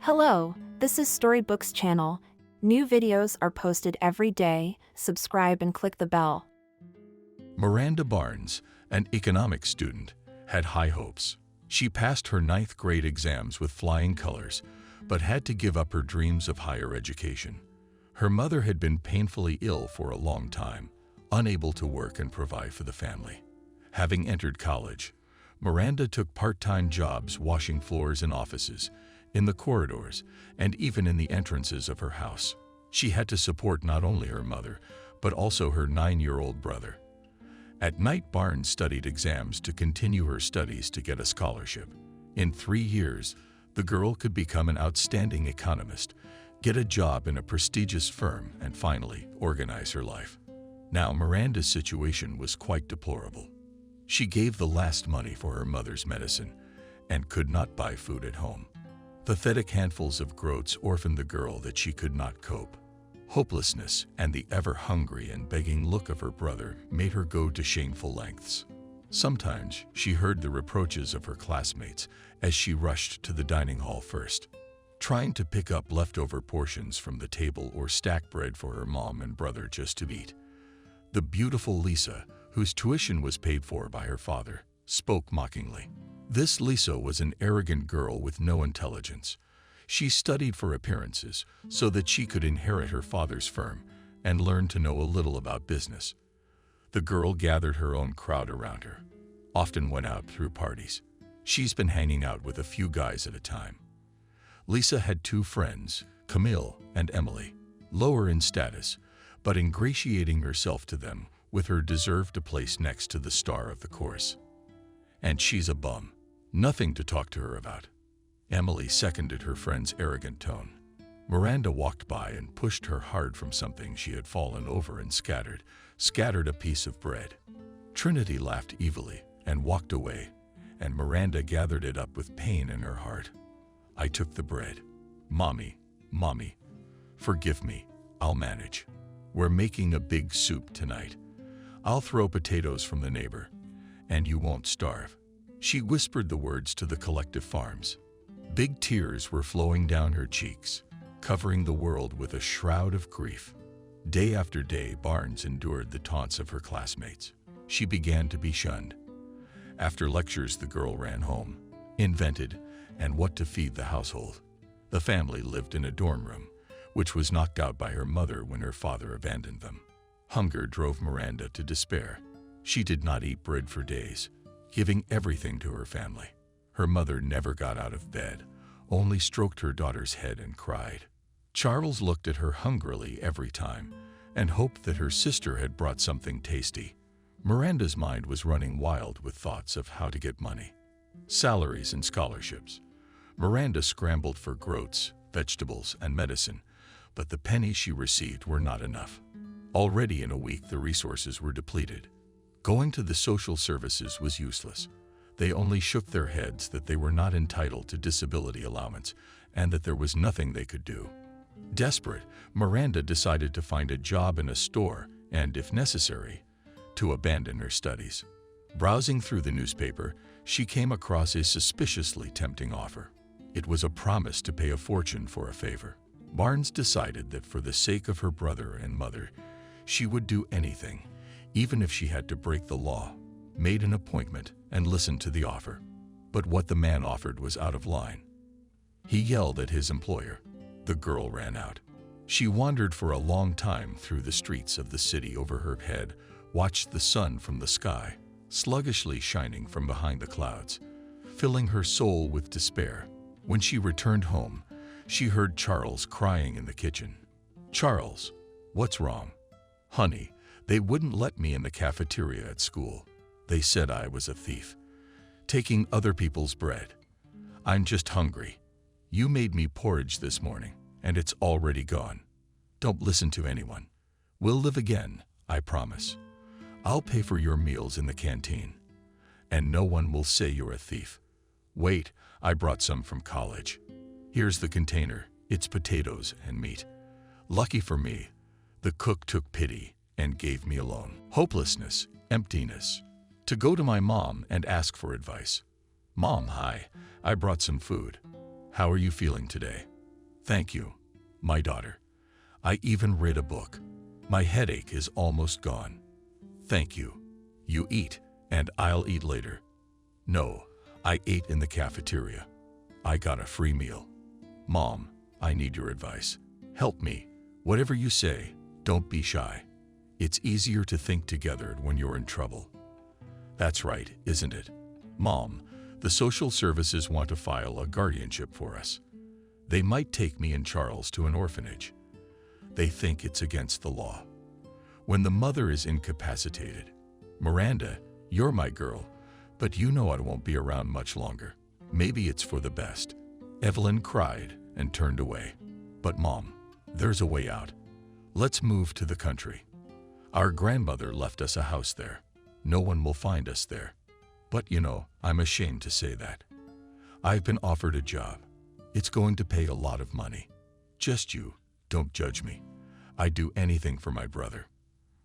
Hello, this is Storybooks channel. New videos are posted every day. Subscribe and click the bell. Miranda Barnes, an economics student, had high hopes. She passed her 9th grade exams with flying colors, but had to give up her dreams of higher education. Her mother had been painfully ill for a long time, unable to work and provide for the family. Having entered college, Miranda took part-time jobs washing floors in offices, in the corridors, and even in the entrances of her house. She had to support not only her mother, but also her 9-year-old brother. At night, Barnes studied exams to continue her studies to get a scholarship. In 3 years, the girl could become an outstanding economist, get a job in a prestigious firm, and finally organize her life. Now, Miranda's situation was quite deplorable. She gave the last money for her mother's medicine and could not buy food at home. Pathetic handfuls of groats orphaned the girl that she could not cope. Hopelessness and the ever-hungry and begging look of her brother made her go to shameful lengths. Sometimes she heard the reproaches of her classmates as she rushed to the dining hall first, trying to pick up leftover portions from the table or stack bread for her mom and brother just to eat. The beautiful Lisa, whose tuition was paid for by her father, spoke mockingly. This Lisa was an arrogant girl with no intelligence. She studied for appearances so that she could inherit her father's firm and learn to know a little about business. The girl gathered her own crowd around her, often went out through parties. She's been hanging out with a few guys at a time. Lisa had 2 friends, Camille and Emily, lower in status, but ingratiating herself to them with her deserved a place next to the star of the course. And she's a bum. Nothing to talk to her about. Emily seconded her friend's arrogant tone. Miranda walked by and pushed her hard from something she had fallen over and scattered a piece of bread. Trinity laughed evilly and walked away, and Miranda gathered it up with pain in her heart. I took the bread. Mommy, forgive me, I'll manage. We're making a big soup tonight. I'll throw potatoes from the neighbor, and you won't starve. She whispered the words to the collective farms. Big tears were flowing down her cheeks, covering the world with a shroud of grief. Day after day, Barnes endured the taunts of her classmates. She began to be shunned. After lectures, the girl ran home, invented, and what to feed the household. The family lived in a dorm room, which was knocked out by her mother when her father abandoned them. Hunger drove Miranda to despair. She did not eat bread for days, giving everything to her family. Her mother never got out of bed, only stroked her daughter's head and cried. Charles looked at her hungrily every time and hoped that her sister had brought something tasty. Miranda's mind was running wild with thoughts of how to get money. Salaries and scholarships. Miranda scrambled for groats, vegetables, and medicine, but the pennies she received were not enough. Already in a week, the resources were depleted. Going to the social services was useless. They only shook their heads that they were not entitled to disability allowance and that there was nothing they could do. Desperate, Miranda decided to find a job in a store and, if necessary, to abandon her studies. Browsing through the newspaper, she came across a suspiciously tempting offer. It was a promise to pay a fortune for a favor. Barnes decided that for the sake of her brother and mother, she would do anything, even if she had to break the law, made an appointment, and listened to the offer. But what the man offered was out of line. He yelled at his employer. The girl ran out. She wandered for a long time through the streets of the city over her head, watched the sun from the sky, sluggishly shining from behind the clouds, filling her soul with despair. When she returned home, she heard Charles crying in the kitchen. "Charles, what's wrong?" "Honey, they wouldn't let me in the cafeteria at school. They said I was a thief, taking other people's bread. I'm just hungry. You made me porridge this morning, and it's already gone. Don't listen to anyone. We'll live again, I promise. I'll pay for your meals in the canteen, and no one will say you're a thief. Wait, I brought some from college. Here's the container. It's potatoes and meat. Lucky for me, the cook took pity and gave me a loan. Hopelessness, emptiness. To go to my mom and ask for advice. Mom, hi, I brought some food. How are you feeling today? Thank you, my daughter. I even read a book. My headache is almost gone. Thank you. You eat, and I'll eat later. No, I ate in the cafeteria. I got a free meal. Mom, I need your advice. Help me. Whatever you say, don't be shy. It's easier to think together when you're in trouble. That's right, isn't it? Mom, the social services want to file a guardianship for us. They might take me and Charles to an orphanage. They think it's against the law. When the mother is incapacitated, Miranda, you're my girl, but you know I won't be around much longer. Maybe it's for the best. Evelyn cried and turned away. But Mom, there's a way out. Let's move to the country. Our grandmother left us a house there. No one will find us there. But you know, I'm ashamed to say that. I've been offered a job. It's going to pay a lot of money. Just you, don't judge me. I'd do anything for my brother.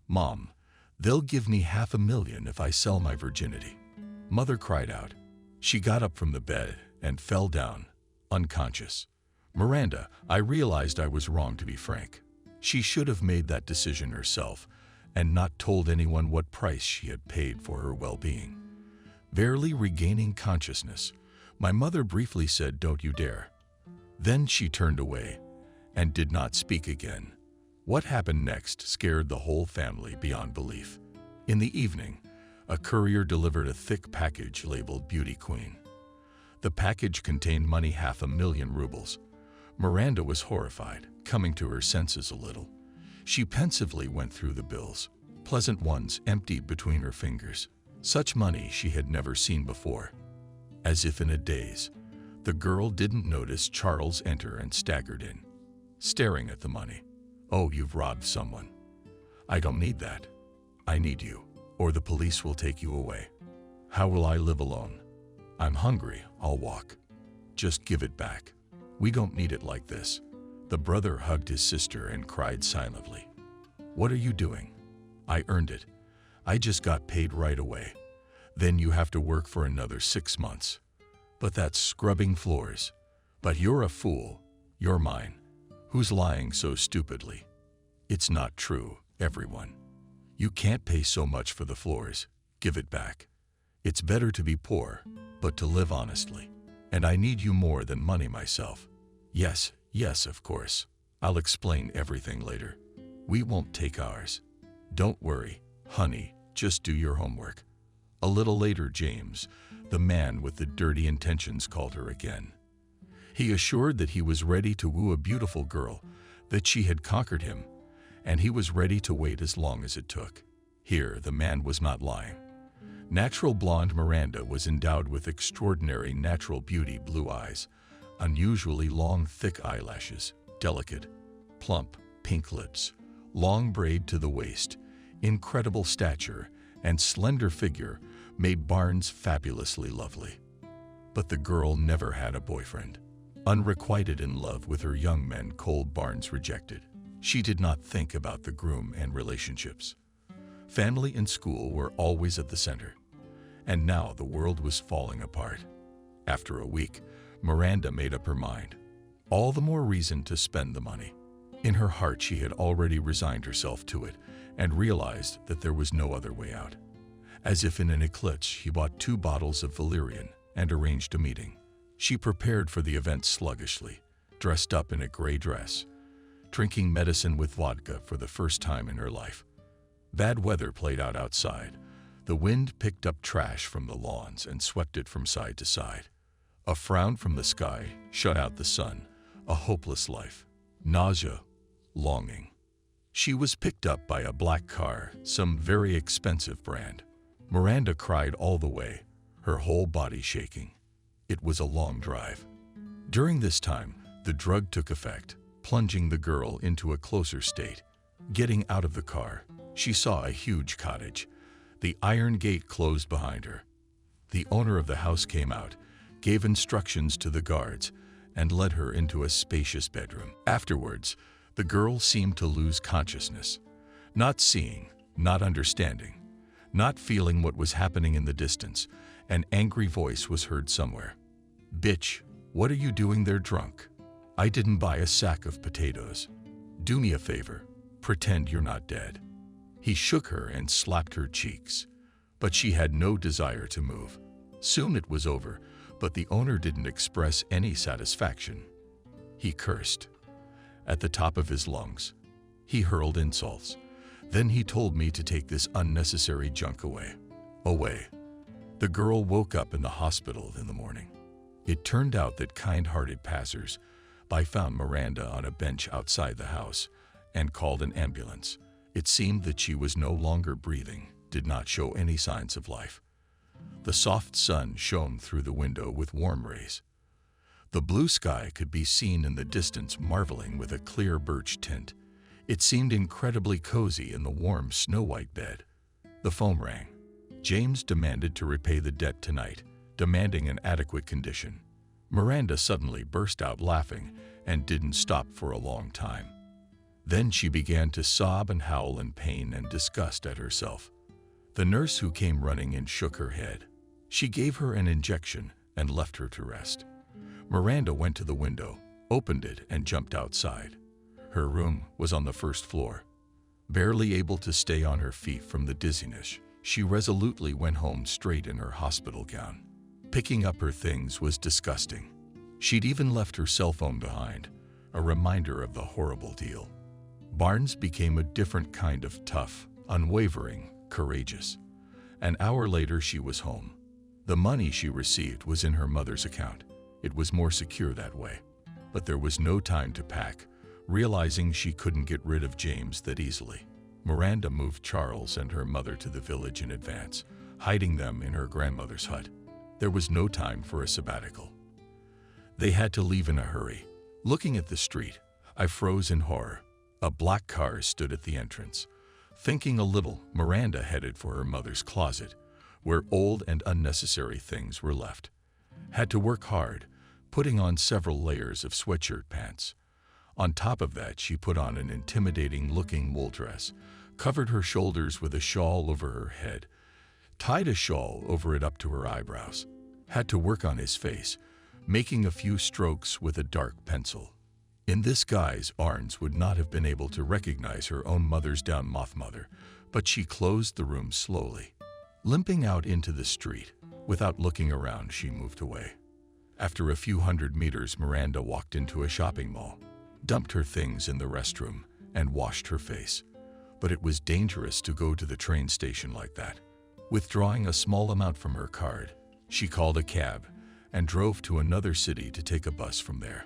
Mom, they'll give me $500,000 if I sell my virginity. Mother cried out. She got up from the bed and fell down, unconscious. Miranda, I realized I was wrong, to be frank. She should have made that decision herself and not told anyone what price she had paid for her well-being. Barely regaining consciousness, my mother briefly said, "Don't you dare." Then she turned away and did not speak again. What happened next scared the whole family beyond belief. In the evening, a courier delivered a thick package labeled Beauty Queen. The package contained money, 500,000 rubles. Miranda was horrified, coming to her senses a little. She pensively went through the bills, pleasant ones emptied between her fingers. Such money she had never seen before. As if in a daze, the girl didn't notice Charles enter and staggered in, staring at the money. "Oh, you've robbed someone." "I don't need that. I need you, or the police will take you away." "How will I live alone?" "I'm hungry, I'll walk." "Just give it back. We don't need it like this." The brother hugged his sister and cried silently. "What are you doing?" "I earned it. I just got paid right away. Then you have to work for another 6 months. But that's scrubbing floors. But you're a fool. You're mine. Who's lying so stupidly?" "It's not true, everyone. You can't pay so much for the floors. Give it back. It's better to be poor, but to live honestly. And I need you more than money myself." "Yes, yes, of course. I'll explain everything later. We won't take ours. Don't worry, honey, just do your homework." A little later, James, the man with the dirty intentions, called her again. He assured that he was ready to woo a beautiful girl, that she had conquered him, and he was ready to wait as long as it took. Here, the man was not lying. Natural blonde Miranda was endowed with extraordinary natural beauty, blue eyes, unusually long, thick eyelashes, delicate, plump, pink lips, long braid to the waist, incredible stature, and slender figure made Barnes fabulously lovely. But the girl never had a boyfriend. Unrequited in love with her young men, cold Barnes rejected. She did not think about the groom and relationships. Family and school were always at the center. And now the world was falling apart. After a week, Miranda made up her mind. All the more reason to spend the money. In her heart, she had already resigned herself to it and realized that there was no other way out. As if in an eclipse, she bought 2 bottles of valerian and arranged a meeting. She prepared for the event sluggishly, dressed up in a gray dress, drinking medicine with vodka for the first time in her life. Bad weather played out outside. The wind picked up trash from the lawns and swept it from side to side. A frown from the sky shut out the sun, a hopeless life, nausea, longing. She was picked up by a black car, some very expensive brand. Miranda cried all the way, her whole body shaking. It was a long drive. During this time, the drug took effect, plunging the girl into a closer state. Getting out of the car, she saw a huge cottage. The iron gate closed behind her. The owner of the house came out, gave instructions to the guards, and led her into a spacious bedroom. Afterwards, the girl seemed to lose consciousness, not seeing, not understanding, not feeling what was happening in the distance. An angry voice was heard somewhere. "Bitch, what are you doing there drunk?" I didn't buy a sack of potatoes. Do me a favor. Pretend you're not dead." He shook her and slapped her cheeks, but she had no desire to move. Soon it was over, but the owner didn't express any satisfaction. He cursed at the top of his lungs. He hurled insults. Then he told me to take this unnecessary junk away. Away. The girl woke up in the hospital in the morning. It turned out that kind-hearted passers-by found Miranda on a bench outside the house and called an ambulance. It seemed that she was no longer breathing, did not show any signs of life. The soft sun shone through the window with warm rays. The blue sky could be seen in the distance, marveling with a clear birch tint. It seemed incredibly cozy in the warm snow-white bed. The phone rang. James demanded to repay the debt tonight, demanding an adequate condition. Miranda suddenly burst out laughing and didn't stop for a long time. Then she began to sob and howl in pain and disgust at herself. The nurse who came running in shook her head. She gave her an injection and left her to rest. Miranda went to the window, opened it, and jumped outside. Her room was on the first floor. Barely able to stay on her feet from the dizziness, she resolutely went home straight in her hospital gown. Picking up her things was disgusting. She'd even left her cell phone behind, a reminder of the horrible deal. Barnes became a different kind of tough, unwavering, courageous. An hour later, she was home. The money she received was in her mother's account. It was more secure that way. But there was no time to pack, realizing she couldn't get rid of James that easily. Miranda moved Charles and her mother to the village in advance, hiding them in her grandmother's hut. There was no time for a sabbatical. They had to leave in a hurry. Looking at the street, I froze in horror. A black car stood at the entrance. Thinking a little, Miranda headed for her mother's closet, where old and unnecessary things were left. Had to work hard, putting on several layers of sweatshirt pants. On top of that, she put on an intimidating-looking wool dress, covered her shoulders with a shawl over her head, tied a shawl over it up to her eyebrows. Had to work on his face, making a few strokes with a dark pencil. In this guise, Barnes would not have been able to recognize her own mother's down-moth mother, but she closed the room slowly. Limping out into the street, without looking around, she moved away. After a few hundred meters, Miranda walked into a shopping mall, dumped her things in the restroom, and washed her face. But it was dangerous to go to the train station like that. Withdrawing a small amount from her card, she called a cab and drove to another city to take a bus from there.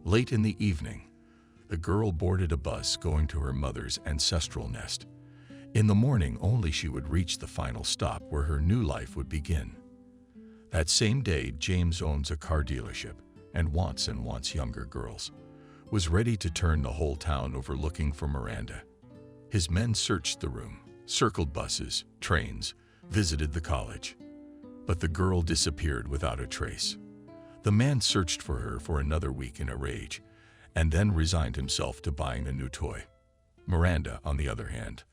Late in the evening, the girl boarded a bus going to her mother's ancestral nest. In the morning only she would reach the final stop where her new life would begin. That same day, James owns a car dealership and wants younger girls. Was ready to turn the whole town over looking for Miranda. His men searched the room, circled buses, trains, visited the college. But the girl disappeared without a trace. The man searched for her for another week in a rage, and then resigned himself to buying a new toy. Miranda, on the other hand,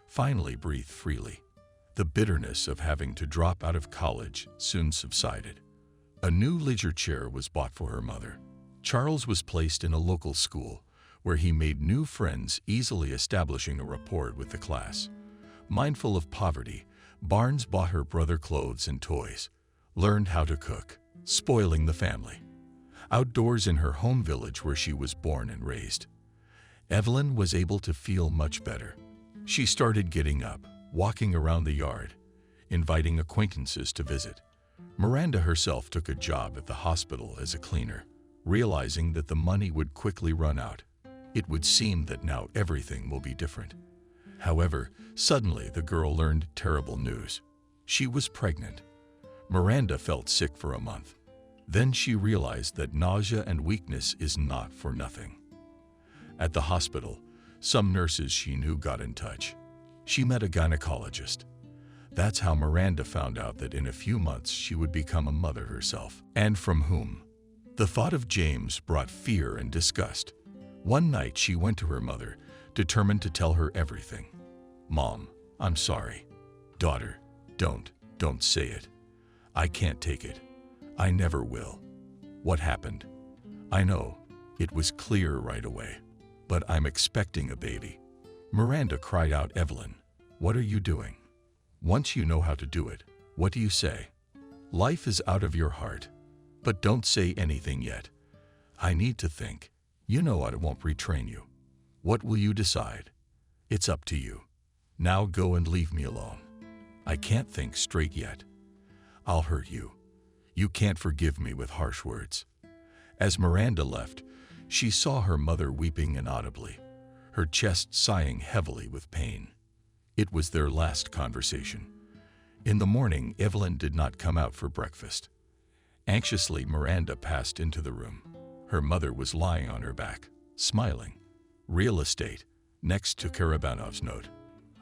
finally breathed freely. The bitterness of having to drop out of college soon subsided. A new leisure chair was bought for her mother. Charles was placed in a local school, where he made new friends, easily establishing a rapport with the class. Mindful of poverty, Barnes bought her brother clothes and toys, learned how to cook, spoiling the family. Outdoors in her home village where she was born and raised, Evelyn was able to feel much better. She started getting up, walking around the yard, inviting acquaintances to visit. Miranda herself took a job at the hospital as a cleaner, realizing that the money would quickly run out. It would seem that now everything will be different. However, suddenly the girl learned terrible news. She was pregnant. Miranda felt sick for a month. Then she realized that nausea and weakness is not for nothing. At the hospital, some nurses she knew got in touch. She met a gynecologist. That's how Miranda found out that in a few months she would become a mother herself. And from whom? The thought of James brought fear and disgust. One night she went to her mother, determined to tell her everything. "Mom, I'm sorry." "Daughter, don't say it. I can't take it. I never will." "What happened?" "I know. It was clear right away. But I'm expecting a baby. Miranda cried out, Evelyn, what are you doing? Once you know how to do it, what do you say? Life is out of your heart. But don't say anything yet. I need to think. You know I won't retrain you. What will you decide? It's up to you. Now go and leave me alone. I can't think straight yet. I'll hurt you. You can't forgive me with harsh words. As Miranda left, she saw her mother weeping inaudibly, her chest sighing heavily with pain. It was their last conversation. In the morning, Evelyn did not come out for breakfast. Anxiously, Miranda passed into the room. Her mother was lying on her back, smiling. Real estate, next to Karabanov's note.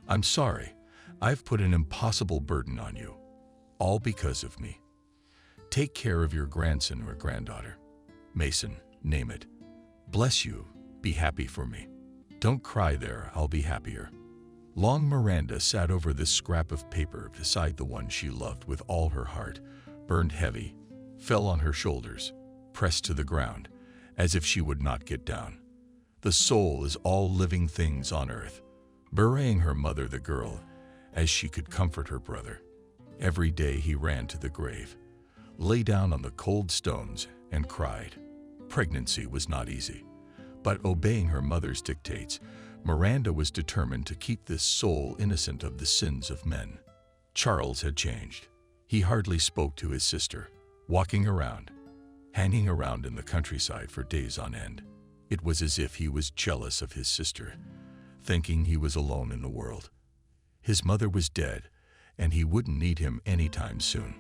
I'm sorry, I've put an impossible burden on you, all because of me. Take care of your grandson or granddaughter. Mason, name it. Bless you, be happy for me. Don't cry there, I'll be happier. Long Miranda sat over this scrap of paper beside the one she loved with all her heart, burned heavy, fell on her shoulders, pressed to the ground, as if she would not get down. The soul is all living things on earth, burying her mother the girl, as she could comfort her brother. Every day he ran to the grave, lay down on the cold stones, and cried. Pregnancy was not easy, but obeying her mother's dictates, Miranda was determined to keep this soul innocent of the sins of men. Charles had changed. He hardly spoke to his sister, walking around, hanging around in the countryside for days on end. It was as if he was jealous of his sister, thinking he was alone in the world. His mother was dead, and he wouldn't need him anytime soon.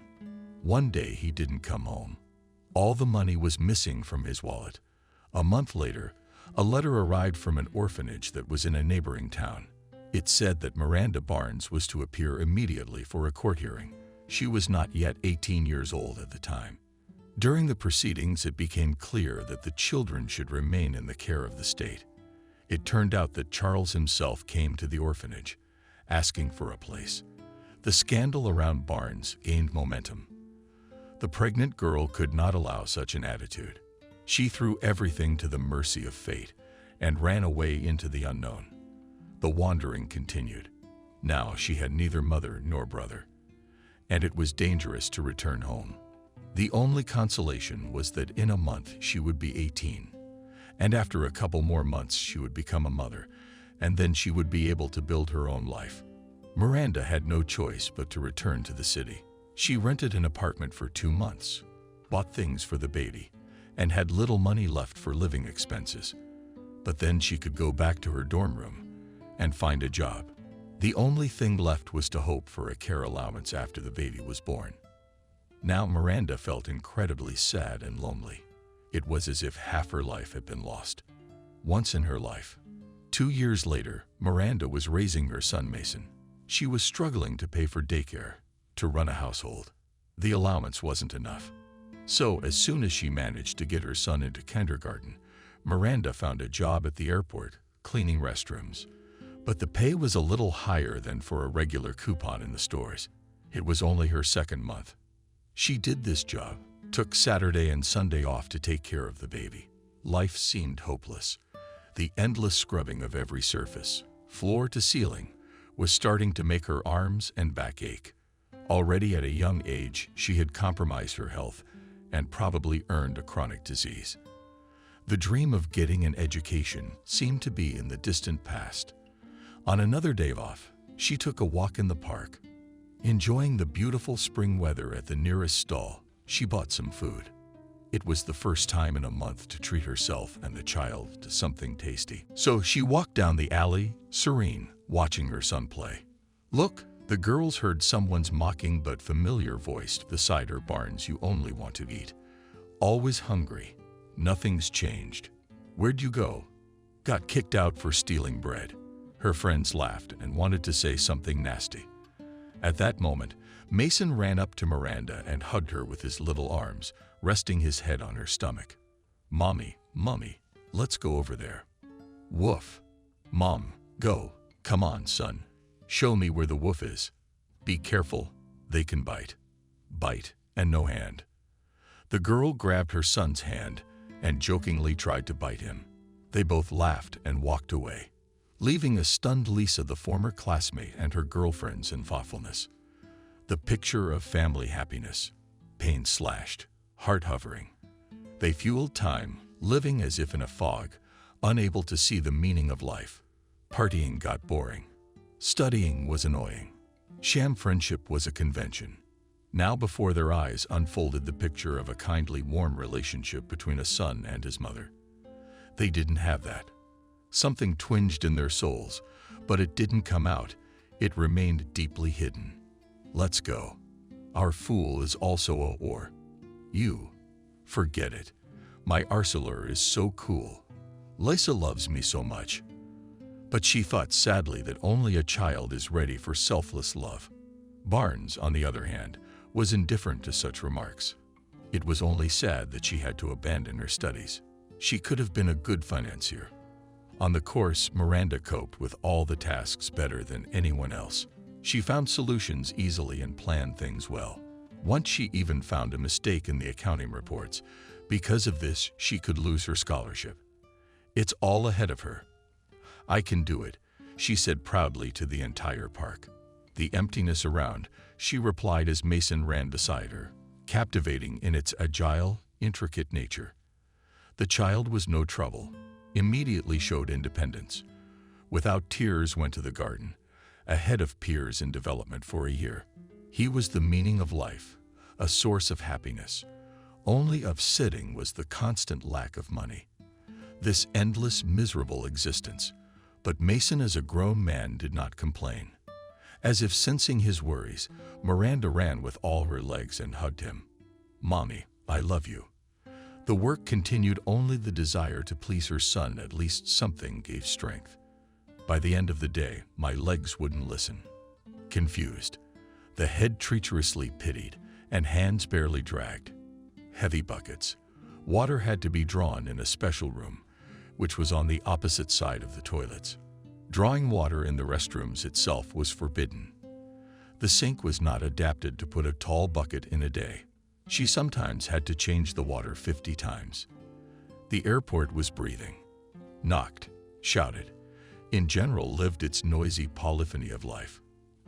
One day he didn't come home. All the money was missing from his wallet. A month later, a letter arrived from an orphanage that was in a neighboring town. It said that Miranda Barnes was to appear immediately for a court hearing. She was not yet 18 years old at the time. During the proceedings, it became clear that the children should remain in the care of the state. It turned out that Charles himself came to the orphanage, asking for a place. The scandal around Barnes gained momentum. The pregnant girl could not allow such an attitude. She threw everything to the mercy of fate and ran away into the unknown. The wandering continued. Now she had neither mother nor brother, and it was dangerous to return home. The only consolation was that in a month she would be 18, and after a couple more months she would become a mother, and then she would be able to build her own life. Miranda had no choice but to return to the city. She rented an apartment for 2 months, bought things for the baby, and had little money left for living expenses. But then she could go back to her dorm room and find a job. The only thing left was to hope for a care allowance after the baby was born. Now Miranda felt incredibly sad and lonely. It was as if half her life had been lost. Once in her life. 2 years later, Miranda was raising her son Mason. She was struggling to pay for daycare, to run a household. The allowance wasn't enough. So, as soon as she managed to get her son into kindergarten, Miranda found a job at the airport, cleaning restrooms. But the pay was a little higher than for a regular coupon in the stores. It was only her second month. She did this job, took Saturday and Sunday off to take care of the baby. Life seemed hopeless. The endless scrubbing of every surface, floor to ceiling, was starting to make her arms and back ache. Already at a young age, she had compromised her health and probably earned a chronic disease. The dream of getting an education seemed to be in the distant past. On another day off, she took a walk in the park. Enjoying the beautiful spring weather at the nearest stall, she bought some food. It was the first time in a month to treat herself and the child to something tasty. So she walked down the alley, serene, watching her son play. Look, the girls heard someone's mocking but familiar voice beside her. Barnes, you only want to eat. Always hungry. Nothing's changed. Where'd you go? Got kicked out for stealing bread. Her friends laughed and wanted to say something nasty. At that moment, Mason ran up to Miranda and hugged her with his little arms, resting his head on her stomach. Mommy, let's go over there. Woof. Mom, go. Come on, son. Show me where the woof is. Be careful, they can bite. Bite, and no hand. The girl grabbed her son's hand and jokingly tried to bite him. They both laughed and walked away, leaving a stunned Lisa, the former classmate, and her girlfriends in thoughtfulness. The picture of family happiness, pain slashed, heart hovering. They fueled time, living as if in a fog, unable to see the meaning of life. Partying got boring. Studying was annoying. Sham friendship was a convention. Now before their eyes unfolded the picture of a kindly, warm relationship between a son and his mother. They didn't have that. Something twinged in their souls, but it didn't come out. It remained deeply hidden. Let's go. Our fool is also a whore. You. Forget it. My Arcelor is so cool. Lisa loves me so much. But she thought sadly that only a child is ready for selfless love. Barnes, on the other hand, was indifferent to such remarks. It was only sad that she had to abandon her studies. She could have been a good financier. On the course, Miranda coped with all the tasks better than anyone else. She found solutions easily and planned things well. Once she even found a mistake in the accounting reports. Because of this, she could lose her scholarship. It's all ahead of her. I can do it, she said proudly to the entire park. The emptiness around, she replied as Mason ran beside her, captivating in its agile, intricate nature. The child was no trouble, immediately showed independence. Without tears went to the garden, ahead of peers in development for a year. He was the meaning of life, a source of happiness. Only upsetting was the constant lack of money. This endless, miserable existence. But Mason, as a grown man, did not complain. As if sensing his worries, Miranda ran with all her legs and hugged him. "Mommy, I love you." The work continued, only the desire to please her son, at least something, gave strength. By the end of the day, my legs wouldn't listen. Confused, the head treacherously pitied, and hands barely dragged. Heavy buckets. Water had to be drawn in a special room, which was on the opposite side of the toilets. Drawing water in the restrooms itself was forbidden. The sink was not adapted to put a tall bucket in a day. She sometimes had to change the water 50 times. The airport was breathing. Knocked, shouted. In general, lived its noisy polyphony of life.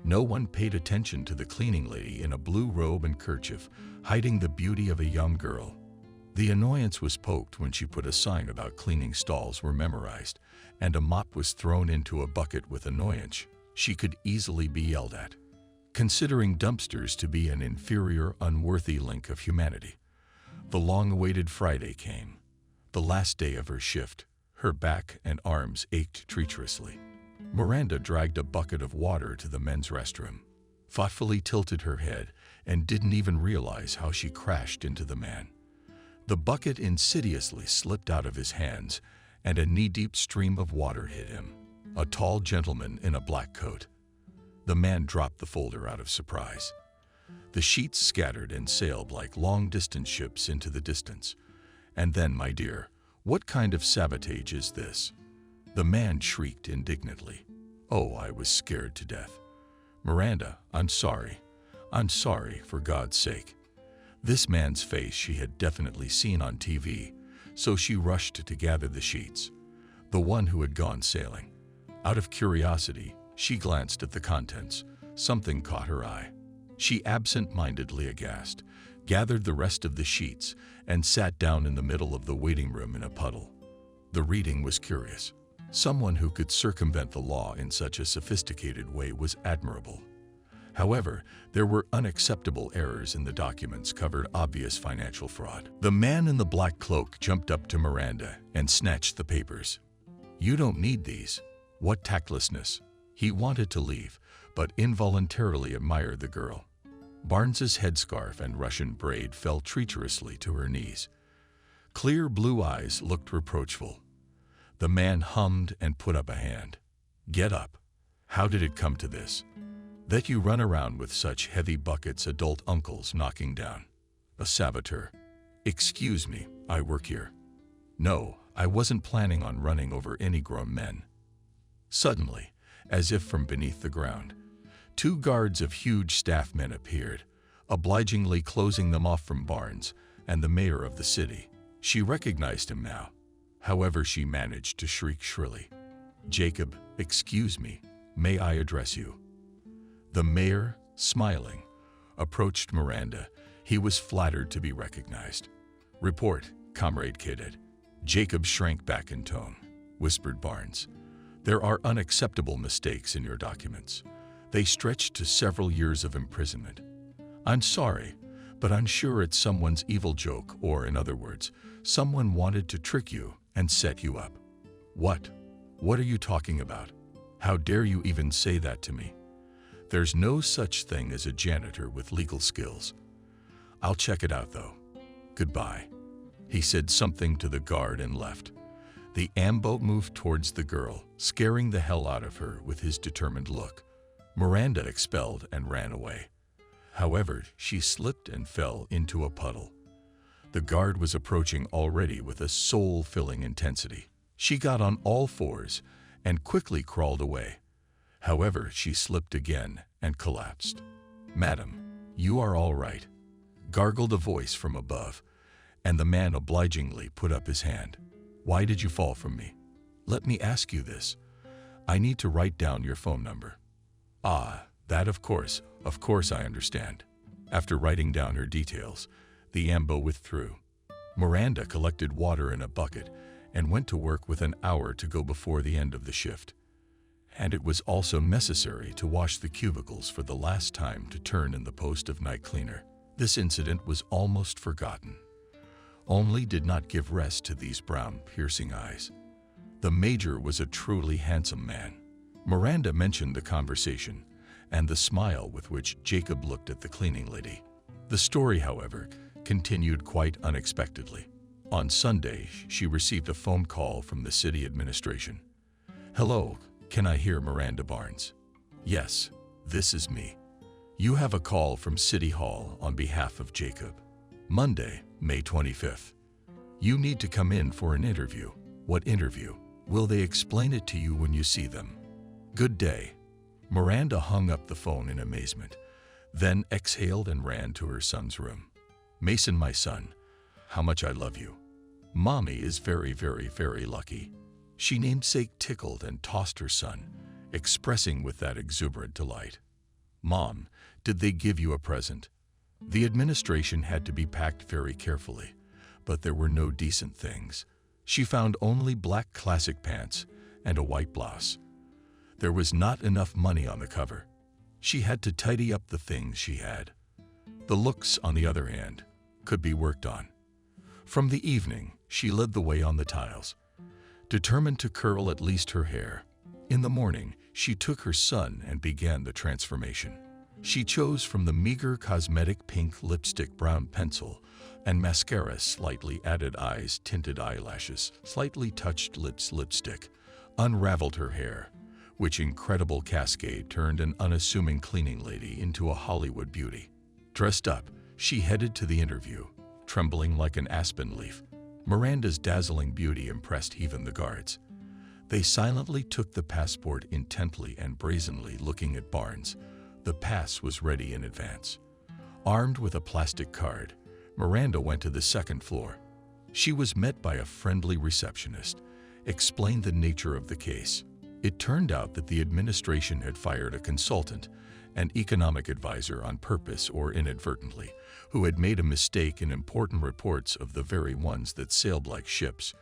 No one paid attention to the cleaning lady in a blue robe and kerchief, hiding the beauty of a young girl. The annoyance was poked when she put a sign about cleaning stalls were memorized, and a mop was thrown into a bucket with annoyance. She could easily be yelled at. Considering dumpsters to be an inferior, unworthy link of humanity. The long-awaited Friday came. The last day of her shift. Her back and arms ached treacherously. Miranda dragged a bucket of water to the men's restroom, thoughtfully tilted her head, and didn't even realize how she crashed into the man. The bucket insidiously slipped out of his hands, and a knee-deep stream of water hit him, a tall gentleman in a black coat. The man dropped the folder out of surprise. The sheets scattered and sailed like long-distance ships into the distance. And then, my dear, what kind of sabotage is this? The man shrieked indignantly. Oh, I was scared to death. Miranda, I'm sorry. I'm sorry, for God's sake. This man's face she had definitely seen on TV, so she rushed to gather the sheets. The one who had gone sailing. Out of curiosity, she glanced at the contents. Something caught her eye. She absent-mindedly, aghast, gathered the rest of the sheets and sat down in the middle of the waiting room in a puddle. The reading was curious. Someone who could circumvent the law in such a sophisticated way was admirable. However, there were unacceptable errors in the documents, covered obvious financial fraud. The man in the black cloak jumped up to Miranda and snatched the papers. You don't need these. What tactlessness. He wanted to leave, but involuntarily admired the girl. Barnes's headscarf and Russian braid fell treacherously to her knees. Clear blue eyes looked reproachful. The man hummed and put up a hand. Get up. How did it come to this? That you run around with such heavy buckets, adult uncles knocking down. A saboteur. Excuse me, I work here. No, I wasn't planning on running over any grown men. Suddenly, as if from beneath the ground, 2 guards of huge staff men appeared, obligingly closing them off from Barnes and the mayor of the city. She recognized him now. However, she managed to shriek shrilly, "Jacob, excuse me, may I address you?" The mayor, smiling, approached Miranda. He was flattered to be recognized. "Report, Comrade Cadet." Jacob shrank back in tone, whispered Barnes. "There are unacceptable mistakes in your documents. They stretch to several years of imprisonment. I'm sorry, but I'm sure it's someone's evil joke, or in other words, someone wanted to trick you and set you up." "What? What are you talking about? How dare you even say that to me? There's no such thing as a janitor with legal skills. I'll check it out though. Goodbye." He said something to the guard and left. The ambo moved towards the girl, scaring the hell out of her with his determined look. Miranda expelled and ran away. However, she slipped and fell into a puddle. The guard was approaching already with a soul-filling intensity. She got on all fours and quickly crawled away. However, she slipped again and collapsed. "Madam, you are all right," gargled a voice from above, and the man obligingly put up his hand. "Why did you fall from me? Let me ask you this. I need to write down your phone number." "Ah, that of course I understand." After writing down her details, the ambo withdrew. Miranda collected water in a bucket and went to work with an hour to go before the end of the shift. And it was also necessary to wash the cubicles for the last time to turn in the post of night cleaner. This incident was almost forgotten. Only did not give rest to these brown, piercing eyes. The major was a truly handsome man. Miranda mentioned the conversation and the smile with which Jacob looked at the cleaning lady. The story, however, continued quite unexpectedly. On Sunday, she received a phone call from the city administration. "Hello, can I hear Miranda Barnes?" "Yes, this is me. You have a call from City Hall on behalf of Jacob. Monday, May 25th. You need to come in for an interview." "What interview? Will they explain it to you when you see them?" "Good day." Miranda hung up the phone in amazement, then exhaled and ran to her son's room. "Mason, my son, how much I love you. Mommy is very, very, very lucky." She namesake tickled and tossed her son, expressing with that exuberant delight. "Mom, did they give you a present?" The administration had to be packed very carefully, but there were no decent things. She found only black classic pants and a white blouse. There was not enough money on the cover. She had to tidy up the things she had. The looks, on the other hand, could be worked on. From the evening, she led the way on the tiles, determined to curl at least her hair. In the morning, she took her son and began the transformation. She chose from the meager cosmetic pink lipstick, brown pencil, and mascara, slightly added eyes, tinted eyelashes, slightly touched lips, lipstick, unraveled her hair, which incredible cascade turned an unassuming cleaning lady into a Hollywood beauty. Dressed up, she headed to the interview, trembling like an aspen leaf. Miranda's dazzling beauty impressed even the guards. They silently took the passport, intently and brazenly looking at Barnes. The pass was ready in advance. Armed with a plastic card, Miranda went to the second floor. She was met by a friendly receptionist, explained the nature of the case. It turned out that the administration had fired a consultant, an economic advisor on purpose or inadvertently, who had made a mistake in important reports of the very ones that sailed like ships,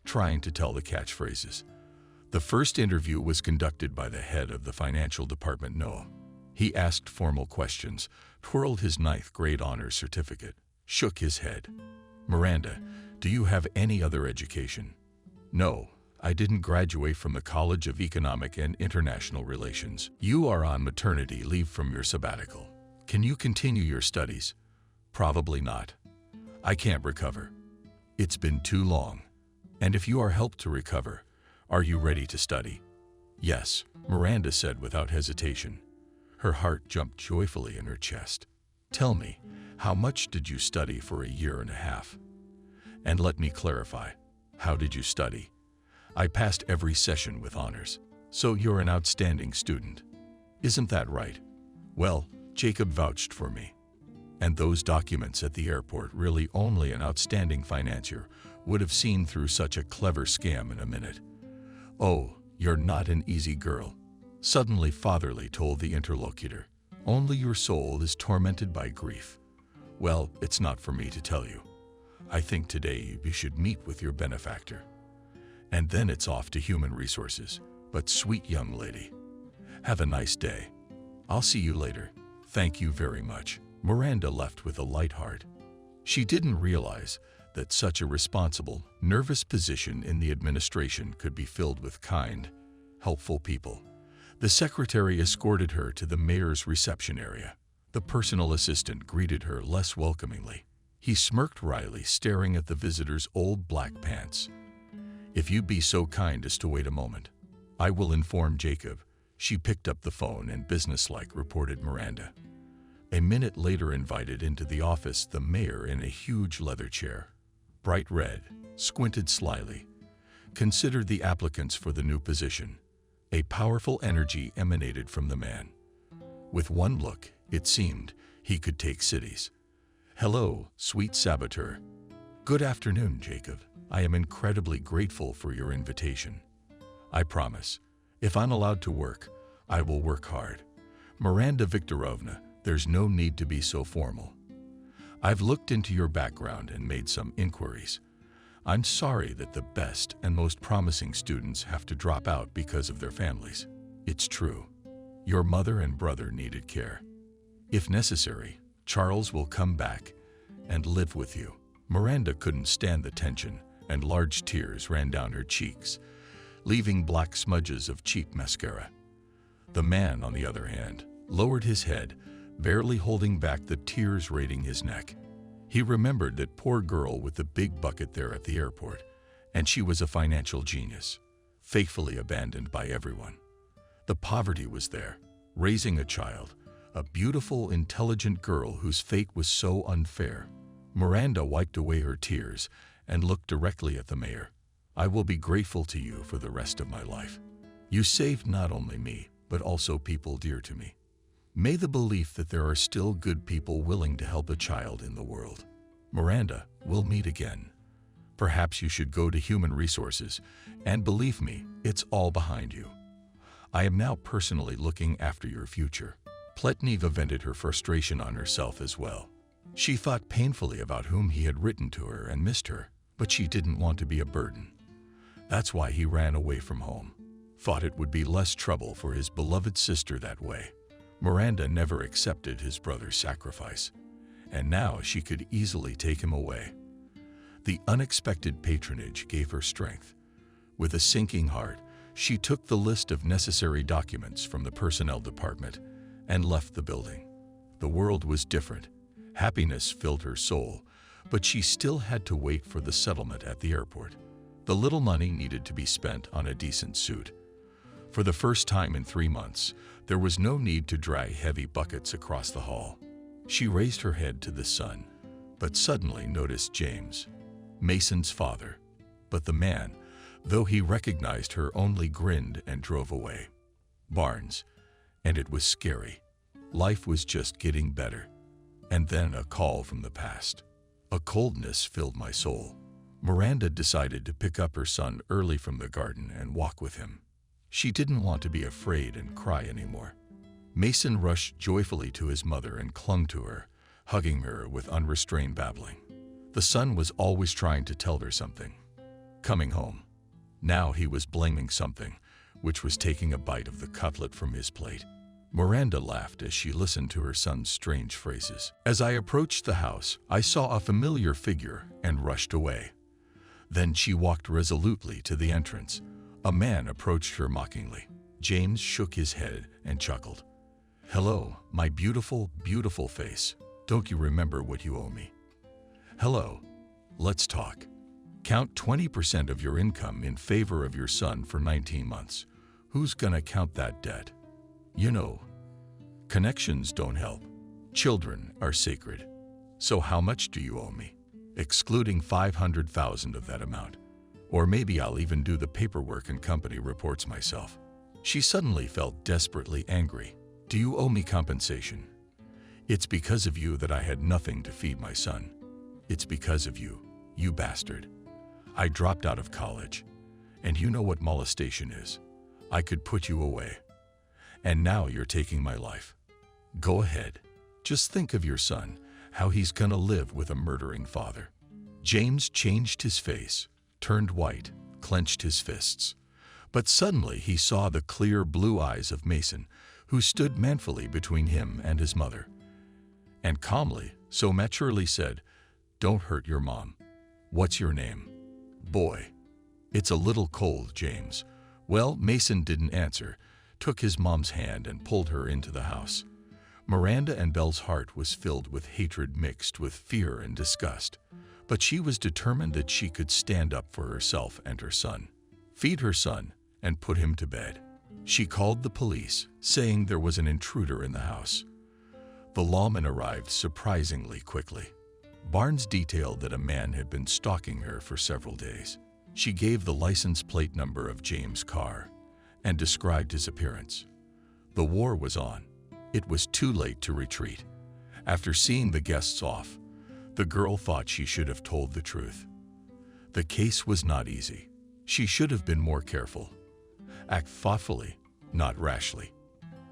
trying to tell the catchphrases. The first interview was conducted by the head of the financial department, Noah. He asked formal questions, twirled his 9th grade honors certificate, shook his head. "Miranda, do you have any other education?" "No, I didn't graduate from the College of Economic and International Relations." "You are on maternity leave from your sabbatical. Can you continue your studies?" "Probably not. I can't recover. It's been too long. And if you are helped to recover, are you ready to study?" "Yes," Miranda said without hesitation. Her heart jumped joyfully in her chest. "Tell me, how much did you study for a year and a half? And let me clarify, how did you study?" "I passed every session with honors." "So you're an outstanding student. Isn't that right?" "Well, Jacob vouched for me." And those documents at the airport really only an outstanding financier would have seen through such a clever scam in a minute. "Oh, you're not an easy girl," suddenly fatherly told the interlocutor. "Only your soul is tormented by grief. Well, it's not for me to tell you. I think today you should meet with your benefactor. And then it's off to human resources. But sweet young lady, have a nice day. I'll see you later. Thank you very much." Miranda left with a light heart. She didn't realize that such a responsible, nervous position in the administration could be filled with kind, helpful people. The secretary escorted her to the mayor's reception area. The personal assistant greeted her less welcomingly. He smirked wryly, staring at the visitor's old black pants. "If you'd be so kind as to wait a moment, I will inform Jacob." She picked up the phone and businesslike reported Miranda. A minute later invited into the office the mayor in a huge leather chair. Bright red, squinted slyly. Considered the applicants for the new position. A powerful energy emanated from the man. With one look, it seemed, he could take cities. "Hello, sweet saboteur." "Good afternoon, Jacob. I am incredibly grateful for your invitation. I promise, if I'm allowed to work, I will work hard." "Miranda Viktorovna, there's no need to be so formal. I've looked into your background and made some inquiries. I'm sorry that the best and most promising students have to drop out because of their families. It's true. Your mother and brother needed care. If necessary, Charles will come back and live with you." Miranda couldn't stand the tension, and large tears ran down her cheeks, leaving black smudges of cheap mascara. The man, on the other hand, lowered his head, barely holding back the tears raiding his neck. He remembered that poor girl with the big bucket there at the airport, and she was a financial genius, faithfully abandoned by everyone. The poverty was there, raising a child, a beautiful, intelligent girl whose fate was so unfair. Miranda wiped away her tears and looked directly at the mayor. "I will be grateful to you for the rest of my life. You saved not only me, but also people dear to me. May the belief that there are still good people willing to help a child in the world. Miranda, we'll meet again. Perhaps you should go to human resources, and believe me, it's all behind you. I am now personally looking after your future." Pletneva vented her frustration on herself as well. She thought painfully about whom he had written to her and missed her, but she didn't want to be a burden. That's why he ran away from home. Thought it would be less trouble for his beloved sister that way. Miranda never accepted his brother's sacrifice, and now she could easily take him away. The unexpected patronage gave her strength. With a sinking heart, she took the list of necessary documents from the personnel department and left the building. The world was different. Happiness filled her soul, but she still had to wait for the settlement at the airport. The little money needed to be spent on a decent suit. For the first time in 3 months, there was no need to drag heavy buckets across the hall. She raised her head to the sun, but suddenly noticed James, Mason's father. But the man, though he recognized her, only grinned and drove away. Barnes, and it was scary. Life was just getting better. And then a call from the past. A coldness filled my soul. Miranda decided to pick up her son early from the garden and walk with him. She didn't want to be afraid and cry anymore. Mason rushed joyfully to his mother and clung to her, hugging her with unrestrained babbling. The son was always trying to tell her something. Coming home. Now he was blaming something, which was taking a bite of the cutlet from his plate. Miranda laughed as she listened to her son's strange phrases. "As I approached the house, I saw a familiar figure and rushed away. Then she walked resolutely to the entrance. A man approached her mockingly. James shook his head and chuckled. "Hello, my beautiful, beautiful face. Don't you remember what you owe me? Hello, let's talk. Count 20% of your income in favor of your son for 19 months. Who's gonna count that debt? You know, connections don't help. Children are sacred. So how much do you owe me? Excluding 500,000 of that amount. Or maybe I'll even do the paperwork and company reports myself." She suddenly felt desperately angry. "Do you owe me compensation? It's because of you that I had nothing to feed my son. It's because of you, you bastard. I dropped out of college. And you know what molestation is. I could put you away. And now you're taking my life. Go ahead. Just think of your son, how he's gonna live with a murdering father." James changed his face, turned white, clenched his fists. But suddenly he saw the clear blue eyes of Mason, who stood manfully between him and his mother, and calmly, so maturely said, "Don't hurt your mom. What's your name?" "Boy." "It's a little cold, James." Well, Mason didn't answer, took his mom's hand and pulled her into the house. Miranda and Belle's heart was filled with hatred mixed with fear and disgust, but she was determined that she could stand up for herself and her son, feed her son, and put him to bed. She called the police, saying there was an intruder in the house. The lawman arrived surprisingly quickly. Barnes detailed that a man had been stalking her for several days. She gave the license plate number of James' car and described his appearance. The war was on. It was too late to retreat. After seeing the guests off, the girl thought she should have told the truth. The case was not easy. She should have been more careful. Act thoughtfully, not rashly.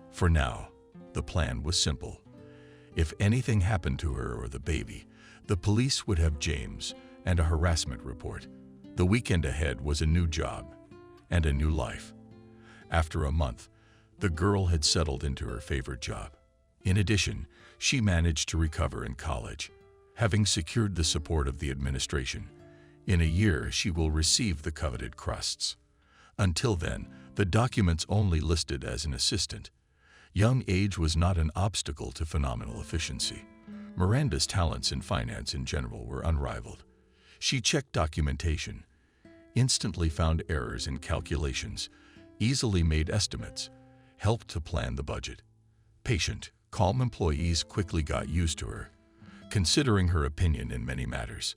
For now, the plan was simple. If anything happened to her or the baby, the police would have James and a harassment report. The weekend ahead was a new job and a new life. After a month, the girl had settled into her favorite job. In addition, she managed to recover in college, having secured the support of the administration. In a year, she will receive the coveted crusts. Until then, the documents only listed as an assistant. Young age was not an obstacle to phenomenal efficiency. Miranda's talents in finance in general were unrivaled. She checked documentation, instantly found errors in calculations, easily made estimates, helped to plan the budget. Patient, calm employees quickly got used to her, considering her opinion in many matters.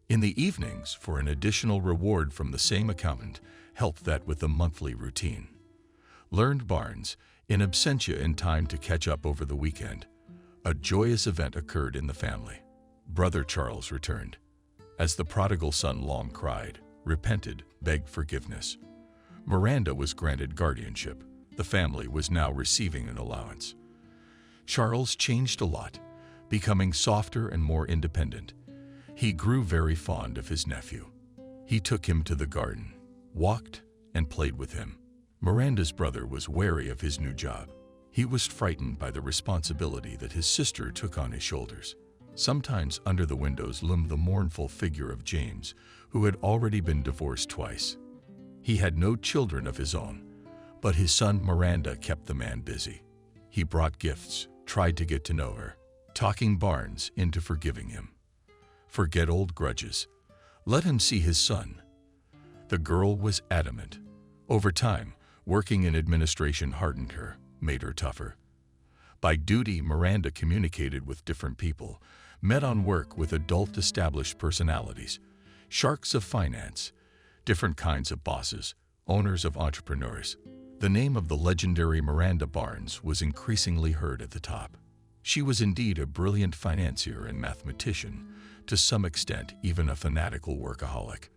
In the evenings, for an additional reward from the same accountant, helped that with the monthly routine. Learned Barnes, in absentia in time to catch up over the weekend. A joyous event occurred in the family. Brother Charles returned. As the prodigal son long cried, repented, begged forgiveness. Miranda was granted guardianship. The family was now receiving an allowance. Charles changed a lot, becoming softer and more independent. He grew very fond of his nephew. He took him to the garden, walked, and played with him. Miranda's brother was wary of his new job. He was frightened by the responsibility that his sister took on his shoulders. Sometimes under the windows loomed the mournful figure of James, who had already been divorced twice. He had no children of his own, but his son Miranda kept the man busy. He brought gifts, tried to get to know her, talking Barnes into forgiving him. Forget old grudges. Let him see his son. The girl was adamant. Over time, working in administration hardened her, made her tougher. By duty, Miranda communicated with different people, met on work with adult established personalities, sharks of finance, different kinds of bosses, owners of entrepreneurs. The name of the legendary Miranda Barnes was increasingly heard at the top. She was indeed a brilliant financier and mathematician, to some extent even a fanatical workaholic.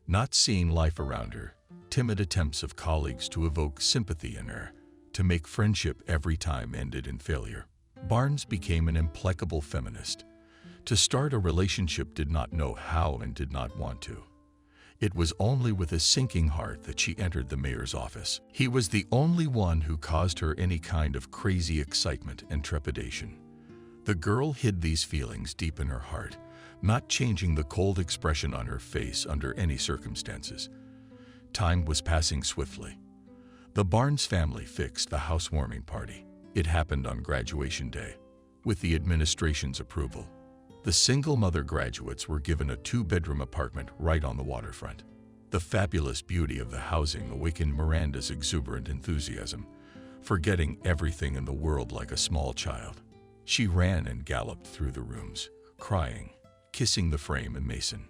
Not seeing life around her, timid attempts of colleagues to evoke sympathy in her, to make friendship every time ended in failure. Barnes became an implacable feminist. To start a relationship did not know how and did not want to. It was only with a sinking heart that she entered the mayor's office. He was the only one who caused her any kind of crazy excitement and trepidation. The girl hid these feelings deep in her heart, not changing the cold expression on her face under any circumstances. Time was passing swiftly. The Barnes family fixed the housewarming party. It happened on graduation day, with the administration's approval. The single mother graduates were given a 2-bedroom apartment right on the waterfront. The fabulous beauty of the housing awakened Miranda's exuberant enthusiasm, forgetting everything in the world like a small child. She ran and galloped through the rooms, crying, kissing the frame and Mason.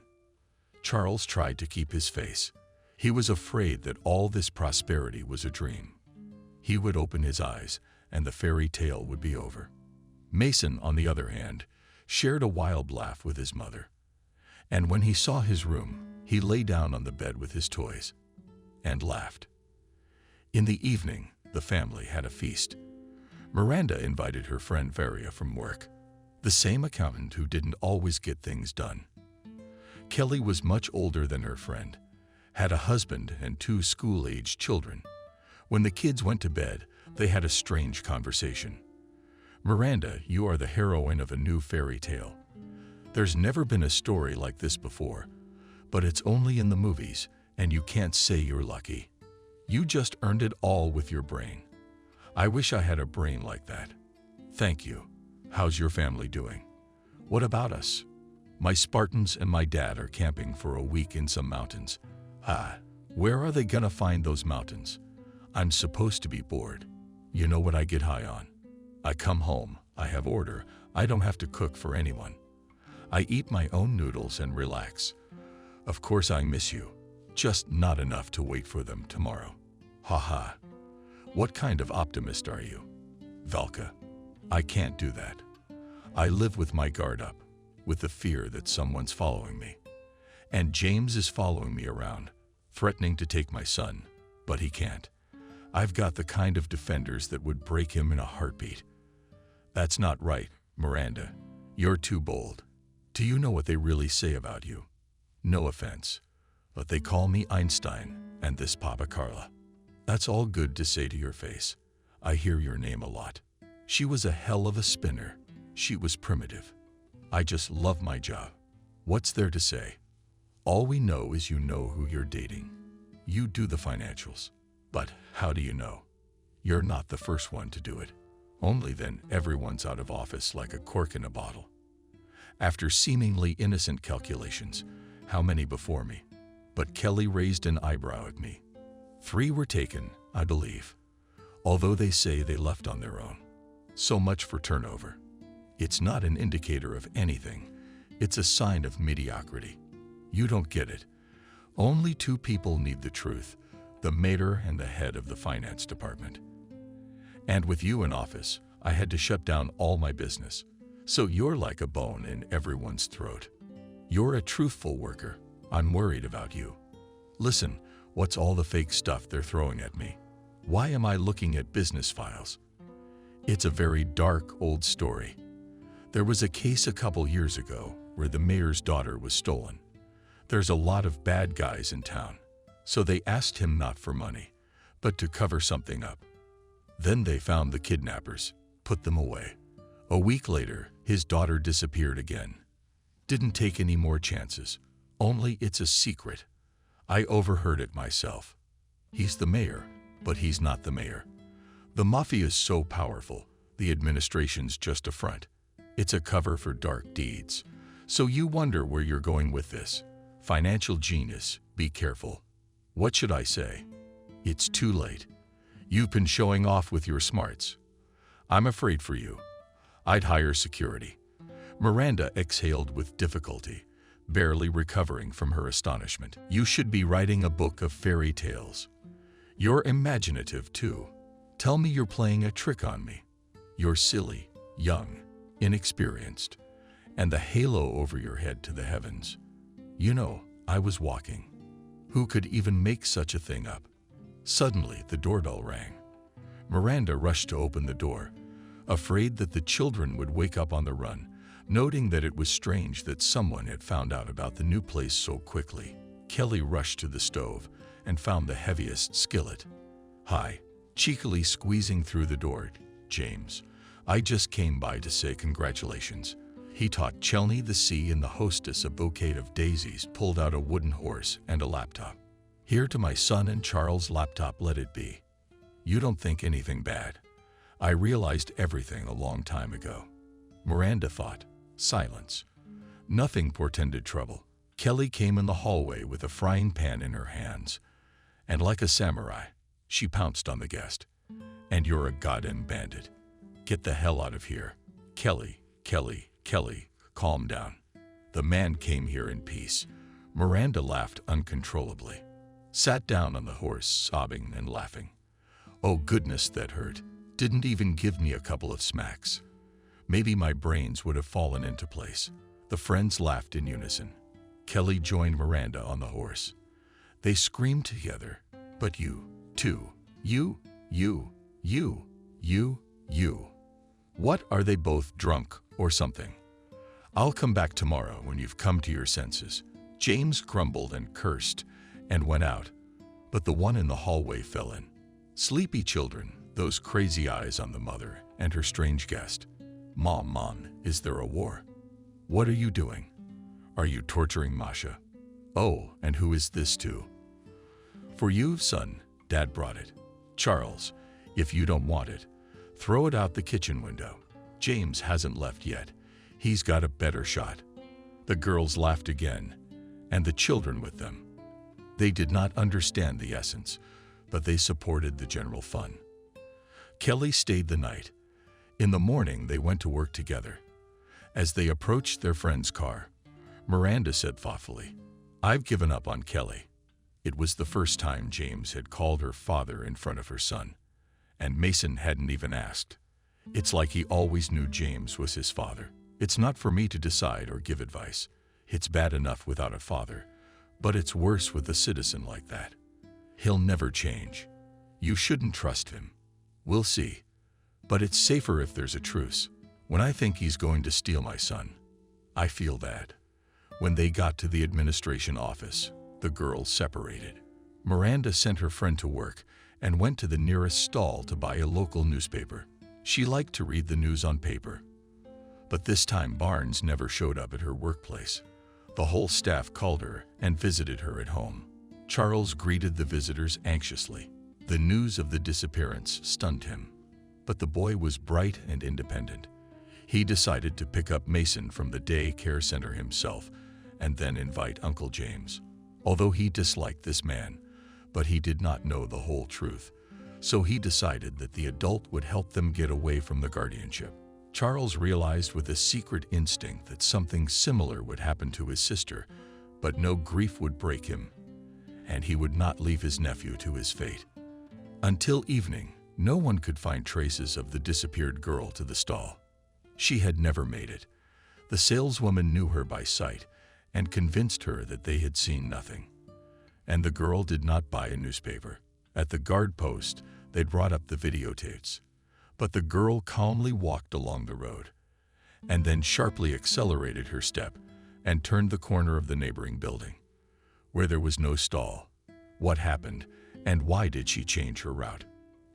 Charles tried to keep his face. He was afraid that all this prosperity was a dream. He would open his eyes, and the fairy tale would be over. Mason, on the other hand, shared a wild laugh with his mother. And when he saw his room, he lay down on the bed with his toys and laughed. In the evening, the family had a feast. Miranda invited her friend Varia from work, the same accountant who didn't always get things done. Kelly was much older than her friend, had a husband and 2 school-aged children. When the kids went to bed, they had a strange conversation. "Miranda, you are the heroine of a new fairy tale. There's never been a story like this before, but it's only in the movies, and you can't say you're lucky. You just earned it all with your brain. I wish I had a brain like that. Thank you. How's your family doing? What about us? My Spartans and my dad are camping for a week in some mountains. Where are they gonna find those mountains? I'm supposed to be bored. You know what I get high on? I come home, I have order, I don't have to cook for anyone. I eat my own noodles and relax. Of course I miss you, just not enough to wait for them tomorrow. Haha. What kind of optimist are you? Valka, I can't do that. I live with my guard up, with the fear that someone's following me. And James is following me around, threatening to take my son, but he can't. I've got the kind of defenders that would break him in a heartbeat. That's not right, Miranda. You're too bold. Do you know what they really say about you? No offense, but they call me Einstein and this Papa Carla. That's all good to say to your face. I hear your name a lot. She was a hell of a spinner. She was primitive. I just love my job. What's there to say? All we know is you know who you're dating. You do the financials. But how do you know? You're not the first one to do it. Only then everyone's out of office like a cork in a bottle. After seemingly innocent calculations, how many before me? But Kelly raised an eyebrow at me. 3 were taken, I believe, although they say they left on their own. So much for turnover. It's not an indicator of anything. It's a sign of mediocrity. You don't get it. Only 2 people need the truth, the mater and the head of the finance department. And with you in office, I had to shut down all my business. So you're like a bone in everyone's throat. You're a truthful worker. I'm worried about you. Listen, what's all the fake stuff they're throwing at me? Why am I looking at business files? It's a very dark old story. There was a case a couple years ago where the mayor's daughter was stolen. There's a lot of bad guys in town, so they asked him not for money, but to cover something up. Then they found the kidnappers, put them away. A week later, his daughter disappeared again. Didn't take any more chances. Only it's a secret. I overheard it myself. He's the mayor, but he's not the mayor. The mafia is so powerful, the administration's just a front. It's a cover for dark deeds. So you wonder where you're going with this. Financial genius, be careful. What should I say? It's too late. You've been showing off with your smarts. I'm afraid for you. I'd hire security. Miranda exhaled with difficulty, barely recovering from her astonishment. You should be writing a book of fairy tales. You're imaginative, too. Tell me you're playing a trick on me. You're silly, young, inexperienced, and the halo over your head to the heavens. You know, I was walking. Who could even make such a thing up? Suddenly, the doorbell rang. Miranda rushed to open the door, afraid that the children would wake up on the run, noting that it was strange that someone had found out about the new place so quickly. Kelly rushed to the stove and found the heaviest skillet. Hi, cheekily squeezing through the door, James. I just came by to say congratulations. He taught Chelney the sea and the hostess a bouquet of daisies, pulled out a wooden horse and a laptop. Here to my son and Charles' laptop, let it be. You don't think anything bad. I realized everything a long time ago. Miranda thought. Silence. Nothing portended trouble. Kelly came in the hallway with a frying pan in her hands, and like a samurai, she pounced on the guest. And you're a goddamn bandit. Get the hell out of here. Kelly, calm down. The man came here in peace. Miranda laughed uncontrollably, sat down on the horse, sobbing and laughing. Oh goodness, that hurt. Didn't even give me a couple of smacks. Maybe my brains would have fallen into place. The friends laughed in unison. Kelly joined Miranda on the horse. They screamed together, "But you, too. You. What, are they both drunk or something? I'll come back tomorrow when you've come to your senses." James grumbled and cursed and went out, but the one in the hallway fell in. Sleepy children, those crazy eyes on the mother and her strange guest. Mom, is there a war? What are you doing? Are you torturing Masha? Oh, and who is this to? For you, son, Dad brought it. Charles, if you don't want it, throw it out the kitchen window. James hasn't left yet. He's got a better shot. The girls laughed again, and the children with them. They did not understand the essence, but they supported the general fun. Kelly stayed the night. In the morning, they went to work together. As they approached their friend's car, Miranda said thoughtfully, "I've given up on Kelly." It was the first time James had called her father in front of her son, and Mason hadn't even asked. It's like he always knew James was his father. It's not for me to decide or give advice. It's bad enough without a father, but it's worse with a citizen like that. He'll never change. You shouldn't trust him. We'll see. But it's safer if there's a truce. When I think he's going to steal my son, I feel bad. When they got to the administration office, the girls separated. Miranda sent her friend to work and went to the nearest stall to buy a local newspaper. She liked to read the news on paper. But this time Barnes never showed up at her workplace. The whole staff called her and visited her at home. Charles greeted the visitors anxiously. The news of the disappearance stunned him. But the boy was bright and independent. He decided to pick up Mason from the daycare center himself and then invite Uncle James. Although he disliked this man, but he did not know the whole truth, so he decided that the adult would help them get away from the guardianship. Charles realized with a secret instinct that something similar would happen to his sister, but no grief would break him, and he would not leave his nephew to his fate. Until evening, no one could find traces of the disappeared girl to the stall. She had never made it. The saleswoman knew her by sight and convinced her that they had seen nothing. And the girl did not buy a newspaper. At the guard post, they brought up the videotapes. But the girl calmly walked along the road, and then sharply accelerated her step and turned the corner of the neighboring building, where there was no stall. What happened, and why did she change her route?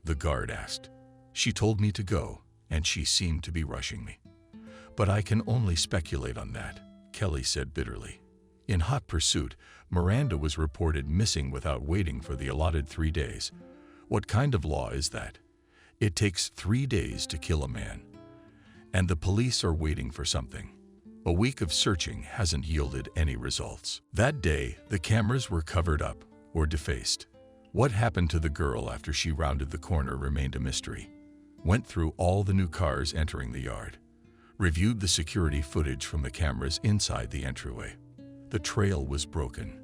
The guard asked. She told me to go, and she seemed to be rushing me. But I can only speculate on that, Kelly said bitterly. In hot pursuit, Miranda was reported missing without waiting for the allotted 3 days. What kind of law is that? It takes 3 days to kill a man, and the police are waiting for something. A week of searching hasn't yielded any results. That day, the cameras were covered up or defaced. What happened to the girl after she rounded the corner remained a mystery. Went through all the new cars entering the yard. Reviewed the security footage from the cameras inside the entryway. The trail was broken.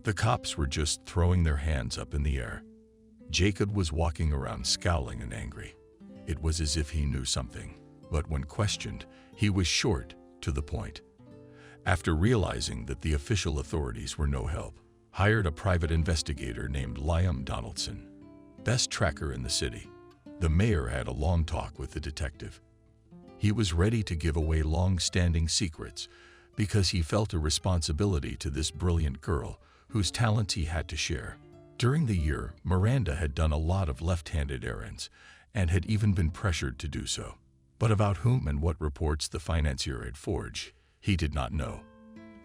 The cops were just throwing their hands up in the air. Jacob was walking around scowling and angry. It was as if he knew something, but when questioned, he was short, to the point. After realizing that the official authorities were no help, hired a private investigator named Liam Donaldson, best tracker in the city. The mayor had a long talk with the detective. He was ready to give away long-standing secrets because he felt a responsibility to this brilliant girl whose talents he had to share. During the year, Miranda had done a lot of left-handed errands and had even been pressured to do so. But about whom and what reports the financier had forged, he did not know.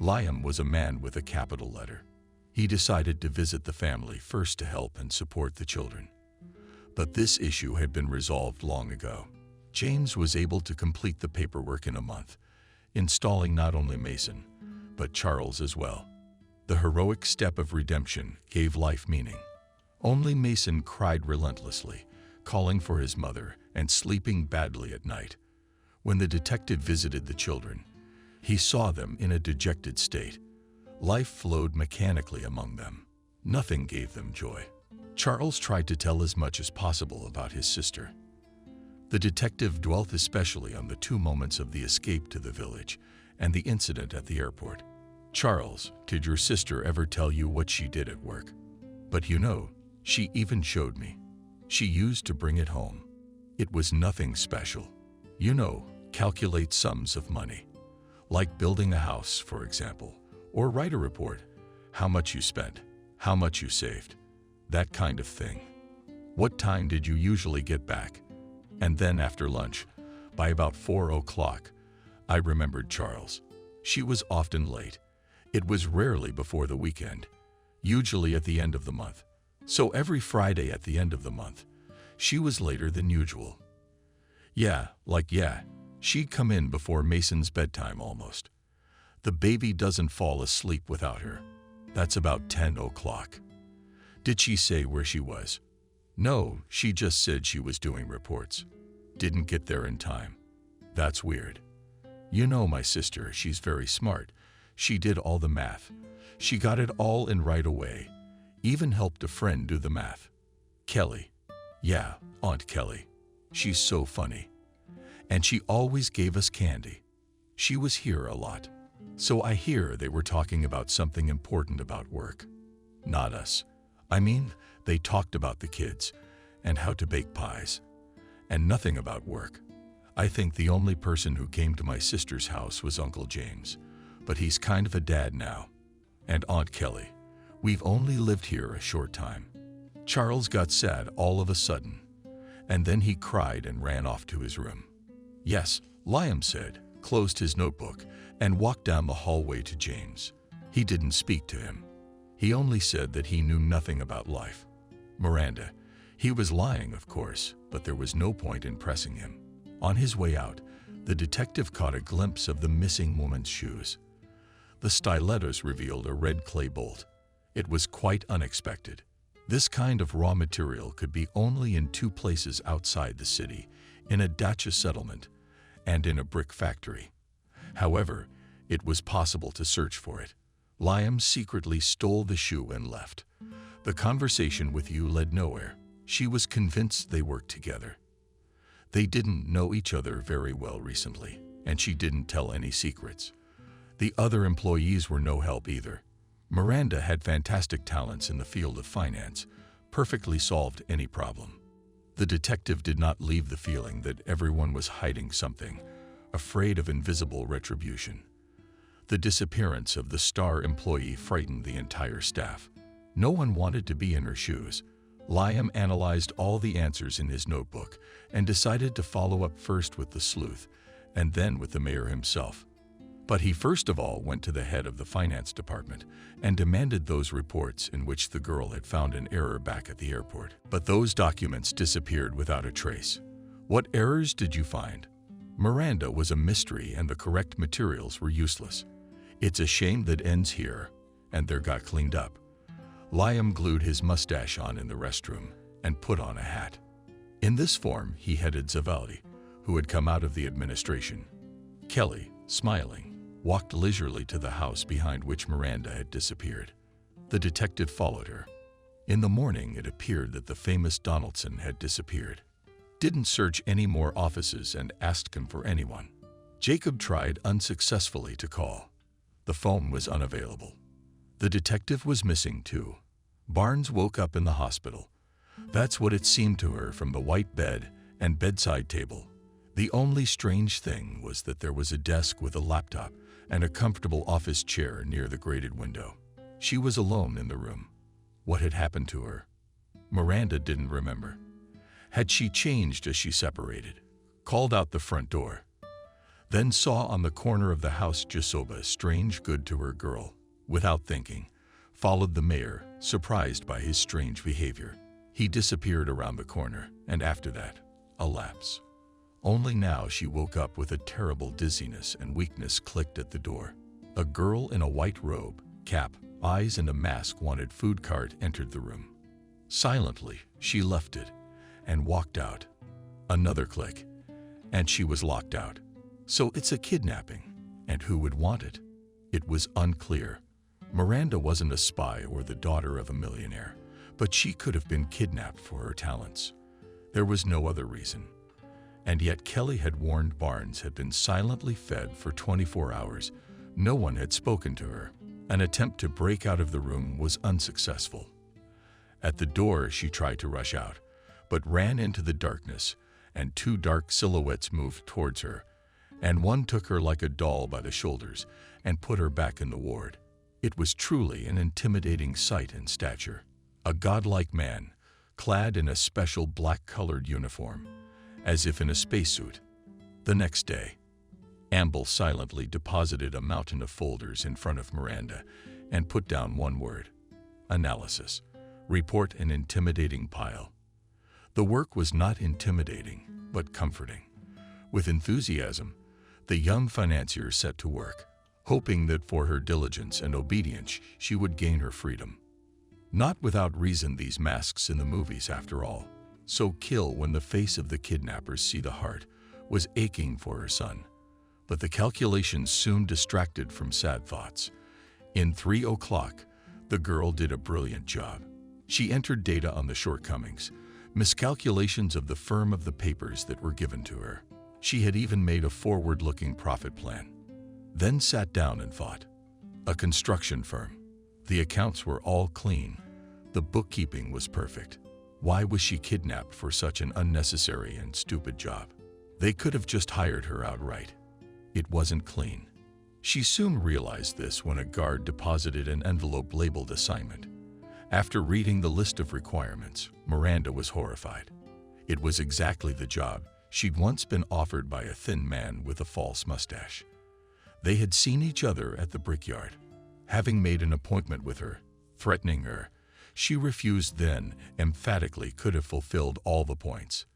Liam was a man with a capital letter. He decided to visit the family first to help and support the children. But this issue had been resolved long ago. James was able to complete the paperwork in a month, installing not only Mason, but Charles as well. The heroic step of redemption gave life meaning. Only Mason cried relentlessly, calling for his mother and sleeping badly at night. When the detective visited the children, he saw them in a dejected state. Life flowed mechanically among them. Nothing gave them joy. Charles tried to tell as much as possible about his sister. The detective dwelt especially on the 2 moments of the escape to the village and the incident at the airport. "Charles, did your sister ever tell you what she did at work?" "But you know, she even showed me. She used to bring it home. It was nothing special. You know, calculate sums of money. Like building a house, for example, or write a report. How much you spent, how much you saved, that kind of thing. What time did you usually get back?" And then after lunch, by about 4 o'clock, I remembered Charles. She was often late. It was rarely before the weekend, usually at the end of the month. So every Friday at the end of the month, she was later than usual. Yeah, she'd come in before Mason's bedtime almost. The baby doesn't fall asleep without her. That's about 10 o'clock. Did she say where she was? No, she just said she was doing reports. Didn't get there in time. That's weird. You know my sister, she's very smart. She did all the math. She got it all in right away. Even helped a friend do the math. Kelly. Yeah, Aunt Kelly. She's so funny. And she always gave us candy. She was here a lot. So I hear they were talking about something important about work. Not us. I mean, they talked about the kids and how to bake pies, and nothing about work. I think the only person who came to my sister's house was Uncle James, but he's kind of a dad now. And Aunt Kelly. We've only lived here a short time. Charles got sad all of a sudden, and then he cried and ran off to his room. Yes, Liam said, closed his notebook, and walked down the hallway to James. He didn't speak to him. He only said that he knew nothing about life. Miranda. He was lying, of course, but there was no point in pressing him. On his way out, the detective caught a glimpse of the missing woman's shoes. The stilettos revealed a red clay bolt. It was quite unexpected. This kind of raw material could be only in 2 places outside the city, in a dacha settlement and in a brick factory. However, it was possible to search for it. Liam secretly stole the shoe and left. The conversation with you led nowhere. She was convinced they worked together. They didn't know each other very well recently, and she didn't tell any secrets. The other employees were no help either. Miranda had fantastic talents in the field of finance, perfectly solved any problem. The detective did not leave the feeling that everyone was hiding something, afraid of invisible retribution. The disappearance of the star employee frightened the entire staff. No one wanted to be in her shoes. Liam analyzed all the answers in his notebook and decided to follow up first with the sleuth and then with the mayor himself. But he first of all went to the head of the finance department and demanded those reports in which the girl had found an error back at the airport. But those documents disappeared without a trace. What errors did you find? Miranda was a mystery and the correct materials were useless. It's a shame that ends here, and there got cleaned up. Liam glued his mustache on in the restroom and put on a hat. In this form, he headed Zavaldi, who had come out of the administration. Kelly, smiling, walked leisurely to the house behind which Miranda had disappeared. The detective followed her. In the morning, it appeared that the famous Donaldson had disappeared. Didn't search any more offices and asked him for anyone. Jacob tried unsuccessfully to call. The phone was unavailable. The detective was missing too. Barnes woke up in the hospital. That's what it seemed to her from the white bed and bedside table. The only strange thing was that there was a desk with a laptop and a comfortable office chair near the grated window. She was alone in the room. What had happened to her? Miranda didn't remember. Had she changed as she separated? Called out the front door. Then saw on the corner of the house Jasoba strange good to her girl. Without thinking, followed the mayor, surprised by his strange behavior. He disappeared around the corner, and after that, a lapse. Only now she woke up with a terrible dizziness and weakness clicked at the door. A girl in a white robe, cap, eyes and a mask wanted food cart entered the room. Silently, she left it and walked out. Another click, and she was locked out. So it's a kidnapping, and who would want it? It was unclear. Miranda wasn't a spy or the daughter of a millionaire, but she could have been kidnapped for her talents. There was no other reason. And yet Kelly had warned Barnes had been silently fed for 24 hours. No one had spoken to her. An attempt to break out of the room was unsuccessful. At the door, she tried to rush out, but ran into the darkness, and two dark silhouettes moved towards her, and one took her like a doll by the shoulders and put her back in the ward. It was truly an intimidating sight in stature. A godlike man, clad in a special black-colored uniform, as if in a spacesuit. The next day, Amble silently deposited a mountain of folders in front of Miranda and put down one word: analysis. Report an intimidating pile. The work was not intimidating, but comforting. With enthusiasm, the young financier set to work, hoping that for her diligence and obedience she would gain her freedom. Not without reason, these masks in the movies, after all. So kill when the face of the kidnappers see the heart was aching for her son. But the calculations soon distracted from sad thoughts. In 3 o'clock, the girl did a brilliant job. She entered data on the shortcomings, miscalculations of the firm of the papers that were given to her. She had even made a forward-looking profit plan. Then sat down and thought. A construction firm. The accounts were all clean. The bookkeeping was perfect. Why was she kidnapped for such an unnecessary and stupid job? They could have just hired her outright. It wasn't clean. She soon realized this when a guard deposited an envelope labeled assignment. After reading the list of requirements, Miranda was horrified. It was exactly the job she'd once been offered by a thin man with a false mustache. They had seen each other at the brickyard. Having made an appointment with her, threatening her, she refused then, emphatically could have fulfilled all the points.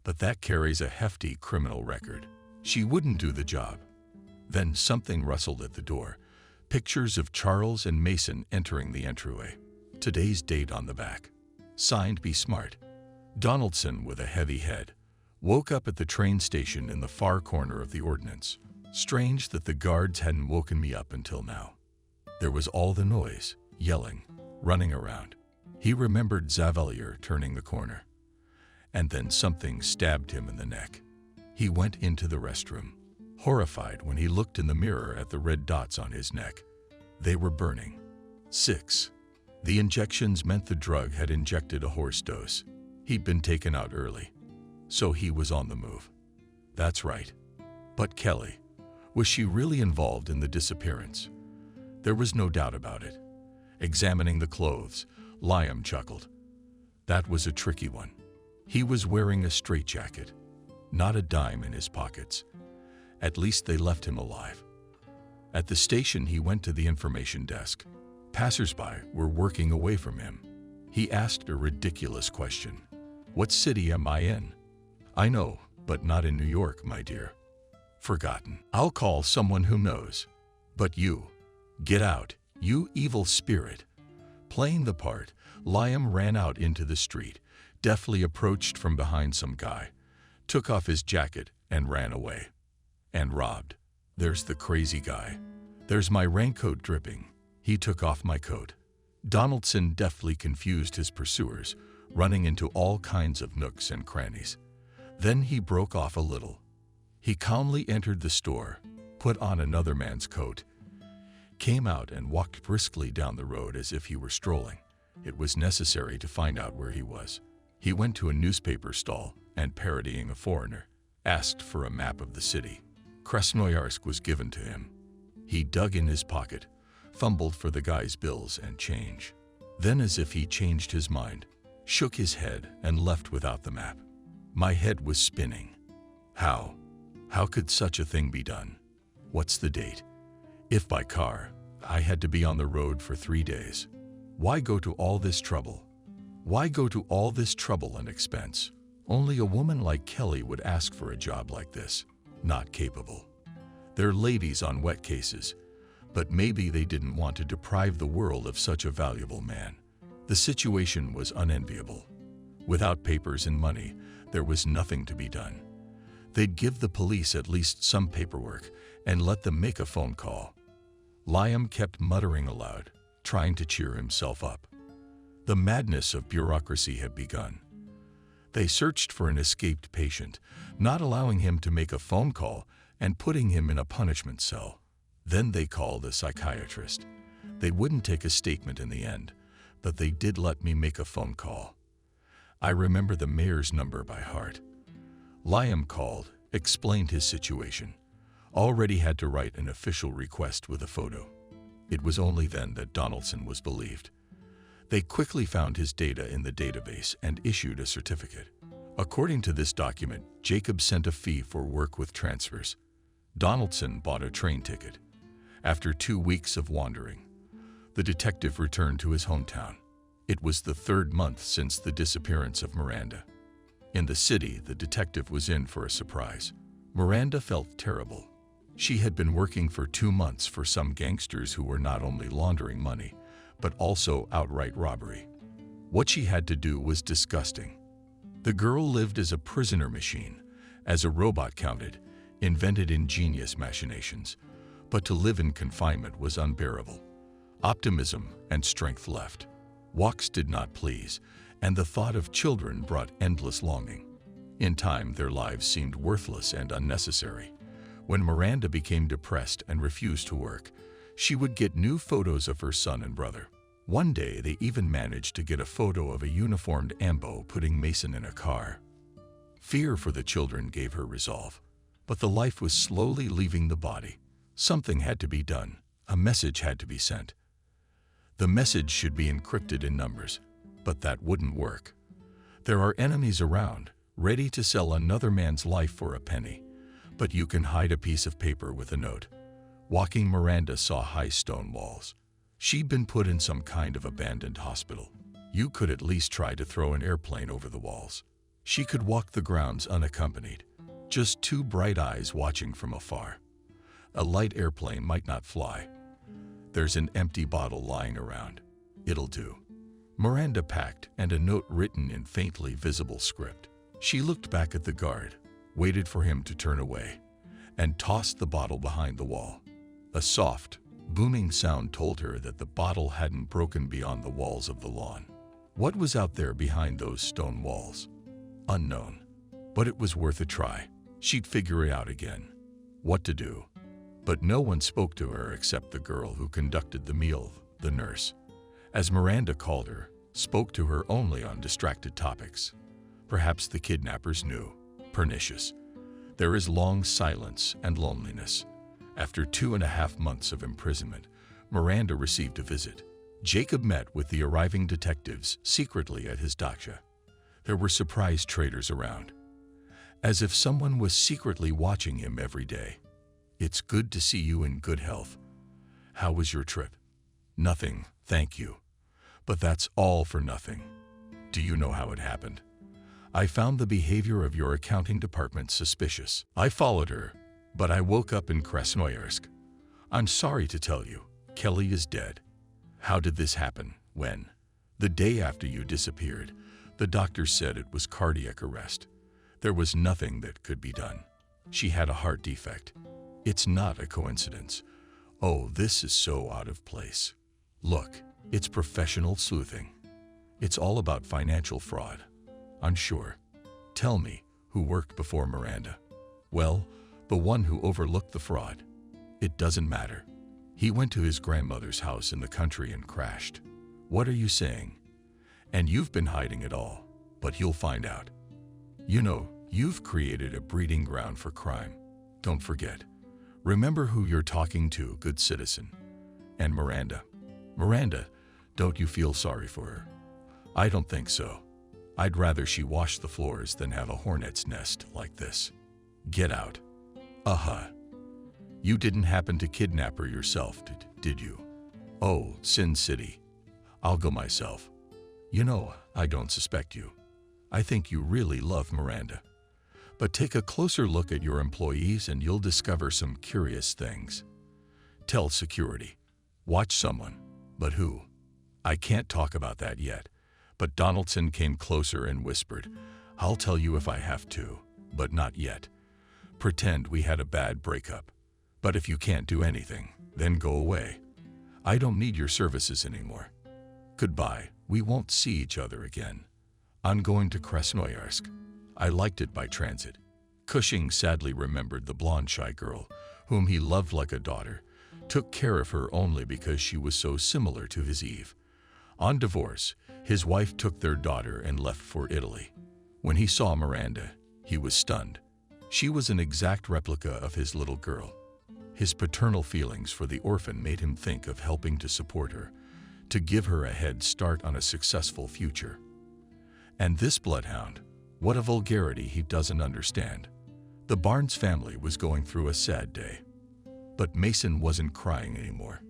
But that carries a hefty criminal record. She wouldn't do the job. Then something rustled at the door. Pictures of Charles and Mason entering the entryway. Today's date on the back. Signed, Be Smart. Donaldson, with a heavy head, woke up at the train station in the far corner of the ordnance. Strange that the guards hadn't woken me up until now. There was all the noise, yelling, running around. He remembered Zavalier turning the corner. And then something stabbed him in the neck. He went into the restroom, horrified when he looked in the mirror at the red dots on his neck. They were burning. 6. The injections meant the drug had injected a horse dose. He'd been taken out early, so he was on the move. That's right. But Kelly, was she really involved in the disappearance? There was no doubt about it. Examining the clothes, Liam chuckled. That was a tricky one. He was wearing a straitjacket, not a dime in his pockets. At least they left him alive. At the station, he went to the information desk. Passers-by were working away from him. He asked a ridiculous question. What city am I in? I know, but not in New York, my dear. Forgotten. I'll call someone who knows. But you, get out, you evil spirit. Playing the part, Liam ran out into the street, deftly approached from behind some guy, took off his jacket and ran away. And robbed. There's the crazy guy. There's my raincoat dripping. He took off my coat. Donaldson deftly confused his pursuers, running into all kinds of nooks and crannies. Then he broke off a little. He calmly entered the store, put on another man's coat, came out and walked briskly down the road as if he were strolling. It was necessary to find out where he was. He went to a newspaper stall and, parodying a foreigner, asked for a map of the city. Krasnoyarsk was given to him. He dug in his pocket, fumbled for the guy's bills and change. Then, as if he changed his mind, shook his head and left without the map. My head was spinning. How? How could such a thing be done? What's the date? If by car, I had to be on the road for 3 days. Why go to all this trouble? Why go to all this trouble and expense? Only a woman like Kelly would ask for a job like this. Not capable. They're ladies on wet cases, but maybe they didn't want to deprive the world of such a valuable man. The situation was unenviable. Without papers and money, there was nothing to be done. They'd give the police at least some paperwork and let them make a phone call. Liam kept muttering aloud, trying to cheer himself up. The madness of bureaucracy had begun. They searched for an escaped patient, not allowing him to make a phone call and putting him in a punishment cell. Then they called a psychiatrist. They wouldn't take a statement in the end, but they did let me make a phone call. I remember the mayor's number by heart. Liam called, explained his situation. Already had to write an official request with a photo. It was only then that Donaldson was believed. They quickly found his data in the database and issued a certificate. According to this document, Jacob sent a fee for work with transfers. Donaldson bought a train ticket. After 2 weeks of wandering, the detective returned to his hometown. It was the 3rd month since the disappearance of Miranda. In the city, the detective was in for a surprise. Miranda felt terrible. She had been working for 2 months for some gangsters who were not only laundering money, but also outright robbery. What she had to do was disgusting. The girl lived as a prisoner machine, as a robot counted, invented ingenious machinations, but to live in confinement was unbearable. Optimism and strength left. Walks did not please, and the thought of children brought endless longing. In time, their lives seemed worthless and unnecessary. When Miranda became depressed and refused to work, she would get new photos of her son and brother. One day, they even managed to get a photo of a uniformed Ambo putting Mason in a car. Fear for the children gave her resolve, but the life was slowly leaving the body. Something had to be done. A message had to be sent. The message should be encrypted in numbers, but that wouldn't work. There are enemies around, ready to sell another man's life for a penny, but you can hide a piece of paper with a note. Walking, Miranda saw high stone walls. She'd been put in some kind of abandoned hospital. You could at least try to throw an airplane over the walls. She could walk the grounds unaccompanied, just 2 bright eyes watching from afar. A light airplane might not fly. There's an empty bottle lying around. It'll do. Miranda packed, and a note written in faintly visible script. She looked back at the guard, waited for him to turn away, and tossed the bottle behind the wall. A soft, booming sound told her that the bottle hadn't broken beyond the walls of the lawn. What was out there behind those stone walls? Unknown. But it was worth a try. She'd figure it out again. What to do. But no one spoke to her except the girl who conducted the meal, the nurse. As Miranda called her, spoke to her only on distracted topics. Perhaps the kidnappers knew. Pernicious. There is long silence and loneliness. After 2.5 months of imprisonment, Miranda received a visit. Jacob met with the arriving detectives secretly at his dacha. There were surprise traders around, as if someone was secretly watching him every day. It's good to see you in good health. How was your trip? Nothing, thank you. But that's all for nothing. Do you know how it happened? I found the behavior of your accounting department suspicious. I followed her, but I woke up in Krasnoyarsk. I'm sorry to tell you, Kelly is dead. How did this happen? When? The day after you disappeared. The doctor said it was cardiac arrest. There was nothing that could be done. She had a heart defect. It's not a coincidence. Oh, this is so out of place. Look, it's professional sleuthing. It's all about financial fraud. I'm sure. Tell me, who worked before Miranda? Well, the one who overlooked the fraud. It doesn't matter. He went to his grandmother's house in the country and crashed. What are you saying? And you've been hiding it all, but you'll find out. You know, you've created a breeding ground for crime. Don't forget. Remember who you're talking to, good citizen. And Miranda. Miranda, don't you feel sorry for her? I don't think so. I'd rather she wash the floors than have a hornet's nest like this. Get out. You didn't happen to kidnap her yourself, did you? Oh, Sin City. I'll go myself. You know, I don't suspect you. I think you really love Miranda. But take a closer look at your employees and you'll discover some curious things. Tell security. Watch someone. But who? I can't talk about that yet. But Donaldson came closer and whispered, I'll tell you if I have to, but not yet. Pretend we had a bad breakup. But if you can't do anything, then go away. I don't need your services anymore. Goodbye, we won't see each other again. I'm going to Krasnoyarsk. I liked it by transit. Cushing sadly remembered the blonde shy girl, whom he loved like a daughter, took care of her only because she was so similar to his Eve. On divorce, his wife took their daughter and left for Italy. When he saw Miranda, he was stunned. She was an exact replica of his little girl. His paternal feelings for the orphan made him think of helping to support her, to give her a head start on a successful future. And this bloodhound, what a vulgarity he doesn't understand. The Barnes family was going through a sad day. But Mason wasn't crying anymore.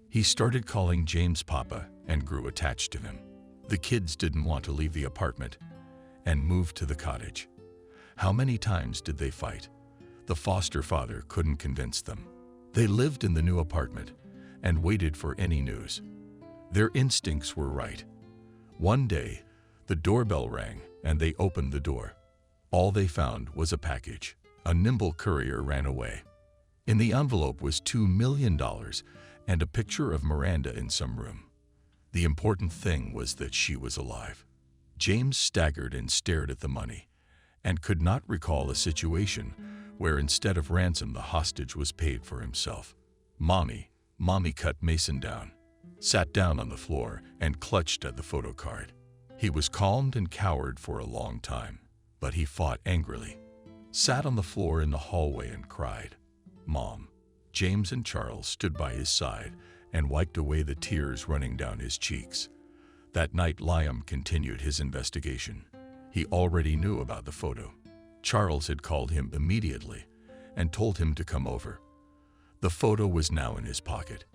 He started calling James Papa and grew attached to him. The kids didn't want to leave the apartment and moved to the cottage. How many times did they fight? The foster father couldn't convince them. They lived in the new apartment and waited for any news. Their instincts were right. One day, the doorbell rang and they opened the door. All they found was a package. A nimble courier ran away. In the envelope was $2 million and a picture of Miranda in some room. The important thing was that she was alive. James staggered and stared at the money and could not recall a situation where instead of ransom the hostage was paid for himself. Mommy cut Mason down, sat down on the floor and clutched at the photo card. He was calmed and cowered for a long time, but he fought angrily, sat on the floor in the hallway and cried, "Mom." James and Charles stood by his side and wiped away the tears running down his cheeks. That night, Liam continued his investigation. He already knew about the photo. Charles had called him immediately and told him to come over. The photo was now in his pocket.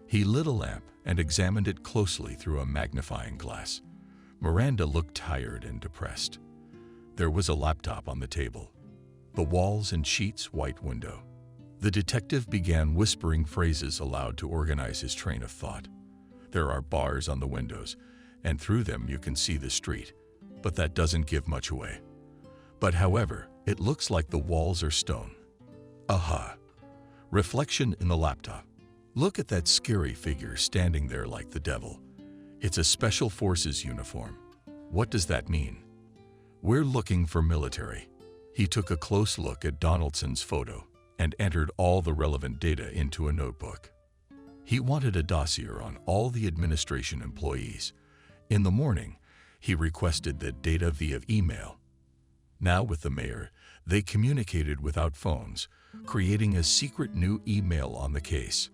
He lit a lamp and examined it closely through a magnifying glass. Miranda looked tired and depressed. There was a laptop on the table. The walls and sheets, white window. The detective began whispering phrases aloud to organize his train of thought. There are bars on the windows, and through them you can see the street, but that doesn't give much away. But however, it looks like the walls are stone. Aha! Reflection in the laptop. Look at that scary figure standing there like the devil. It's a Special Forces uniform. What does that mean? We're looking for military. He took a close look at Donaldson's photo and entered all the relevant data into a notebook. He wanted a dossier on all the administration employees. In the morning, he requested that data via email. Now with the mayor, they communicated without phones, creating a secret new email on the case.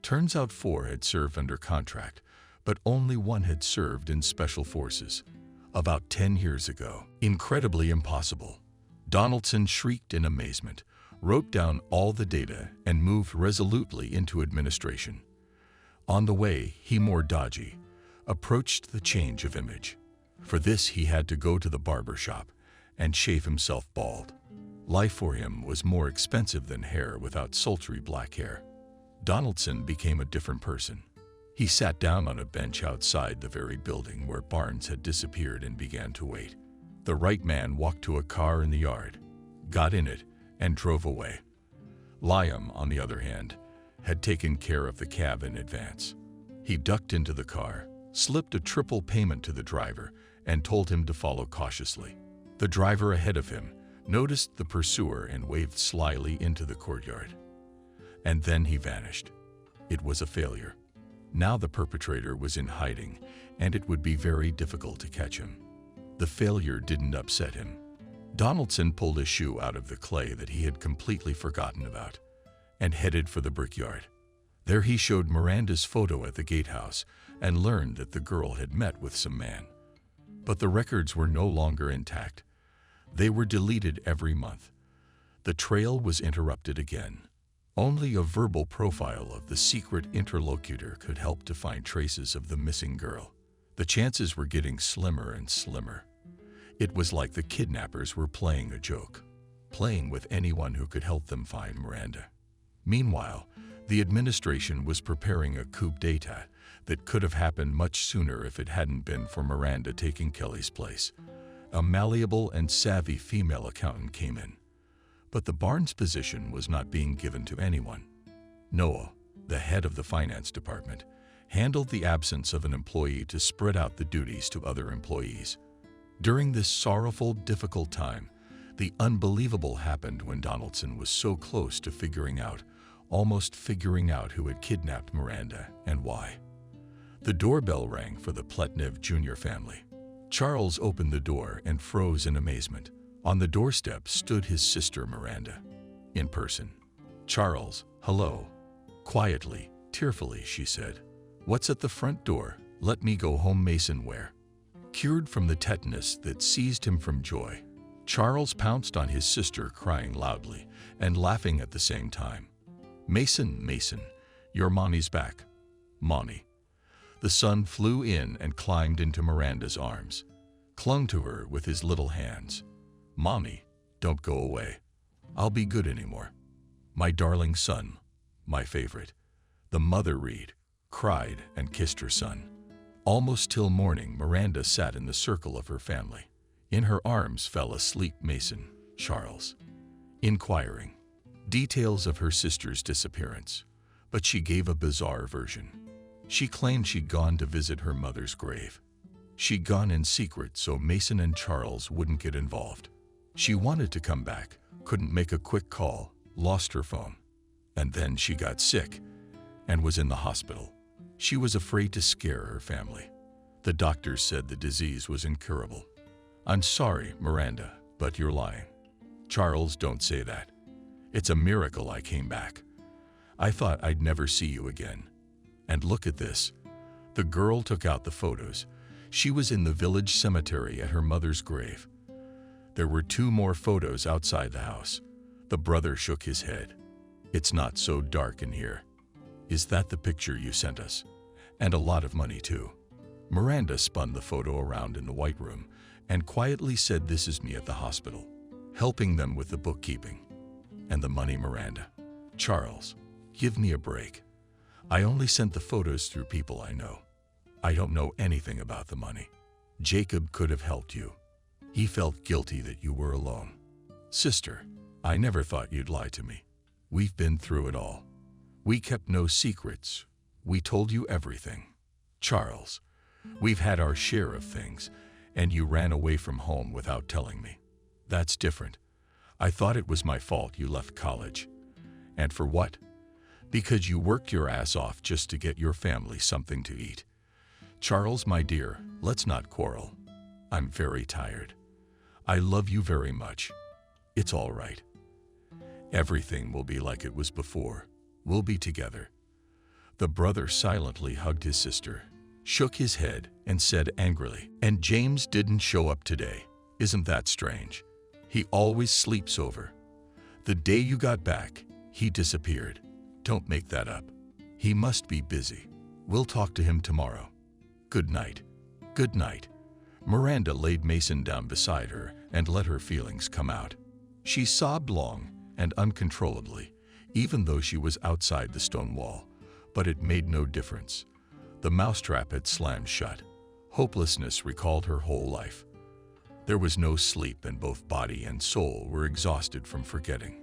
Turns out 4 had served under contract, but only 1 had served in Special Forces. About 10 years ago. Incredibly impossible. Donaldson shrieked in amazement, wrote down all the data, and moved resolutely into administration. On the way, he more dodgy, approached the change of image. For this, he had to go to the barber shop and shave himself bald. Life for him was more expensive than hair without sultry black hair. Donaldson became a different person. He sat down on a bench outside the very building where Barnes had disappeared and began to wait. The right man walked to a car in the yard, got in it, and drove away. Liam, on the other hand, had taken care of the cab in advance. He ducked into the car, slipped a triple payment to the driver, and told him to follow cautiously. The driver ahead of him noticed the pursuer and waved slyly into the courtyard. And then he vanished. It was a failure. Now the perpetrator was in hiding, and it would be very difficult to catch him. The failure didn't upset him. Donaldson pulled a shoe out of the clay that he had completely forgotten about and headed for the brickyard. There he showed Miranda's photo at the gatehouse and learned that the girl had met with some man. But the records were no longer intact. They were deleted every month. The trail was interrupted again. Only a verbal profile of the secret interlocutor could help to find traces of the missing girl. The chances were getting slimmer and slimmer. It was like the kidnappers were playing a joke, playing with anyone who could help them find Miranda. Meanwhile, the administration was preparing a coup d'etat that could have happened much sooner if it hadn't been for Miranda taking Kelly's place. A malleable and savvy female accountant came in. But the Barnes position was not being given to anyone. Noah, the head of the finance department, handled the absence of an employee to spread out the duties to other employees. During this sorrowful, difficult time, the unbelievable happened when Donaldson was so close to almost figuring out who had kidnapped Miranda and why. The doorbell rang for the Pletnev Jr. family. Charles opened the door and froze in amazement. On the doorstep stood his sister Miranda, in person. "Charles, hello." Quietly, tearfully, she said. "What's at the front door? Let me go home." Mason where? Cured from the tetanus that seized him from joy, Charles pounced on his sister, crying loudly and laughing at the same time. "Mason, Mason, your Monty's back." Monty. The son flew in and climbed into Miranda's arms, clung to her with his little hands. "Mommy, don't go away. I'll be good anymore. My darling son, my favorite." The mother cried and kissed her son. Almost till morning, Miranda sat in the circle of her family. In her arms fell asleep Mason, Charles, inquiring details of her sister's disappearance, but she gave a bizarre version. She claimed she'd gone to visit her mother's grave. She'd gone in secret so Mason and Charles wouldn't get involved. She wanted to come back, couldn't make a quick call, lost her phone. And then she got sick and was in the hospital. She was afraid to scare her family. The doctors said the disease was incurable. "I'm sorry, Miranda, but you're lying." "Charles, don't say that. It's a miracle I came back. I thought I'd never see you again. And look at this." The girl took out the photos. She was in the village cemetery at her mother's grave. There were 2 more photos outside the house. The brother shook his head. "It's not so dark in here." "Is that the picture you sent us? And a lot of money too." Miranda spun the photo around in the white room and quietly said, "This is me at the hospital, helping them with the bookkeeping." "And the money, Miranda?" "Charles, give me a break. I only sent the photos through people I know. I don't know anything about the money. Jacob could have helped you. He felt guilty that you were alone." "Sister, I never thought you'd lie to me. We've been through it all. We kept no secrets. We told you everything. Charles, we've had our share of things, and you ran away from home without telling me. That's different. I thought it was my fault you left college. And for what? Because you worked your ass off just to get your family something to eat. Charles, my dear, let's not quarrel. I'm very tired. I love you very much. It's all right. Everything will be like it was before. We'll be together." The brother silently hugged his sister, shook his head, and said angrily, "And James didn't show up today. Isn't that strange? He always sleeps over. The day you got back, he disappeared. Don't make that up. He must be busy. We'll talk to him tomorrow. Good night." "Good night." Miranda laid Mason down beside her and let her feelings come out. She sobbed long and uncontrollably, even though she was outside the stone wall, but it made no difference. The mousetrap had slammed shut. Hopelessness recalled her whole life. There was no sleep, and both body and soul were exhausted from forgetting.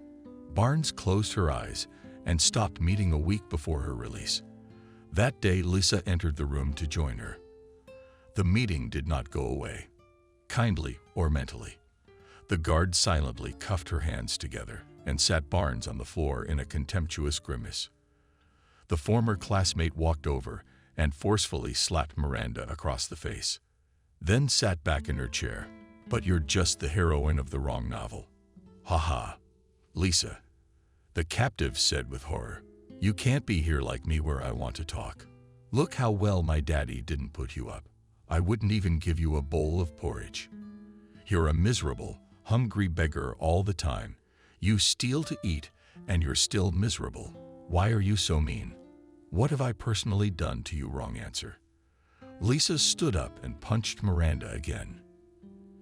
Barnes closed her eyes and stopped meeting a week before her release. That day, Lisa entered the room to join her. The meeting did not go away, kindly or mentally. The guard silently cuffed her hands together and sat Barnes on the floor in a contemptuous grimace. The former classmate walked over and forcefully slapped Miranda across the face, then sat back in her chair. "But you're just the heroine of the wrong novel." "Ha ha, Lisa," the captive said with horror. "You can't be here like me where I want to talk. Look how well my daddy didn't put you up. I wouldn't even give you a bowl of porridge. You're a miserable, hungry beggar all the time. You steal to eat, and you're still miserable. Why are you so mean? What have I personally done to you?" Wrong answer. Lisa stood up and punched Miranda again.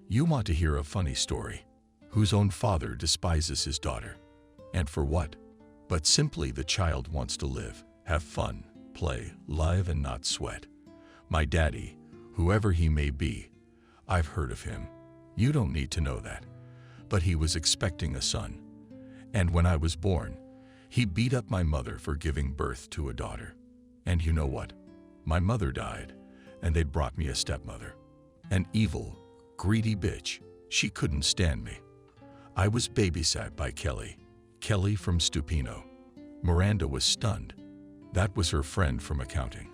"You want to hear a funny story? Whose own father despises his daughter. And for what? But simply the child wants to live, have fun, play, live, and not sweat. My daddy, whoever he may be, I've heard of him. You don't need to know that. But he was expecting a son. And when I was born, he beat up my mother for giving birth to a daughter. And you know what? My mother died, and they brought me a stepmother. An evil, Greedy bitch. She couldn't stand me. I was babysat by Kelly. Kelly from Stupino. Miranda was stunned. That was her friend from accounting.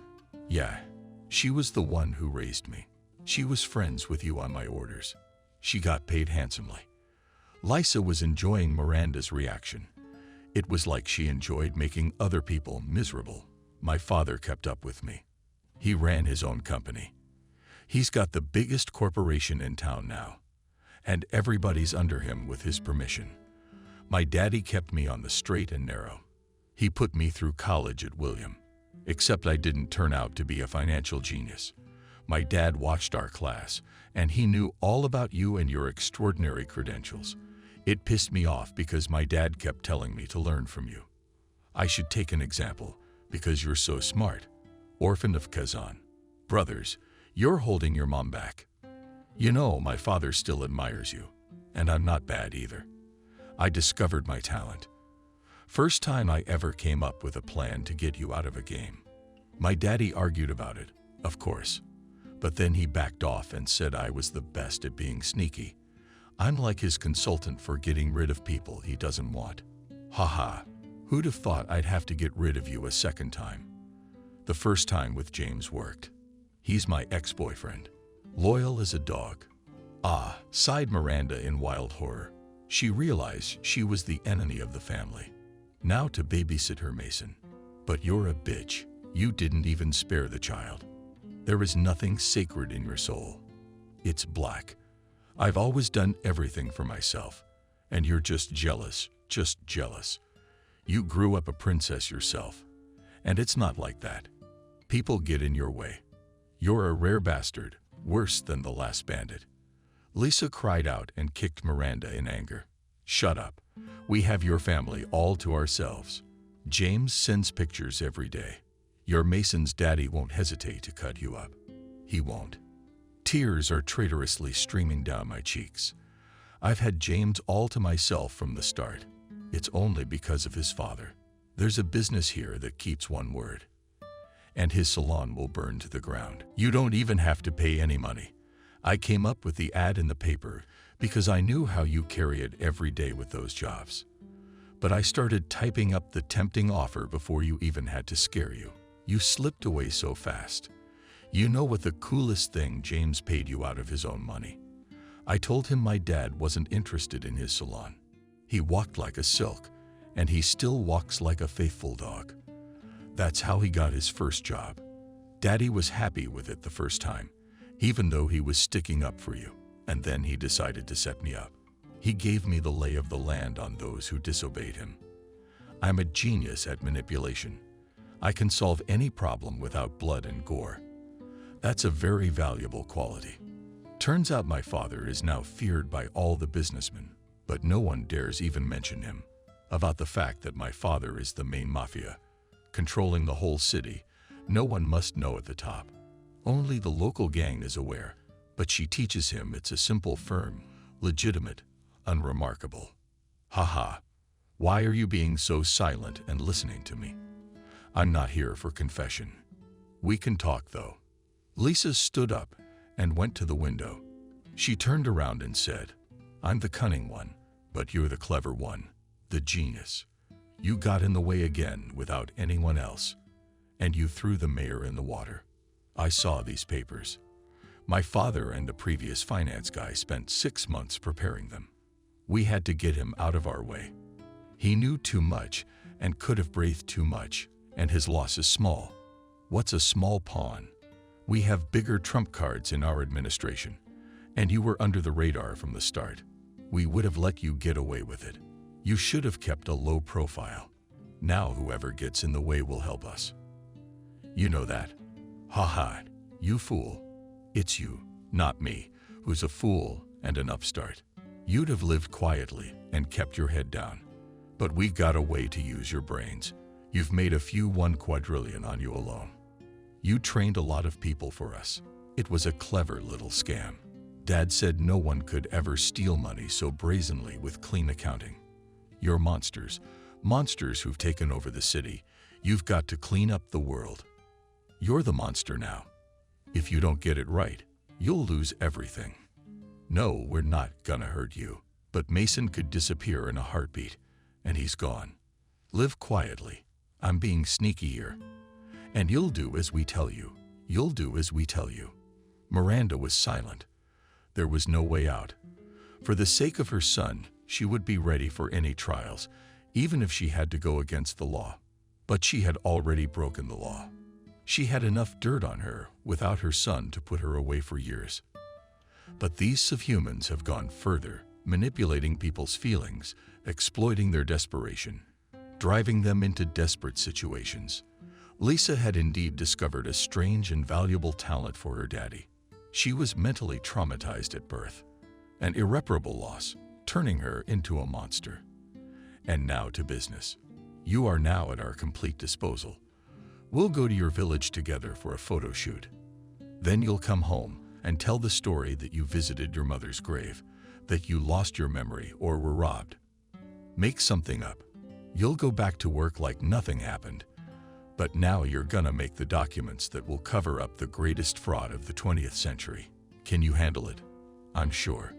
Yeah, she was the one who raised me. She was friends with you on my orders. She got paid handsomely. Lisa was enjoying Miranda's reaction. It was like she enjoyed making other people miserable. My father kept up with me. He ran his own company. He's got the biggest corporation in town now, and everybody's under him with his permission. My daddy kept me on the straight and narrow. He put me through college at William, except I didn't turn out to be a financial genius. My dad watched our class, and he knew all about you and your extraordinary credentials. It pissed me off because my dad kept telling me to learn from you. I should take an example, because you're so smart. Orphan of Kazan. Brothers, you're holding your mom back. You know, my father still admires you, and I'm not bad either. I discovered my talent. First time I ever came up with a plan to get you out of a game. My daddy argued about it, of course, but then he backed off and said I was the best at being sneaky. I'm like his consultant for getting rid of people he doesn't want. Haha, who'd have thought I'd have to get rid of you a second time? The first time with James worked. He's my ex-boyfriend. Loyal as a dog. Ah, sighed Miranda in wild horror. She realized she was the enemy of the family. Now to babysit her Mason. But you're a bitch. You didn't even spare the child. There is nothing sacred in your soul. It's black. I've always done everything for myself, and you're just jealous. You grew up a princess yourself, and it's not like that. People get in your way. You're a rare bastard, worse than the last bandit. Lisa cried out and kicked Miranda in anger. Shut up. We have your family all to ourselves. James sends pictures every day. Your Mason's daddy won't hesitate to cut you up. He won't. Tears are traitorously streaming down my cheeks. I've had James all to myself from the start. It's only because of his father. There's a business here that keeps one word, and his salon will burn to the ground. You don't even have to pay any money. I came up with the ad in the paper because I knew how you carry it every day with those jobs. But I started typing up the tempting offer before you even had to scare you. You slipped away so fast. You know what the coolest thing James paid you out of his own money? I told him my dad wasn't interested in his salon. He walked like a silk, and he still walks like a faithful dog. That's how he got his first job. Daddy was happy with it the first time, even though he was sticking up for you, and then he decided to set me up. He gave me the lay of the land on those who disobeyed him. I'm a genius at manipulation. I can solve any problem without blood and gore. That's a very valuable quality. Turns out my father is now feared by all the businessmen, but no one dares even mention him. About the fact that my father is the main mafia, controlling the whole city, no one must know at the top. Only the local gang is aware, but she teaches him it's a simple firm, legitimate, unremarkable. Haha, why are you being so silent and listening to me? I'm not here for confession. We can talk though. Lisa stood up and went to the window. She turned around and said, I'm the cunning one, but you're the clever one, the genius. You got in the way again without anyone else, and you threw the mayor in the water. I saw these papers. My father and the previous finance guy spent 6 months preparing them. We had to get him out of our way. He knew too much and could have breathed too much, and his loss is small. What's a small pawn? We have bigger trump cards in our administration, and you were under the radar from the start. We would have let you get away with it. You should have kept a low profile. Now whoever gets in the way will help us. You know that. Ha, you fool. It's you, not me, who's a fool and an upstart. You'd have lived quietly and kept your head down. But we got a way to use your brains. You've made a few 1 quadrillion on you alone. You trained a lot of people for us. It was a clever little scam. Dad said no one could ever steal money so brazenly with clean accounting. You're monsters, monsters who've taken over the city. You've got to clean up the world. You're the monster now. If you don't get it right, you'll lose everything. "No, we're not gonna hurt you." But Mason could disappear in a heartbeat, and he's gone. "Live quietly. I'm being sneaky here. And you'll do as we tell you. You'll do as we tell you." Miranda was silent. There was no way out. For the sake of her son, she would be ready for any trials, even if she had to go against the law. But she had already broken the law. She had enough dirt on her without her son to put her away for years. But these subhumans have gone further, manipulating people's feelings, exploiting their desperation, driving them into desperate situations. Lisa had indeed discovered a strange and valuable talent for her daddy. She was mentally traumatized at birth, an irreparable loss, turning her into a monster. And now to business. You are now at our complete disposal. We'll go to your village together for a photo shoot. Then you'll come home and tell the story that you visited your mother's grave, that you lost your memory or were robbed. Make something up. You'll go back to work like nothing happened. But now you're gonna make the documents that will cover up the greatest fraud of the 20th century. Can you handle it? I'm sure.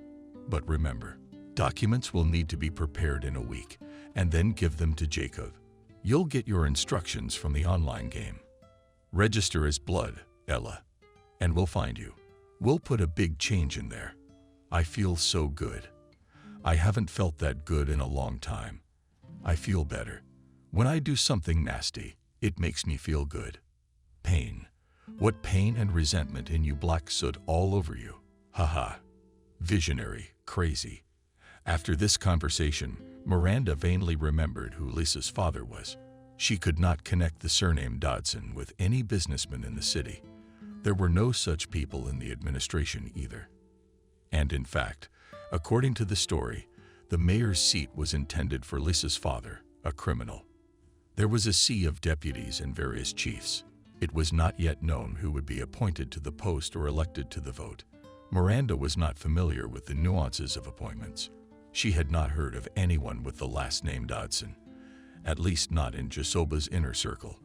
But remember, documents will need to be prepared in a week, and then give them to Jacob. You'll get your instructions from the online game. Register as Blood, Ella, and we'll find you. We'll put a big change in there. I feel so good. I haven't felt that good in a long time. I feel better. When I do something nasty, it makes me feel good. Pain. What pain and resentment in you, black soot all over you. Haha. Visionary, crazy. After this conversation, Miranda vainly remembered who Lisa's father was. She could not connect the surname Dodson with any businessman in the city. There were no such people in the administration either. And in fact, according to the story, the mayor's seat was intended for Lisa's father, a criminal. There was a sea of deputies and various chiefs. It was not yet known who would be appointed to the post or elected to the vote. Miranda was not familiar with the nuances of appointments. She had not heard of anyone with the last name Dodson, at least not in Jasoba's inner circle.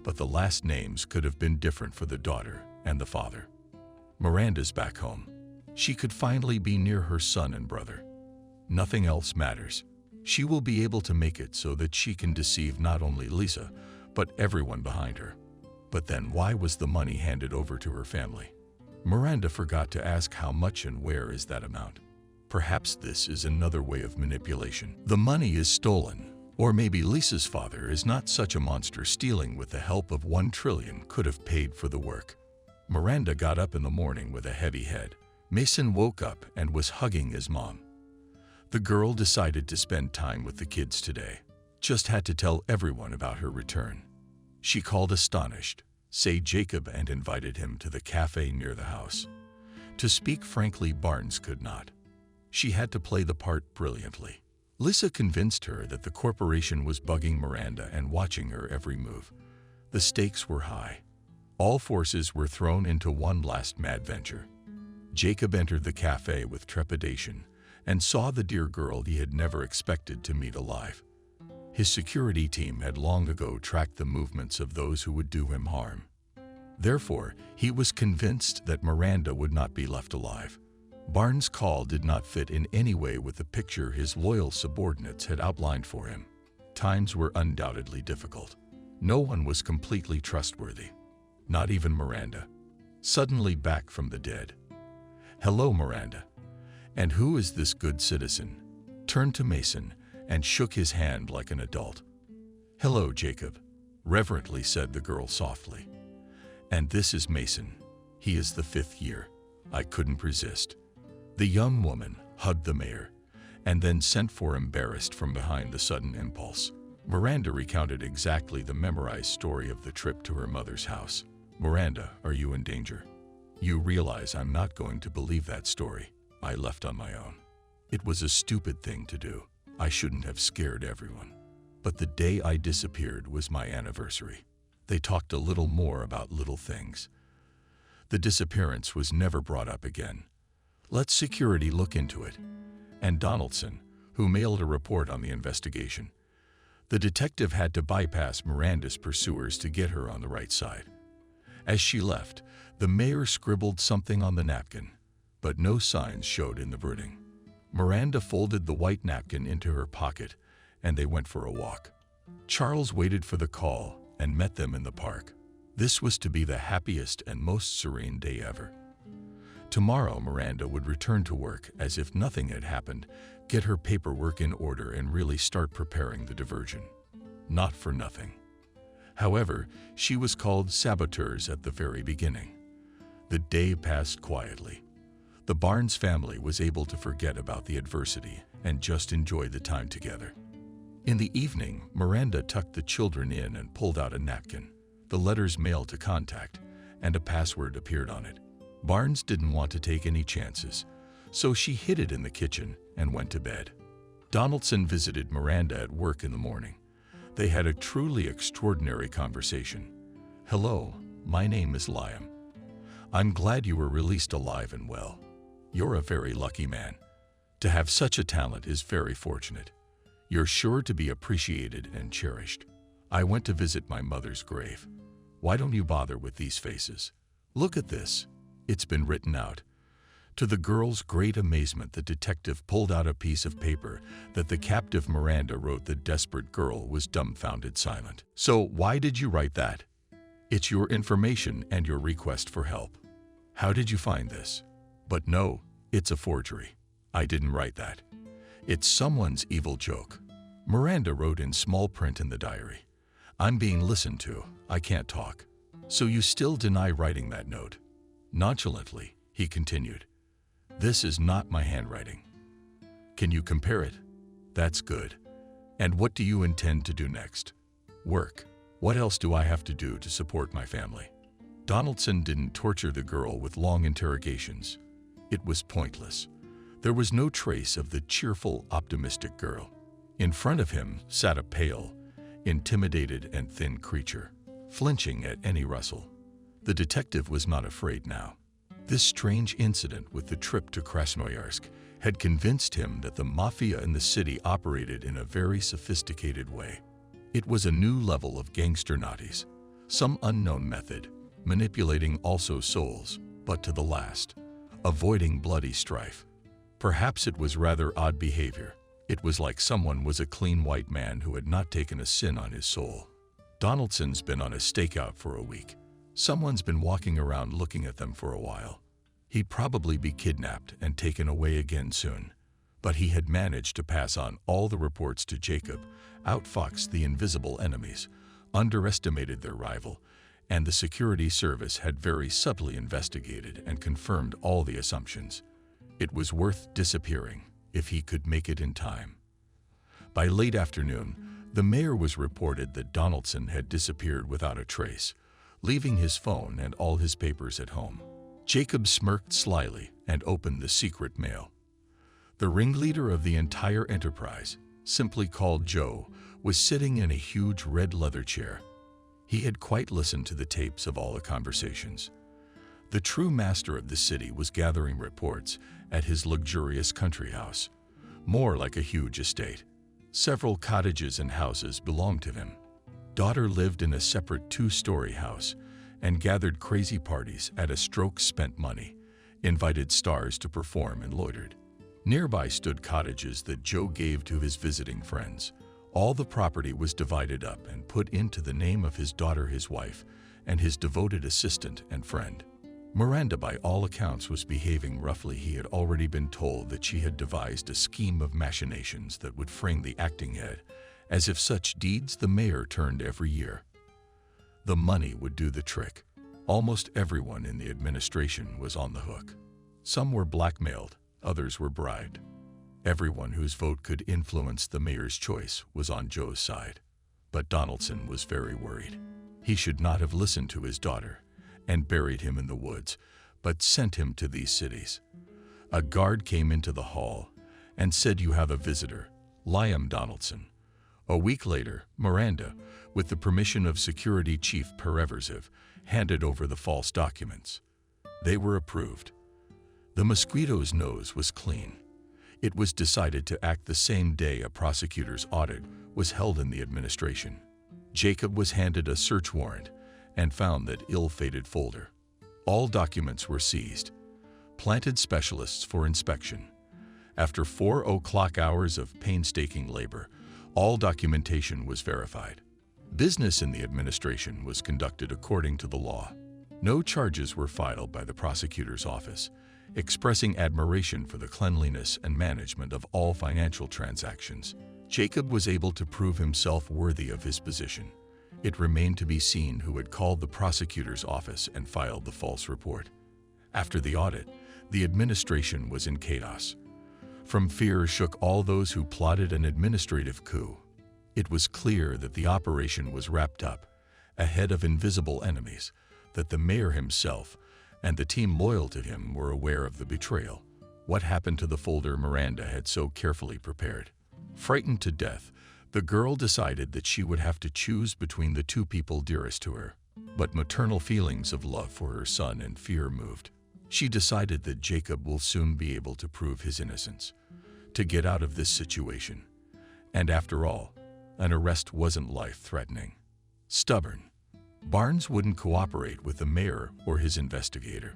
But the last names could have been different for the daughter and the father. Miranda's back home. She could finally be near her son and brother. Nothing else matters. She will be able to make it so that she can deceive not only Lisa, but everyone behind her. But then why was the money handed over to her family? Miranda forgot to ask how much and where is that amount. Perhaps this is another way of manipulation. The money is stolen. Or maybe Lisa's father is not such a monster, stealing with the help of 1 trillion could have paid for the work. Miranda got up in the morning with a heavy head. Mason woke up and was hugging his mom. The girl decided to spend time with the kids today. Just had to tell everyone about her return. She called astonished, say Jacob, and invited him to the cafe near the house. To speak frankly, Barnes could not. She had to play the part brilliantly. Lisa convinced her that the corporation was bugging Miranda and watching her every move. The stakes were high. All forces were thrown into one last mad venture. Jacob entered the cafe with trepidation and saw the dear girl he had never expected to meet alive. His security team had long ago tracked the movements of those who would do him harm. Therefore, he was convinced that Miranda would not be left alive. Barnes' call did not fit in any way with the picture his loyal subordinates had outlined for him. Times were undoubtedly difficult. No one was completely trustworthy. Not even Miranda. Suddenly back from the dead. "Hello, Miranda. And who is this good citizen?" Turned to Mason and shook his hand like an adult. "Hello, Jacob," reverently said the girl softly. "And this is Mason. He is the 5th year. I couldn't resist." The young woman hugged the mayor and then sent for embarrassed from behind the sudden impulse. Miranda recounted exactly the memorized story of the trip to her mother's house. "Miranda, are you in danger? You realize I'm not going to believe that story. I left on my own. It was a stupid thing to do. I shouldn't have scared everyone. But the day I disappeared was my anniversary." They talked a little more about little things. The disappearance was never brought up again. Let security look into it. And Donaldson, who mailed a report on the investigation. The detective had to bypass Miranda's pursuers to get her on the right side. As she left, the mayor scribbled something on the napkin. but no signs showed in the verdict. Miranda folded the white napkin into her pocket, and they went for a walk. Charles waited for the call and met them in the park. This was to be the happiest and most serene day ever. Tomorrow, Miranda would return to work as if nothing had happened, get her paperwork in order, and really start preparing the diversion. Not for nothing. However, she was called saboteurs at the very beginning. The day passed quietly. The Barnes family was able to forget about the adversity and just enjoy the time together. In the evening, Miranda tucked the children in and pulled out a napkin. The letters mailed to contact, and a password appeared on it. Barnes didn't want to take any chances, so she hid it in the kitchen and went to bed. Donaldson visited Miranda at work in the morning. They had a truly extraordinary conversation. "Hello, my name is Liam. I'm glad you were released alive and well. You're a very lucky man. To have such a talent is very fortunate. You're sure to be appreciated and cherished. I went to visit my mother's grave. Why don't you bother with these faces? Look at this. It's been written out." To the girl's great amazement, the detective pulled out a piece of paper that the captive Miranda wrote. The desperate girl was dumbfounded silent. "So why did you write that? It's your information and your request for help. How did you find this? But no, it's a forgery. I didn't write that. It's someone's evil joke." Miranda wrote in small print in the diary, "I'm being listened to. I can't talk." "So you still deny writing that note?" Nonchalantly, he continued, "This is not my handwriting. Can you compare it? That's good. And what do you intend to do next?" "Work. What else do I have to do to support my family?" Donaldson didn't torture the girl with long interrogations. It was pointless. There was no trace of the cheerful, optimistic girl. In front of him sat a pale, intimidated and thin creature, flinching at any rustle. The detective was not afraid now. This strange incident with the trip to Krasnoyarsk had convinced him that the mafia in the city operated in a very sophisticated way. It was a new level of gangster naughties, some unknown method, manipulating also souls, but to the last, avoiding bloody strife. Perhaps it was rather odd behavior. It was like someone was a clean white man who had not taken a sin on his soul. Donaldson's been on a stakeout for a week. Someone's been walking around looking at them for a while. He'd probably be kidnapped and taken away again soon. But he had managed to pass on all the reports to Jacob, outfoxed the invisible enemies, underestimated their rival, and the security service had very subtly investigated and confirmed all the assumptions. It was worth disappearing if he could make it in time. By late afternoon, the mayor was reported that Donaldson had disappeared without a trace, leaving his phone and all his papers at home. Jacob smirked slyly and opened the secret mail. The ringleader of the entire enterprise, simply called Joe, was sitting in a huge red leather chair. He had quite listened to the tapes of all the conversations. The true master of the city was gathering reports at his luxurious country house, more like a huge estate. Several cottages and houses belonged to him. Daughter lived in a separate 2-story house and gathered crazy parties at a stroke spent money, invited stars to perform and loitered. Nearby stood cottages that Joe gave to his visiting friends. All the property was divided up and put into the name of his daughter, his wife, and his devoted assistant and friend. Miranda, by all accounts, was behaving roughly. He had already been told that she had devised a scheme of machinations that would frame the acting head, as if such deeds the mayor turned every year. The money would do the trick. Almost everyone in the administration was on the hook. Some were blackmailed, others were bribed. Everyone whose vote could influence the mayor's choice was on Joe's side. But Donaldson was very worried. He should not have listened to his daughter and buried him in the woods, but sent him to these cities. A guard came into the hall and said, "You have a visitor, Liam Donaldson." A week later, Miranda, with the permission of Security Chief Pereverzev, handed over the false documents. They were approved. The mosquito's nose was clean. It was decided to act the same day a prosecutor's audit was held in the administration. Jacob was handed a search warrant and found that ill-fated folder. All documents were seized. planted specialists for inspection. After 4 o'clock hours of painstaking labor, all documentation was verified. Business in the administration was conducted according to the law. No charges were filed by the prosecutor's office, expressing admiration for the cleanliness and management of all financial transactions. Jacob was able to prove himself worthy of his position. It remained to be seen who had called the prosecutor's office and filed the false report. After the audit, the administration was in chaos. From fear shook all those who plotted an administrative coup. It was clear that the operation was wrapped up, ahead of invisible enemies, that the mayor himself and the team loyal to him were aware of the betrayal. What happened to the folder Miranda had so carefully prepared? Frightened to death, the girl decided that she would have to choose between the two people dearest to her. But maternal feelings of love for her son and fear moved. She decided that Jacob will soon be able to prove his innocence, to get out of this situation. And after all, an arrest wasn't life-threatening. Stubborn, Barnes wouldn't cooperate with the mayor or his investigator.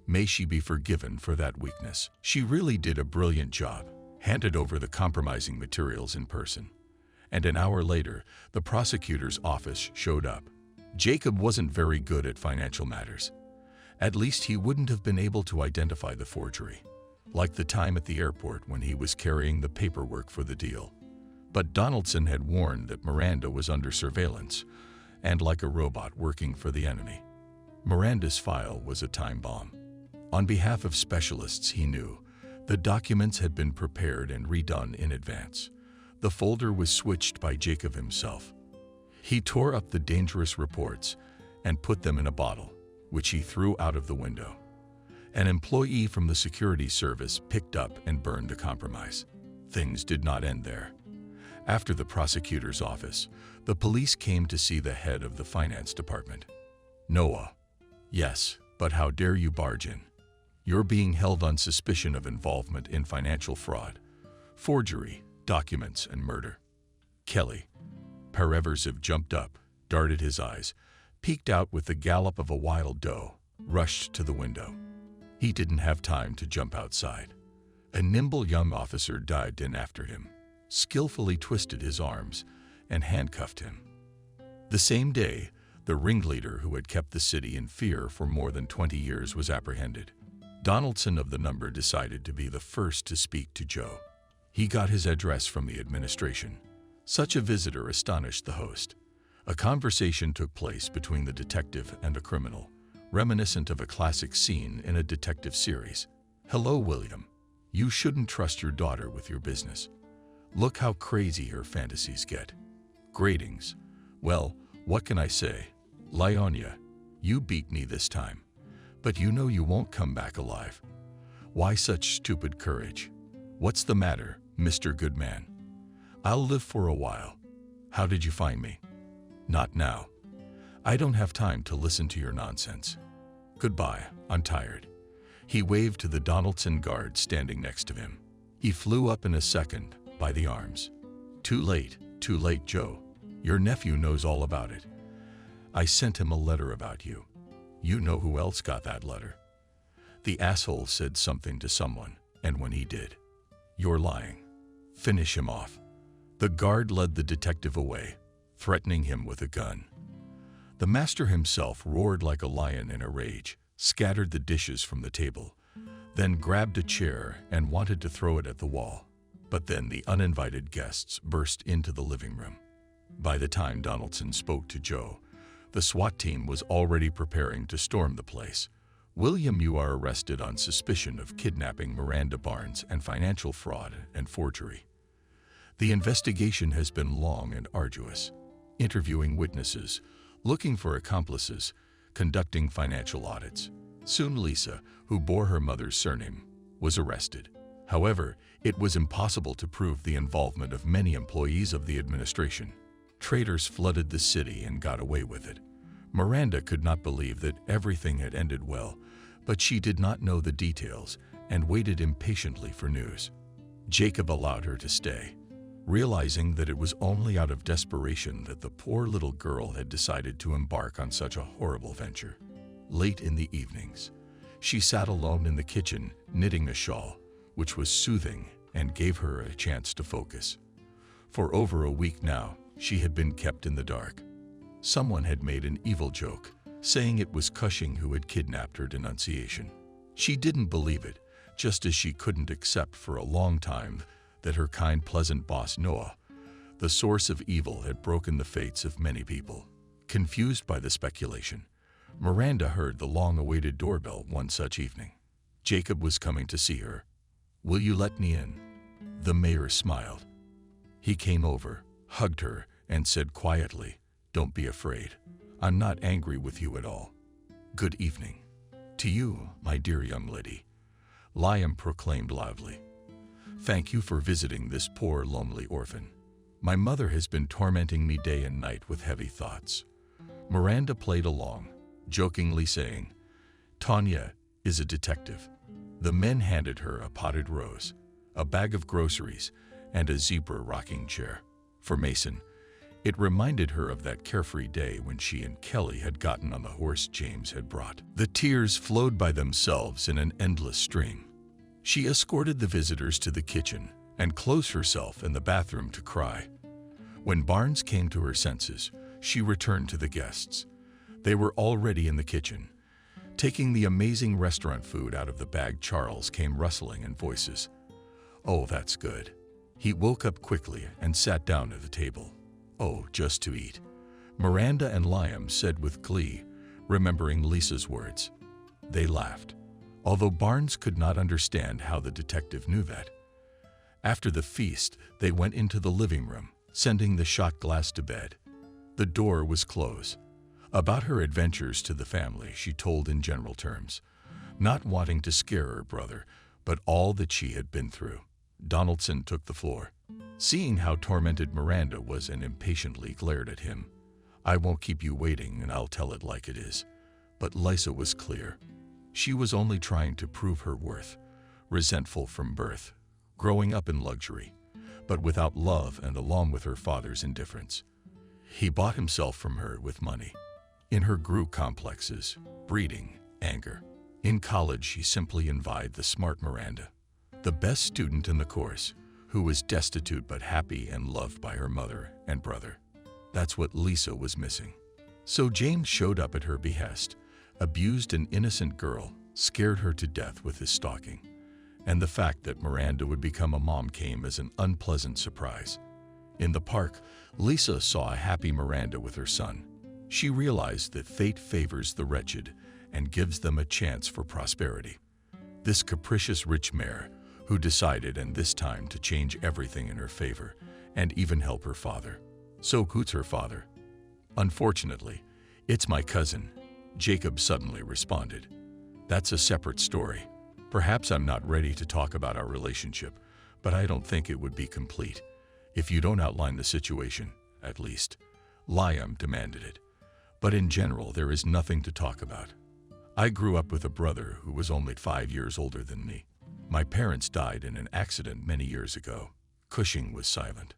May she be forgiven for that weakness. She really did a brilliant job, handed over the compromising materials in person. And an hour later, the prosecutor's office showed up. Jacob wasn't very good at financial matters. At least he wouldn't have been able to identify the forgery, like the time at the airport when he was carrying the paperwork for the deal. But Donaldson had warned that Miranda was under surveillance and like a robot working for the enemy. Miranda's file was a time bomb. On behalf of specialists he knew, the documents had been prepared and redone in advance. The folder was switched by Jacob himself. He tore up the dangerous reports and put them in a bottle, which he threw out of the window. An employee from the security service picked up and burned the compromise. Things did not end there. After the prosecutor's office, the police came to see the head of the finance department. Noah. Yes, but how dare you barge in? You're being held on suspicion of involvement in financial fraud, forgery, documents, and murder. Kelly. Paraversive jumped up, darted his eyes, peeked out with the gallop of a wild doe, rushed to the window. He didn't have time to jump outside. A nimble young officer dived in after him, skillfully twisted his arms, and handcuffed him. The same day, the ringleader who had kept the city in fear for more than 20 years was apprehended. Donaldson of the number decided to be the first to speak to Joe. He got his address from the administration. Such a visitor astonished the host. A conversation took place between the detective and a criminal, reminiscent of a classic scene in a detective series. Hello, William. You shouldn't trust your daughter with your business. Look how crazy her fantasies get. Greetings. Well, what can I say? Lyonia, you beat me this time. But you know you won't come back alive. Why such stupid courage? What's the matter, Mr. Goodman? I'll live for a while. How did you find me? Not now. I don't have time to listen to your nonsense. Goodbye, I'm tired. He waved to the Donaldson guard standing next to him. He flew up in a second, by the arms. Too late, Joe. Your nephew knows all about it. I sent him a letter about you. You know who else got that letter. The asshole said something to someone, and when he did, you're lying. Finish him off. The guard led the detective away, threatening him with a gun. The master himself roared like a lion in a rage, scattered the dishes from the table, then grabbed a chair and wanted to throw it at the wall. But then the uninvited guests burst into the living room. By the time Donaldson spoke to Joe, the SWAT team was already preparing to storm the place. William, you are arrested on suspicion of kidnapping Miranda Barnes and financial fraud and forgery. The investigation has been long and arduous, interviewing witnesses, looking for accomplices, conducting financial audits. Soon Lisa, who bore her mother's surname, was arrested. However, it was impossible to prove the involvement of many employees of the administration. Traitors flooded the city and got away with it. Miranda could not believe that everything had ended well, but she did not know the details and waited impatiently for news. Jacob allowed her to stay, realizing that it was only out of desperation that the poor little girl had decided to embark on such a horrible venture. Late in the evenings, She sat alone in the kitchen, knitting a shawl, which was soothing and gave her a chance to focus. For over a week now, she had been kept in the dark. Someone had made an evil joke, saying it was Cushing who had kidnapped her denunciation. She didn't believe it, just as she couldn't accept for a long time that her kind, pleasant boss, Noah, the source of evil, had broken the fates of many people. Confused by the speculation, Miranda heard the long-awaited doorbell one such evening. Jacob was coming to see her. "Will you let me in?" The mayor smiled. He came over, hugged her, and said quietly, "Don't be afraid. I'm not angry with you at all." "Good evening." "To you, my dear young lady," Liam proclaimed loudly. "Thank you for visiting this poor, lonely orphan. My mother has been tormenting me day and night with heavy thoughts." Miranda played along, jokingly saying, "Tanya is a detective." The men handed her a potted rose, a bag of groceries, and a zebra rocking chair. For Mason, it reminded her of that carefree day when she and Kelly had gotten on the horse James had brought. The tears flowed by themselves in an endless stream. She escorted the visitors to the kitchen and closed herself in the bathroom to cry. When Barnes came to her senses, she returned to the guests. They were already in the kitchen. Taking the amazing restaurant food out of the bag, Charles came rustling in voices. "Oh, that's good." He woke up quickly and sat down at the table. "Oh, just to eat," Miranda and Liam said with glee, remembering Lisa's words. They laughed, although Barnes could not understand how the detective knew that. After the feast, they went into the living room, sending the shot glass to bed. The door was closed. About her adventures to the family, she told in general terms, not wanting to scare her brother, but all that she had been through. Donaldson took the floor. Seeing how tormented Miranda was and impatiently glared at him. "I won't keep you waiting, and I'll tell it like it is." But Lisa was clear. She was only trying to prove her worth, resentful from birth, growing up in luxury, but without love and along with her father's indifference. He bought himself from her with money. In her grew complexes, breeding, anger. In college, she simply envied the smart Miranda, the best student in the course, who was destitute but happy and loved by her mother and brother. That's what Lisa was missing. So James showed up at her behest, abused an innocent girl, scared her to death with his stalking. And the fact that Miranda would become a mom came as an unpleasant surprise. In the park, Lisa saw a happy Miranda with her son. She realized that fate favors the wretched and gives them a chance for prosperity. This capricious rich mare, who decided and this time to change everything in her favor and even help her father. "So who's her father?" "Unfortunately, it's my cousin," Jacob suddenly responded. "That's a separate story. Perhaps I'm not ready to talk about our relationship, but I don't think it would be complete if you don't outline the situation, at least." Liam demanded it. "But in general, there is nothing to talk about. I grew up with a brother who was only 5 years older than me. My parents died in an accident many years ago." Cushing was silent,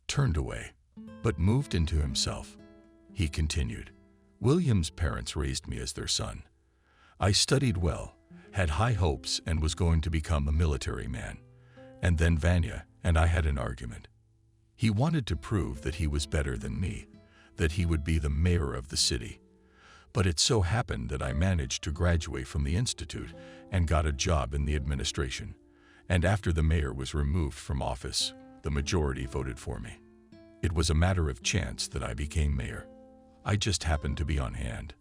turned away, but moved into himself. He continued, "William's parents raised me as their son. I studied well, had high hopes, and was going to become a military man. And then Vanya and I had an argument. He wanted to prove that he was better than me, that he would be the mayor of the city. But it so happened that I managed to graduate from the institute and got a job in the administration. And after the mayor was removed from office, the majority voted for me. It was a matter of chance that I became mayor. I just happened to be on hand,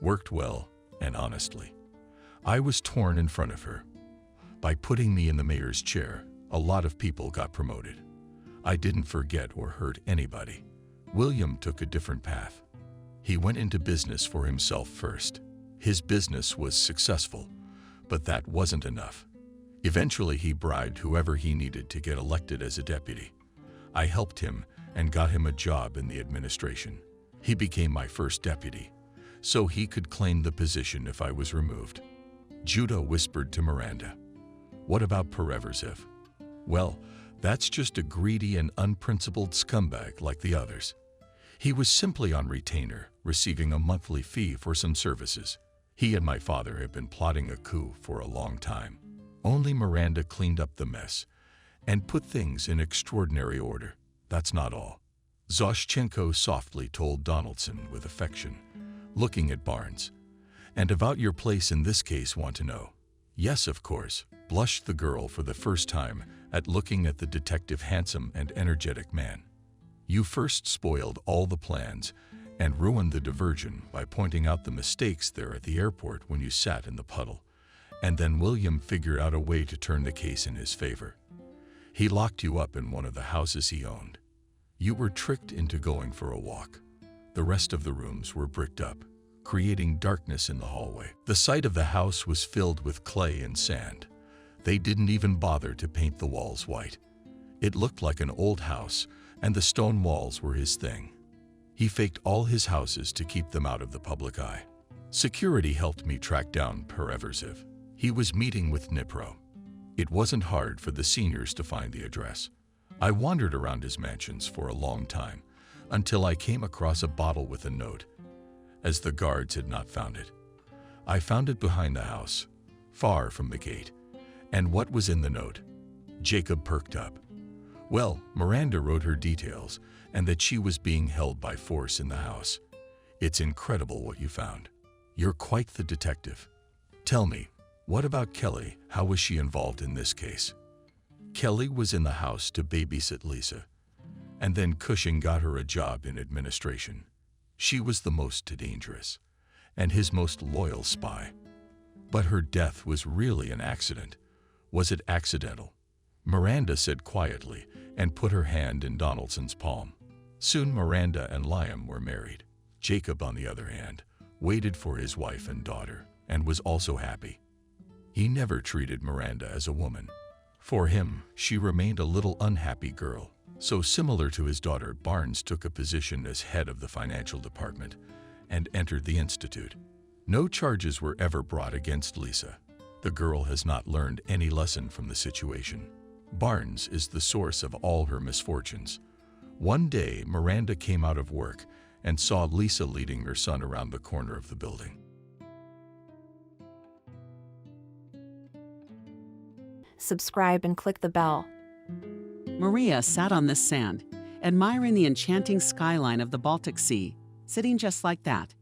worked well and honestly. I was torn in front of her. By putting me in the mayor's chair, a lot of people got promoted. I didn't forget or hurt anybody. William took a different path. He went into business for himself first. His business was successful, but that wasn't enough. Eventually, he bribed whoever he needed to get elected as a deputy. I helped him and got him a job in the administration. He became my first deputy, so he could claim the position if I was removed." Judah whispered to Miranda, "What about Pereverzev?" "Well, that's just a greedy and unprincipled scumbag like the others. He was simply on retainer, receiving a monthly fee for some services. He and my father have been plotting a coup for a long time. Only Miranda cleaned up the mess and put things in extraordinary order. That's not all. Zoshchenko softly told Donaldson with affection, looking at Barnes. And about your place in this case, want to know? Yes, of course, blushed the girl for the first time at looking at the detective, handsome and energetic man. You first spoiled all the plans and ruined the diversion by pointing out the mistakes there at the airport when you sat in the puddle. And then William figured out a way to turn the case in his favor. He locked you up in one of the houses he owned. You were tricked into going for a walk. The rest of the rooms were bricked up, creating darkness in the hallway. The site of the house was filled with clay and sand. They didn't even bother to paint the walls white. It looked like an old house, and the stone walls were his thing. He faked all his houses to keep them out of the public eye. Security helped me track down Pereverzev. He was meeting with Dnipro. It wasn't hard for the seniors to find the address. I wandered around his mansions for a long time, until I came across a bottle with a note. As the guards had not found it, I found it behind the house, far from the gate. And what was in the note? Jacob perked up. Well, Miranda wrote her details, and that she was being held by force in the house. It's incredible what you found. You're quite the detective. Tell me, what about Kelly? How was she involved in this case? Kelly was in the house to babysit Lisa, and then Cushing got her a job in administration. She was the most dangerous, and his most loyal spy. But her death was really an accident. Was it accidental? Miranda said quietly and put her hand in Donaldson's palm. Soon Miranda and Liam were married. Jacob, on the other hand, waited for his wife and daughter and was also happy. He never treated Miranda as a woman. For him, she remained a little unhappy girl. So similar to his daughter, Barnes took a position as head of the financial department and entered the institute. No charges were ever brought against Lisa. The girl has not learned any lesson from the situation. Barnes is the source of all her misfortunes. One day, Miranda came out of work and saw Lisa leading her son around the corner of the building. Subscribe and click the bell. Maria sat on this sand, admiring the enchanting skyline of the Baltic Sea, sitting just like that.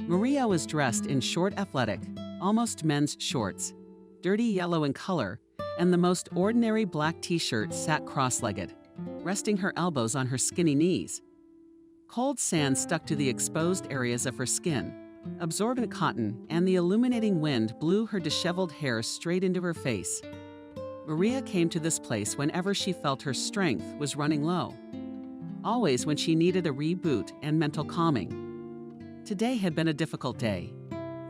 Maria was dressed in short athletic, almost men's shorts, dirty yellow in color, and the most ordinary black t-shirt sat cross-legged, resting her elbows on her skinny knees. Cold sand stuck to the exposed areas of her skin, absorbent cotton, and the illuminating wind blew her disheveled hair straight into her face. Maria came to this place whenever she felt her strength was running low, always when she needed a reboot and mental calming. Today had been a difficult day.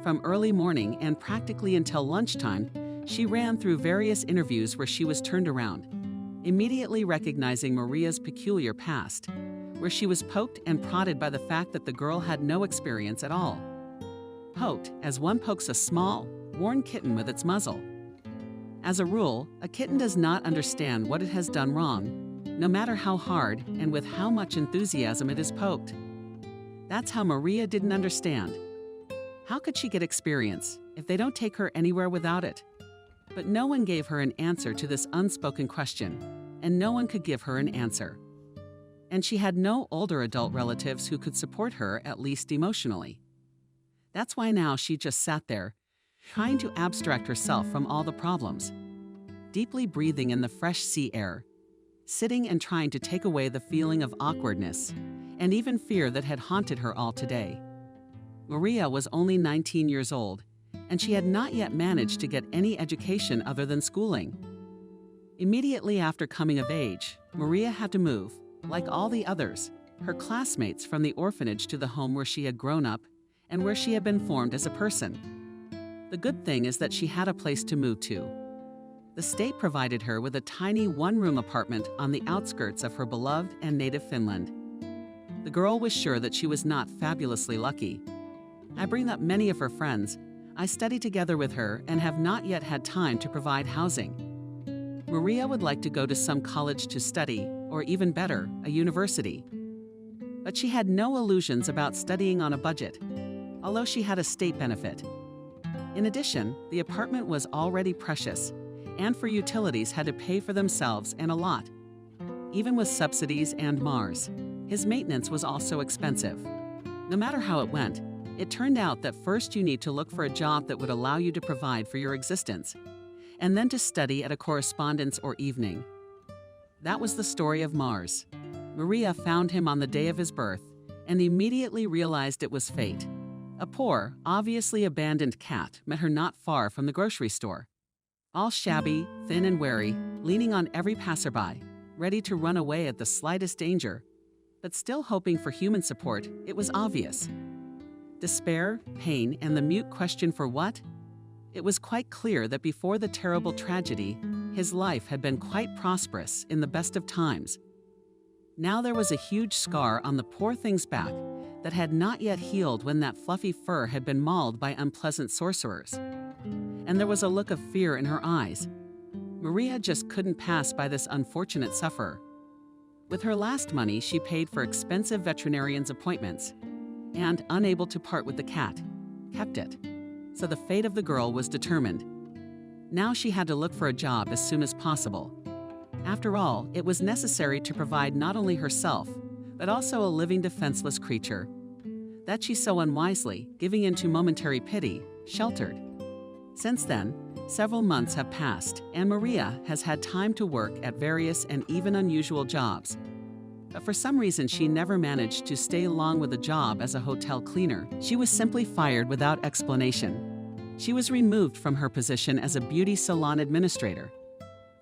From early morning and practically until lunchtime, she ran through various interviews where she was turned around, immediately recognizing Maria's peculiar past, where she was poked and prodded by the fact that the girl had no experience at all. Poked as one pokes a small, worn kitten with its muzzle. As a rule, a kitten does not understand what it has done wrong, no matter how hard and with how much enthusiasm it is poked. That's how Maria didn't understand. How could she get experience if they don't take her anywhere without it? But no one gave her an answer to this unspoken question, and no one could give her an answer. And she had no older adult relatives who could support her, at least emotionally. That's why now she just sat there, trying to abstract herself from all the problems, deeply breathing in the fresh sea air, sitting and trying to take away the feeling of awkwardness and even fear that had haunted her all today. Maria was only 19 years old, and she had not yet managed to get any education other than schooling. Immediately after coming of age, Maria had to move, like all the others, her classmates, from the orphanage to the home where she had grown up and where she had been formed as a person. The good thing is that she had a place to move to. The state provided her with a tiny one-room apartment on the outskirts of her beloved and native Finland. The girl was sure that she was not fabulously lucky. I bring up many of her friends. I study together with her and have not yet had time to provide housing. Maria would like to go to some college to study, or even better, a university. But she had no illusions about studying on a budget, although she had a state benefit. In addition, the apartment was already precious, and for utilities had to pay for themselves and a lot. Even with subsidies and Mars, his maintenance was also expensive. No matter how it went, it turned out that first you need to look for a job that would allow you to provide for your existence, and then to study at a correspondence or evening. That was the story of Mars. Maria found him on the day of his birth and immediately realized it was fate. A poor, obviously abandoned cat met her not far from the grocery store. All shabby, thin and wary, leaning on every passerby, ready to run away at the slightest danger, but still hoping for human support, it was obvious. Despair, pain, and the mute question for what? It was quite clear that before the terrible tragedy, his life had been quite prosperous in the best of times. Now there was a huge scar on the poor thing's back that had not yet healed when that fluffy fur had been mauled by unpleasant sorcerers. And there was a look of fear in her eyes. Maria just couldn't pass by this unfortunate sufferer. With her last money, she paid for expensive veterinarian's appointments, and, unable to part with the cat, kept it. So the fate of the girl was determined. Now she had to look for a job as soon as possible. After all, it was necessary to provide not only herself, but also a living defenseless creature that she so unwisely, giving in to momentary pity, sheltered. Since then, several months have passed, and Maria has had time to work at various and even unusual jobs. But for some reason, she never managed to stay long with a job as a hotel cleaner. She was simply fired without explanation. She was removed from her position as a beauty salon administrator.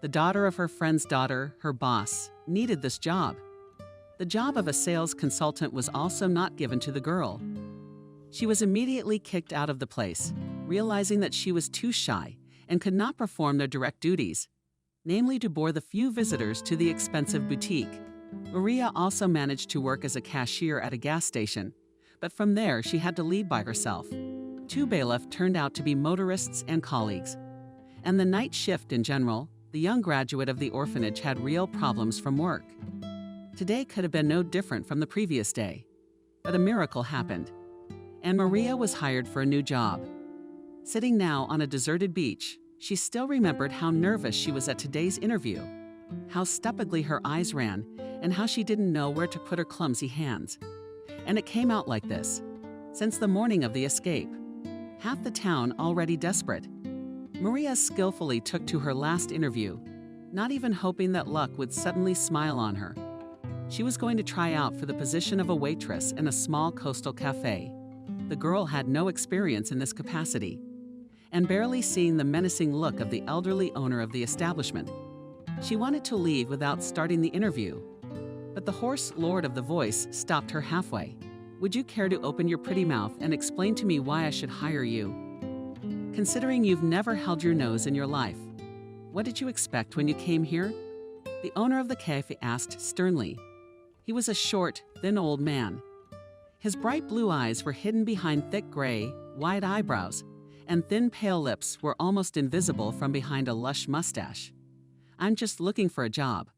The daughter of her friend's daughter, her boss, needed this job. The job of a sales consultant was also not given to the girl. She was immediately kicked out of the place, realizing that she was too shy and could not perform their direct duties, namely to bore the few visitors to the expensive boutique. Maria also managed to work as a cashier at a gas station, but from there she had to lead by herself. Two bailiffs turned out to be motorists and colleagues. And the night shift in general, the young graduate of the orphanage had real problems from work. Today could have been no different from the previous day, but a miracle happened, and Maria was hired for a new job. Sitting now on a deserted beach, she still remembered how nervous she was at today's interview, how stupidly her eyes ran, and how she didn't know where to put her clumsy hands. And it came out like this. Since the morning of the escape, half the town already desperate, Maria skillfully took to her last interview, not even hoping that luck would suddenly smile on her. She was going to try out for the position of a waitress in a small coastal cafe. The girl had no experience in this capacity, and barely seeing the menacing look of the elderly owner of the establishment, she wanted to leave without starting the interview. But the hoarse lord of the voice stopped her halfway. "Would you care to open your pretty mouth and explain to me why I should hire you? Considering you've never held your nose in your life, what did you expect when you came here?" The owner of the cafe asked sternly. He was a short, thin old man. His bright blue eyes were hidden behind thick gray, wide eyebrows, and thin pale lips were almost invisible from behind a lush mustache. "I'm just looking for a job."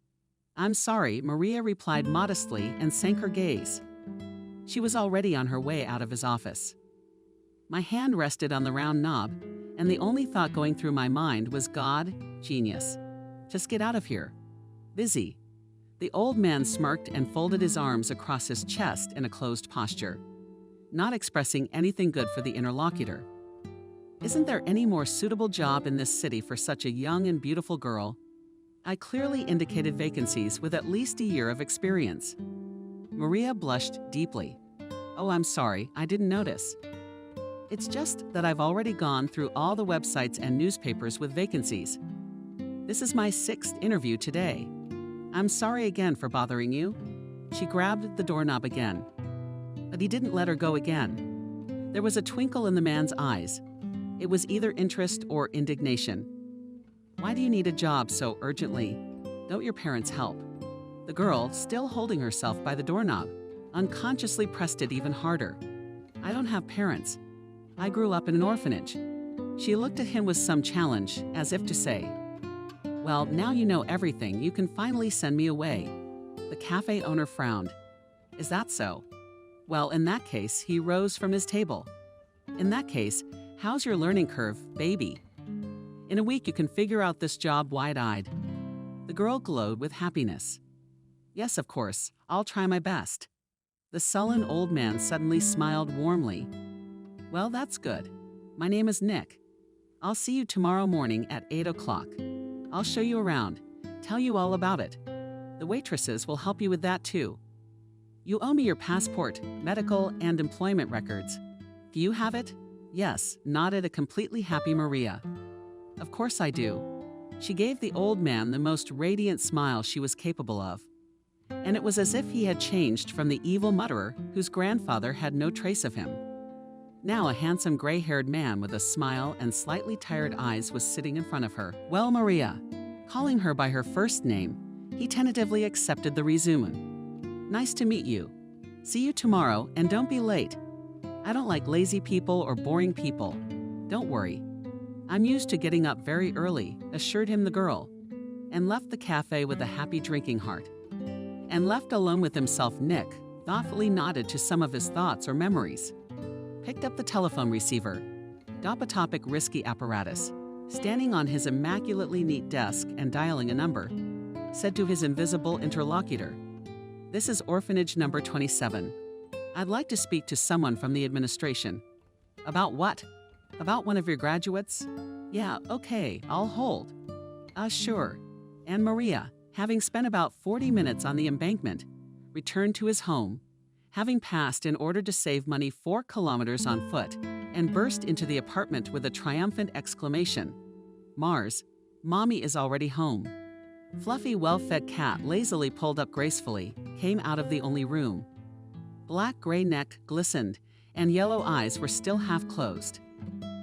"I'm sorry," Maria replied modestly and sank her gaze. She was already on her way out of his office. My hand rested on the round knob, and the only thought going through my mind was God, genius. Just get out of here. Busy. The old man smirked and folded his arms across his chest in a closed posture, not expressing anything good for the interlocutor. Isn't there any more suitable job in this city for such a young and beautiful girl? I clearly indicated vacancies with at least a year of experience. Maria blushed deeply. "Oh, I'm sorry, I didn't notice. It's just that I've already gone through all the websites and newspapers with vacancies. This is my 6th interview today. I'm sorry again for bothering you." She grabbed the doorknob again. But he didn't let her go again. There was a twinkle in the man's eyes. It was either interest or indignation. "Why do you need a job so urgently? Don't your parents help?" The girl, still holding herself by the doorknob, unconsciously pressed it even harder. "I don't have parents. I grew up in an orphanage." She looked at him with some challenge, as if to say, "Well, now you know everything, you can finally send me away." The cafe owner frowned. "Is that so? Well, in that case," he rose from his table. "In that case, How's your learning curve, baby? In a week, you can figure out this job wide-eyed. The girl glowed with happiness. Yes, of course, I'll try my best. The sullen old man suddenly smiled warmly. Well, that's good. My name is Nick. I'll see you tomorrow morning at 8 o'clock. I'll show you around, tell you all about it. The waitresses will help you with that too. You owe me your passport, medical, and employment records. Do you have it? Yes, nodded a completely happy Maria. Of course I do. She gave the old man the most radiant smile she was capable of. And it was as if he had changed from the evil mutterer whose grandfather had no trace of him. Now a handsome gray-haired man with a smile and slightly tired eyes was sitting in front of her. Well, Maria, calling her by her first name, he tentatively accepted the resume. Nice to meet you. See you tomorrow, and don't be late. I don't like lazy people or boring people. Don't worry. I'm used to getting up very early, assured him the girl, and left the cafe with a happy drinking heart. And left alone with himself, Nick thoughtfully nodded to some of his thoughts or memories. Picked up the telephone receiver, Dopatopic risky apparatus, standing on his immaculately neat desk and dialing a number, said to his invisible interlocutor, "This is orphanage number 27. I'd like to speak to someone from the administration." "About what? About one of your graduates?" "Yeah, okay, I'll hold." Sure." And Maria, having spent about 40 minutes on the embankment, returned to his home, having passed in order to save money 4 kilometers on foot, and burst into the apartment with a triumphant exclamation. "Mars, Mommy is already home." Fluffy, well-fed cat lazily pulled up gracefully, came out of the only room. Black-gray neck glistened, and yellow eyes were still half closed.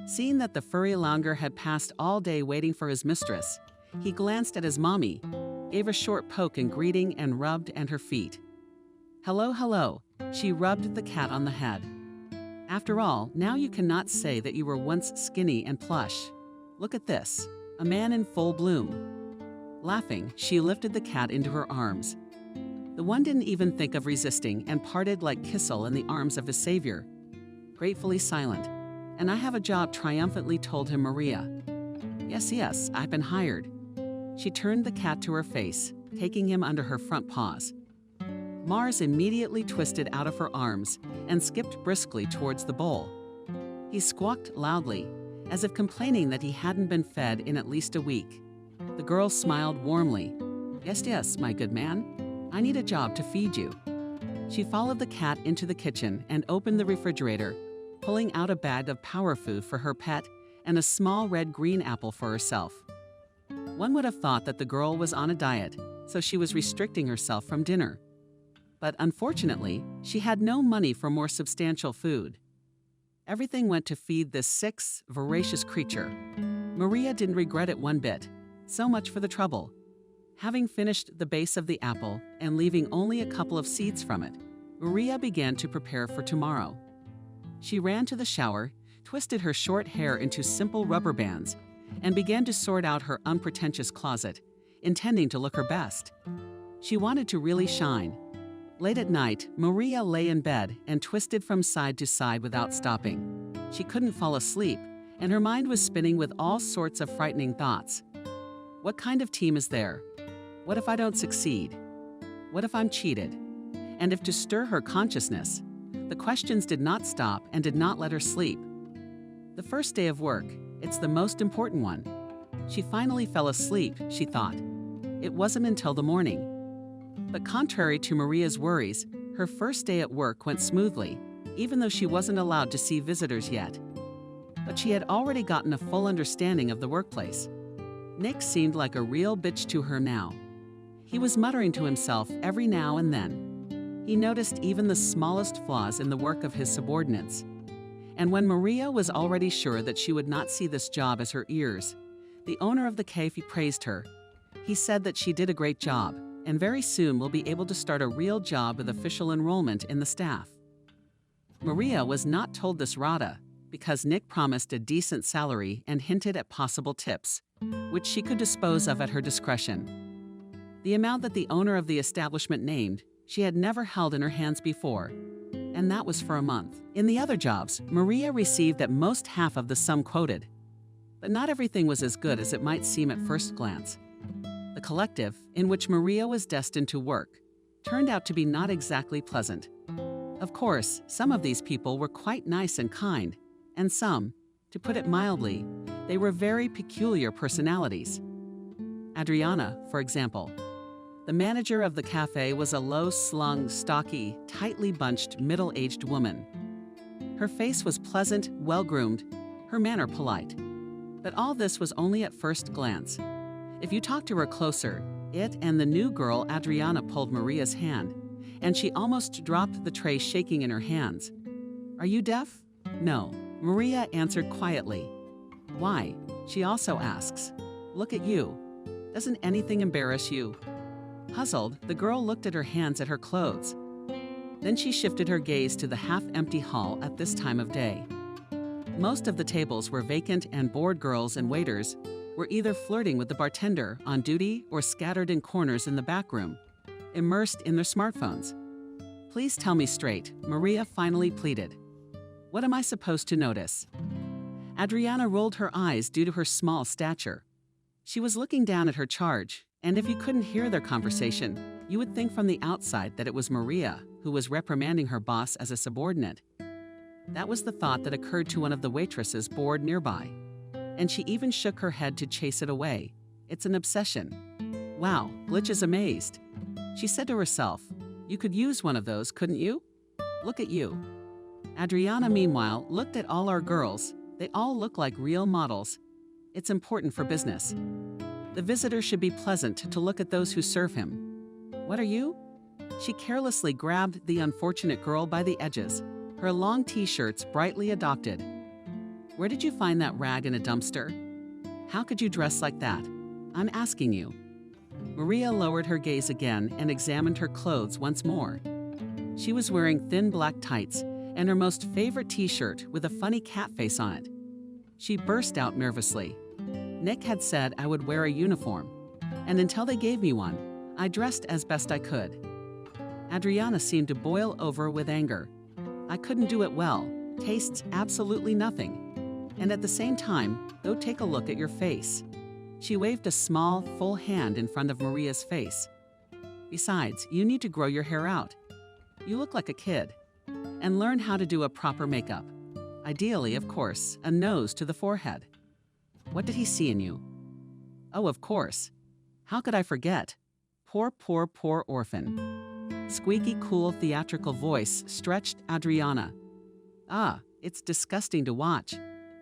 Seeing that the furry lounger had passed all day waiting for his mistress, he glanced at his mommy, gave a short poke in greeting and rubbed at her feet. "Hello, hello," she rubbed the cat on the head. "After all, now you cannot say that you were once skinny and plush. Look at this, a man in full bloom." Laughing, she lifted the cat into her arms. The one didn't even think of resisting and parted like Kissel in the arms of his savior. Gratefully silent. "And I have a job," triumphantly told him Maria. Yes, I've been hired." She turned the cat to her face, taking him under her front paws. Mars immediately twisted out of her arms and skipped briskly towards the bowl. He squawked loudly, as if complaining that he hadn't been fed in at least a week. The girl smiled warmly. Yes, my good man. I need a job to feed you." She followed the cat into the kitchen and opened the refrigerator, pulling out a bag of power food for her pet and a small red-green apple for herself. One would have thought that the girl was on a diet, so she was restricting herself from dinner. But unfortunately, she had no money for more substantial food. Everything went to feed this sick, voracious creature. Maria didn't regret it one bit. So much for the trouble. Having finished the base of the apple and leaving only a couple of seeds from it, Maria began to prepare for tomorrow. She ran to the shower, twisted her short hair into simple rubber bands, and began to sort out her unpretentious closet, intending to look her best. She wanted to really shine. Late at night, Maria lay in bed and twisted from side to side without stopping. She couldn't fall asleep, and her mind was spinning with all sorts of frightening thoughts. What kind of team is there? What if I don't succeed? What if I'm cheated? And if to stir her consciousness, the questions did not stop and did not let her sleep. The first day of work, it's the most important one. She finally fell asleep, she thought. It wasn't until the morning. But contrary to Maria's worries, her first day at work went smoothly, even though she wasn't allowed to see visitors yet. But she had already gotten a full understanding of the workplace. Nick seemed like a real bitch to her now. He was muttering to himself every now and then. He noticed even the smallest flaws in the work of his subordinates. And when Maria was already sure that she would not see this job as her ears, the owner of the cafe praised her. He said that she did a great job, and very soon will be able to start a real job with official enrollment in the staff. Maria was not told this rata, because Nick promised a decent salary and hinted at possible tips, which she could dispose of at her discretion. The amount that the owner of the establishment named, she had never held in her hands before, and that was for a month. In the other jobs, Maria received at most half of the sum quoted. But not everything was as good as it might seem at first glance. The collective, in which Maria was destined to work, turned out to be not exactly pleasant. Of course, some of these people were quite nice and kind, and some, to put it mildly, they were very peculiar personalities. Adriana, for example. The manager of the cafe was a low-slung, stocky, tightly bunched, middle-aged woman. Her face was pleasant, well-groomed, her manner polite. But all this was only at first glance. If you talked to her closer, it and the new girl Adriana pulled Maria's hand, and she almost dropped the tray shaking in her hands. "Are you deaf?" "No," Maria answered quietly. "Why?" she also asks. "Look at you. Doesn't anything embarrass you?" Puzzled, the girl looked at her hands at her clothes. Then she shifted her gaze to the half-empty hall at this time of day. Most of the tables were vacant, and bored girls and waiters were either flirting with the bartender on duty or scattered in corners in the back room, immersed in their smartphones. "Please tell me straight," Maria finally pleaded. "What am I supposed to notice?" Adriana rolled her eyes due to her small stature. She was looking down at her charge, and if you couldn't hear their conversation, you would think from the outside that it was Maria who was reprimanding her boss as a subordinate. That was the thought that occurred to one of the waitresses bored nearby, and she even shook her head to chase it away. "It's an obsession." "Wow," Glitch is amazed. She said to herself, "You could use one of those, couldn't you? Look at you." Adriana, meanwhile, looked at all our girls. They all look like real models. It's important for business. The visitor should be pleasant to look at those who serve him. "What are you?" She carelessly grabbed the unfortunate girl by the edges, her long t-shirts brightly adopted. "Where did you find that rag in a dumpster? How could you dress like that? I'm asking you." Maria lowered her gaze again and examined her clothes once more. She was wearing thin black tights and her most favorite t-shirt with a funny cat face on it. She burst out nervously. "Nick had said I would wear a uniform, and until they gave me one, I dressed as best I could." Adriana seemed to boil over with anger. "I couldn't do it well. Tastes absolutely nothing. And at the same time, go take a look at your face." She waved a small, full hand in front of Maria's face. "Besides, you need to grow your hair out. You look like a kid. And learn how to do a proper makeup. Ideally, of course, a nose to the forehead." "What did he see in you?" "Oh, of course. How could I forget? Poor, poor, poor orphan." Squeaky, cool, theatrical voice stretched Adriana. "Ah, it's disgusting to watch."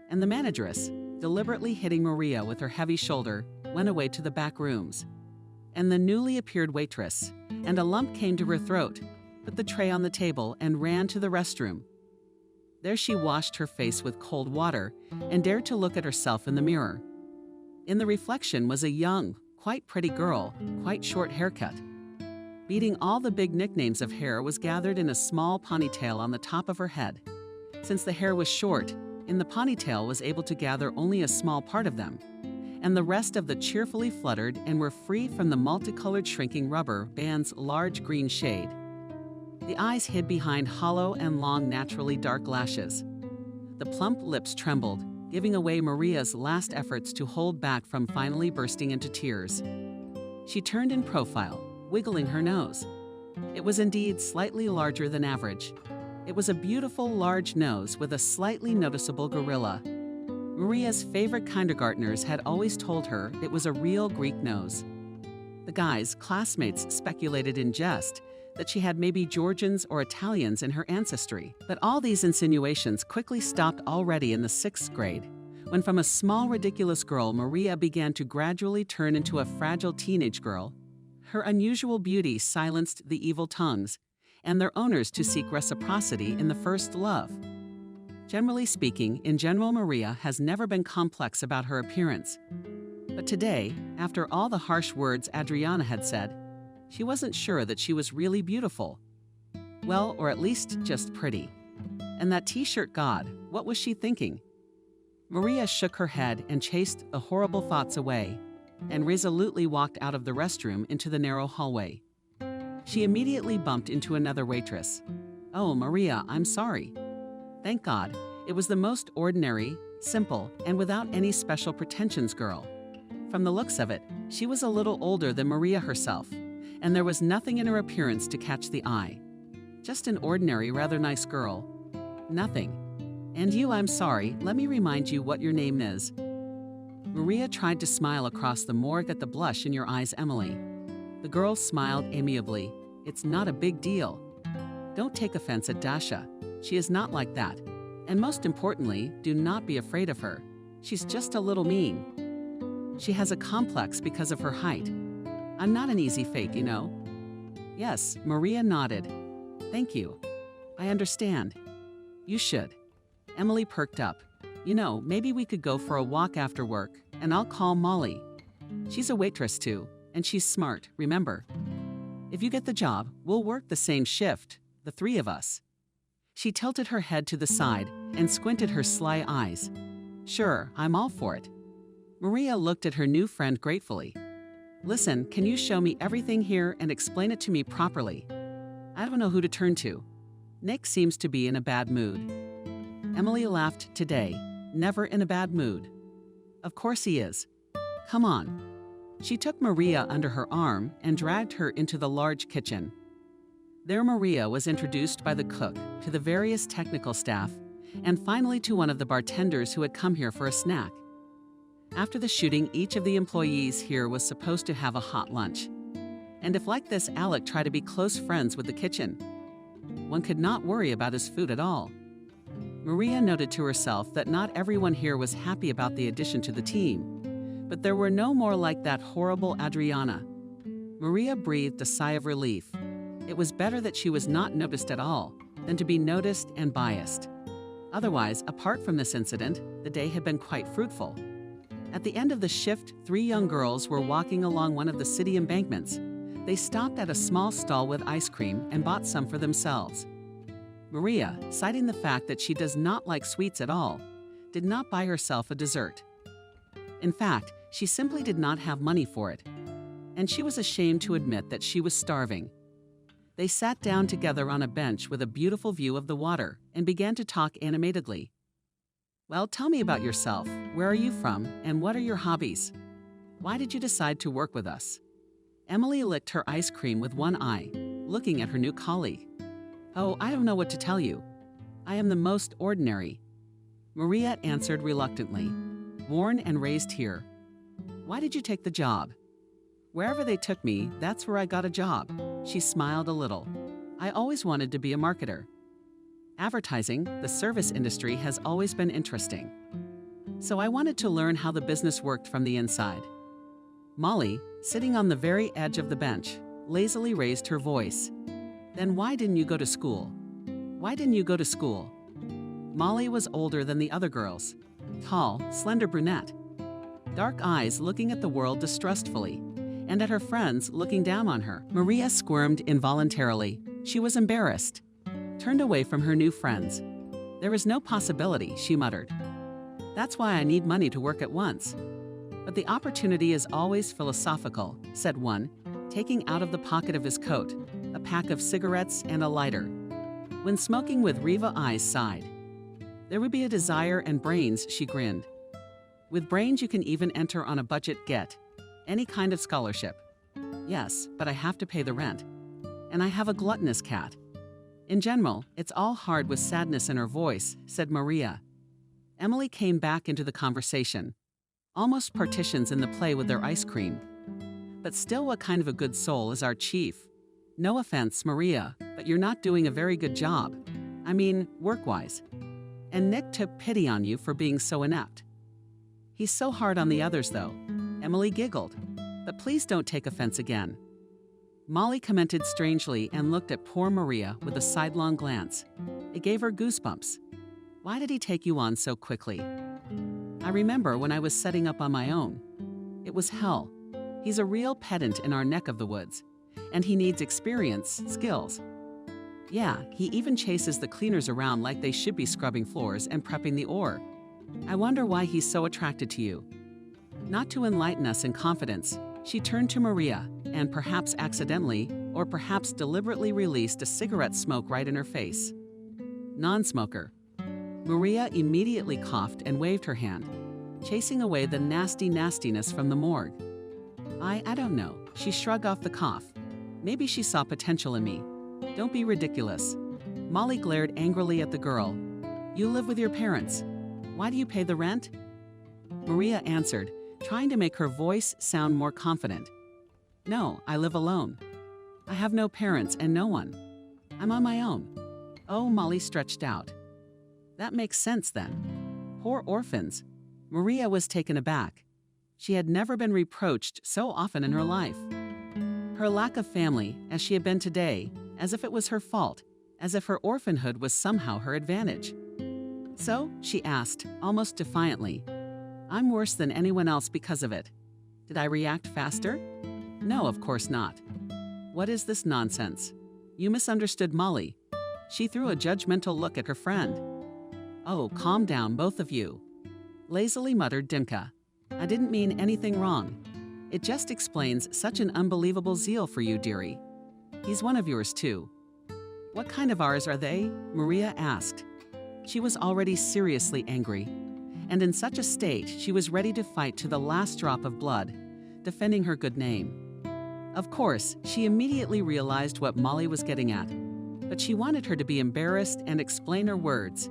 And the manageress, deliberately hitting Maria with her heavy shoulder, went away to the back rooms. And the newly appeared waitress, and a lump came to her throat, put the tray on the table and ran to the restroom. There she washed her face with cold water and dared to look at herself in the mirror. In the reflection was a young, quite pretty girl, quite short haircut. Beating all the big nicknames of hair was gathered in a small ponytail on the top of her head. Since the hair was short, in the ponytail was able to gather only a small part of them, and the rest of the cheerfully fluttered and were free from the multicolored shrinking rubber band's large green shade. The eyes hid behind hollow and long, naturally dark lashes. The plump lips trembled, giving away Maria's last efforts to hold back from finally bursting into tears. She turned in profile, wiggling her nose. It was indeed slightly larger than average. It was a beautiful, large nose with a slightly noticeable gorilla. Maria's favorite kindergartners had always told her it was a real Greek nose. The guys, classmates, speculated in jest that she had maybe Georgians or Italians in her ancestry. But all these insinuations quickly stopped already in the 6th grade, when from a small, ridiculous girl, Maria began to gradually turn into a fragile teenage girl. Her unusual beauty silenced the evil tongues, and their owners to seek reciprocity in the first love. Generally speaking, in general, Maria has never been complex about her appearance. But today, after all the harsh words Adriana had said, she wasn't sure that she was really beautiful. Well, or at least just pretty. And that t-shirt god, what was she thinking? Maria shook her head and chased the horrible thoughts away, and resolutely walked out of the restroom into the narrow hallway. She immediately bumped into another waitress. Oh, Maria, I'm sorry. Thank God, it was the most ordinary, simple, and without any special pretensions girl. From the looks of it, she was a little older than Maria herself, and there was nothing in her appearance to catch the eye. Just an ordinary, rather nice girl. Nothing. And you, I'm sorry, let me remind you what your name is. Maria tried to smile across the morgue at the blush in your eyes, Emily. The girl smiled amiably. It's not a big deal. Don't take offense at Dasha. She is not like that. And most importantly, do not be afraid of her. She's just a little mean. She has a complex because of her height. I'm not an easy fake, you know. Yes, Maria nodded. Thank you. I understand. You should. Emily perked up. You know, maybe we could go for a walk after work, and I'll call Molly. She's a waitress too, and she's smart, remember. If you get the job, we'll work the same shift, the three of us. She tilted her head to the side and squinted her sly eyes. Sure, I'm all for it. Maria looked at her new friend gratefully. Listen, can you show me everything here and explain it to me properly? I don't know who to turn to. Nick seems to be in a bad mood. Emily laughed today, never in a bad mood. Of course he is. Come on. She took Maria under her arm and dragged her into the large kitchen. There Maria was introduced by the cook to the various technical staff and finally to one of the bartenders who had come here for a snack. After the shooting, each of the employees here was supposed to have a hot lunch. And if like this, Alec tried to be close friends with the kitchen, one could not worry about his food at all. Maria noted to herself that not everyone here was happy about the addition to the team, but there were no more like that horrible Adriana. Maria breathed a sigh of relief. It was better that she was not noticed at all than to be noticed and biased. Otherwise, apart from this incident, the day had been quite fruitful. At the end of the shift, 3 young girls were walking along one of the city embankments. They stopped at a small stall with ice cream and bought some for themselves. Maria, citing the fact that she does not like sweets at all, did not buy herself a dessert. In fact, she simply did not have money for it, and she was ashamed to admit that she was starving. They sat down together on a bench with a beautiful view of the water and began to talk animatedly. Well, tell me about yourself. Where are you from, and what are your hobbies? Why did you decide to work with us? Emily licked her ice cream with one eye, looking at her new colleague. Oh, I don't know what to tell you. I am the most ordinary. Maria answered reluctantly. Born and raised here. Why did you take the job? Wherever they took me, that's where I got a job. She smiled a little. I always wanted to be a marketer. Advertising, the service industry, has always been interesting. So I wanted to learn how the business worked from the inside. Molly, sitting on the very edge of the bench, lazily raised her voice. Then why didn't you go to school? Why didn't you go to school? Molly was older than the other girls. Tall, slender brunette. Dark eyes looking at the world distrustfully, and at her friends looking down on her. Maria squirmed involuntarily. She was embarrassed, turned away from her new friends. There is no possibility, she muttered. That's why I need money to work at once. But the opportunity is always philosophical, said one, taking out of the pocket of his coat a pack of cigarettes and a lighter. When smoking with Riva, eyes sighed. There would be a desire and brains, she grinned. With brains you can even enter on a budget get any kind of scholarship. Yes, but I have to pay the rent. And I have a gluttonous cat. In general, it's all hard with sadness in her voice, said Maria. Emily came back into the conversation. Almost partitions in the play with their ice cream. But still, what kind of a good soul is our chief? No offense, Maria, but you're not doing a very good job. I mean, work-wise. And Nick took pity on you for being so inept. He's so hard on the others, though. Emily giggled. But please don't take offense again. Molly commented strangely and looked at poor Maria with a sidelong glance. It gave her goosebumps. Why did he take you on so quickly? I remember when I was setting up on my own. It was hell. He's a real pedant in our neck of the woods, and he needs experience, skills. Yeah, he even chases the cleaners around like they should be scrubbing floors and prepping the ore. I wonder why he's so attracted to you. Not to enlighten us in confidence, She turned to Maria and perhaps accidentally or perhaps deliberately released a cigarette smoke right in her face. Non-smoker. Maria immediately coughed and waved her hand, chasing away the nastiness from the morgue. I don't know. She shrugged off the cough. Maybe she saw potential in me. Don't be ridiculous. Molly glared angrily at the girl. You live with your parents. Why do you pay the rent? Maria answered, trying to make her voice sound more confident. No, I live alone. I have no parents and no one. I'm on my own. Oh, Molly stretched out. That makes sense then. Poor orphans. Maria was taken aback. She had never been reproached so often in her life. Her lack of family, as she had been today, as if it was her fault, as if her orphanhood was somehow her advantage. So, she asked, almost defiantly, I'm worse than anyone else because of it. Did I react faster? No, of course not. What is this nonsense? You misunderstood Molly. She threw a judgmental look at her friend. Oh, calm down, both of you. Lazily muttered Dimka. I didn't mean anything wrong. It just explains such an unbelievable zeal for you, dearie. He's one of yours, too. What kind of ours are they? Maria asked. She was already seriously angry, and in such a state she was ready to fight to the last drop of blood, defending her good name. Of course, she immediately realized what Molly was getting at, but she wanted her to be embarrassed and explain her words.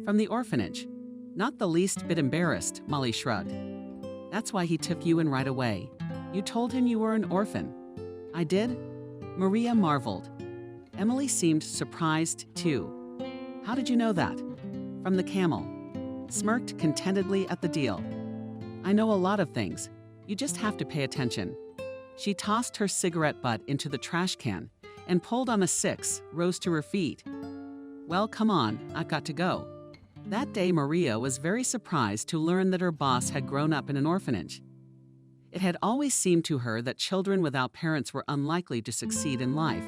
From the orphanage. Not the least bit embarrassed, Molly shrugged. That's why he took you in right away. You told him you were an orphan. I did? Maria marveled. Emily seemed surprised, too. How did you know that? From the camel. Smirked contentedly at the deal. I know a lot of things. You just have to pay attention. She tossed her cigarette butt into the trash can and pulled on a 6, rose to her feet. Well, come on, I've got to go. That day, Maria was very surprised to learn that her boss had grown up in an orphanage. It had always seemed to her that children without parents were unlikely to succeed in life.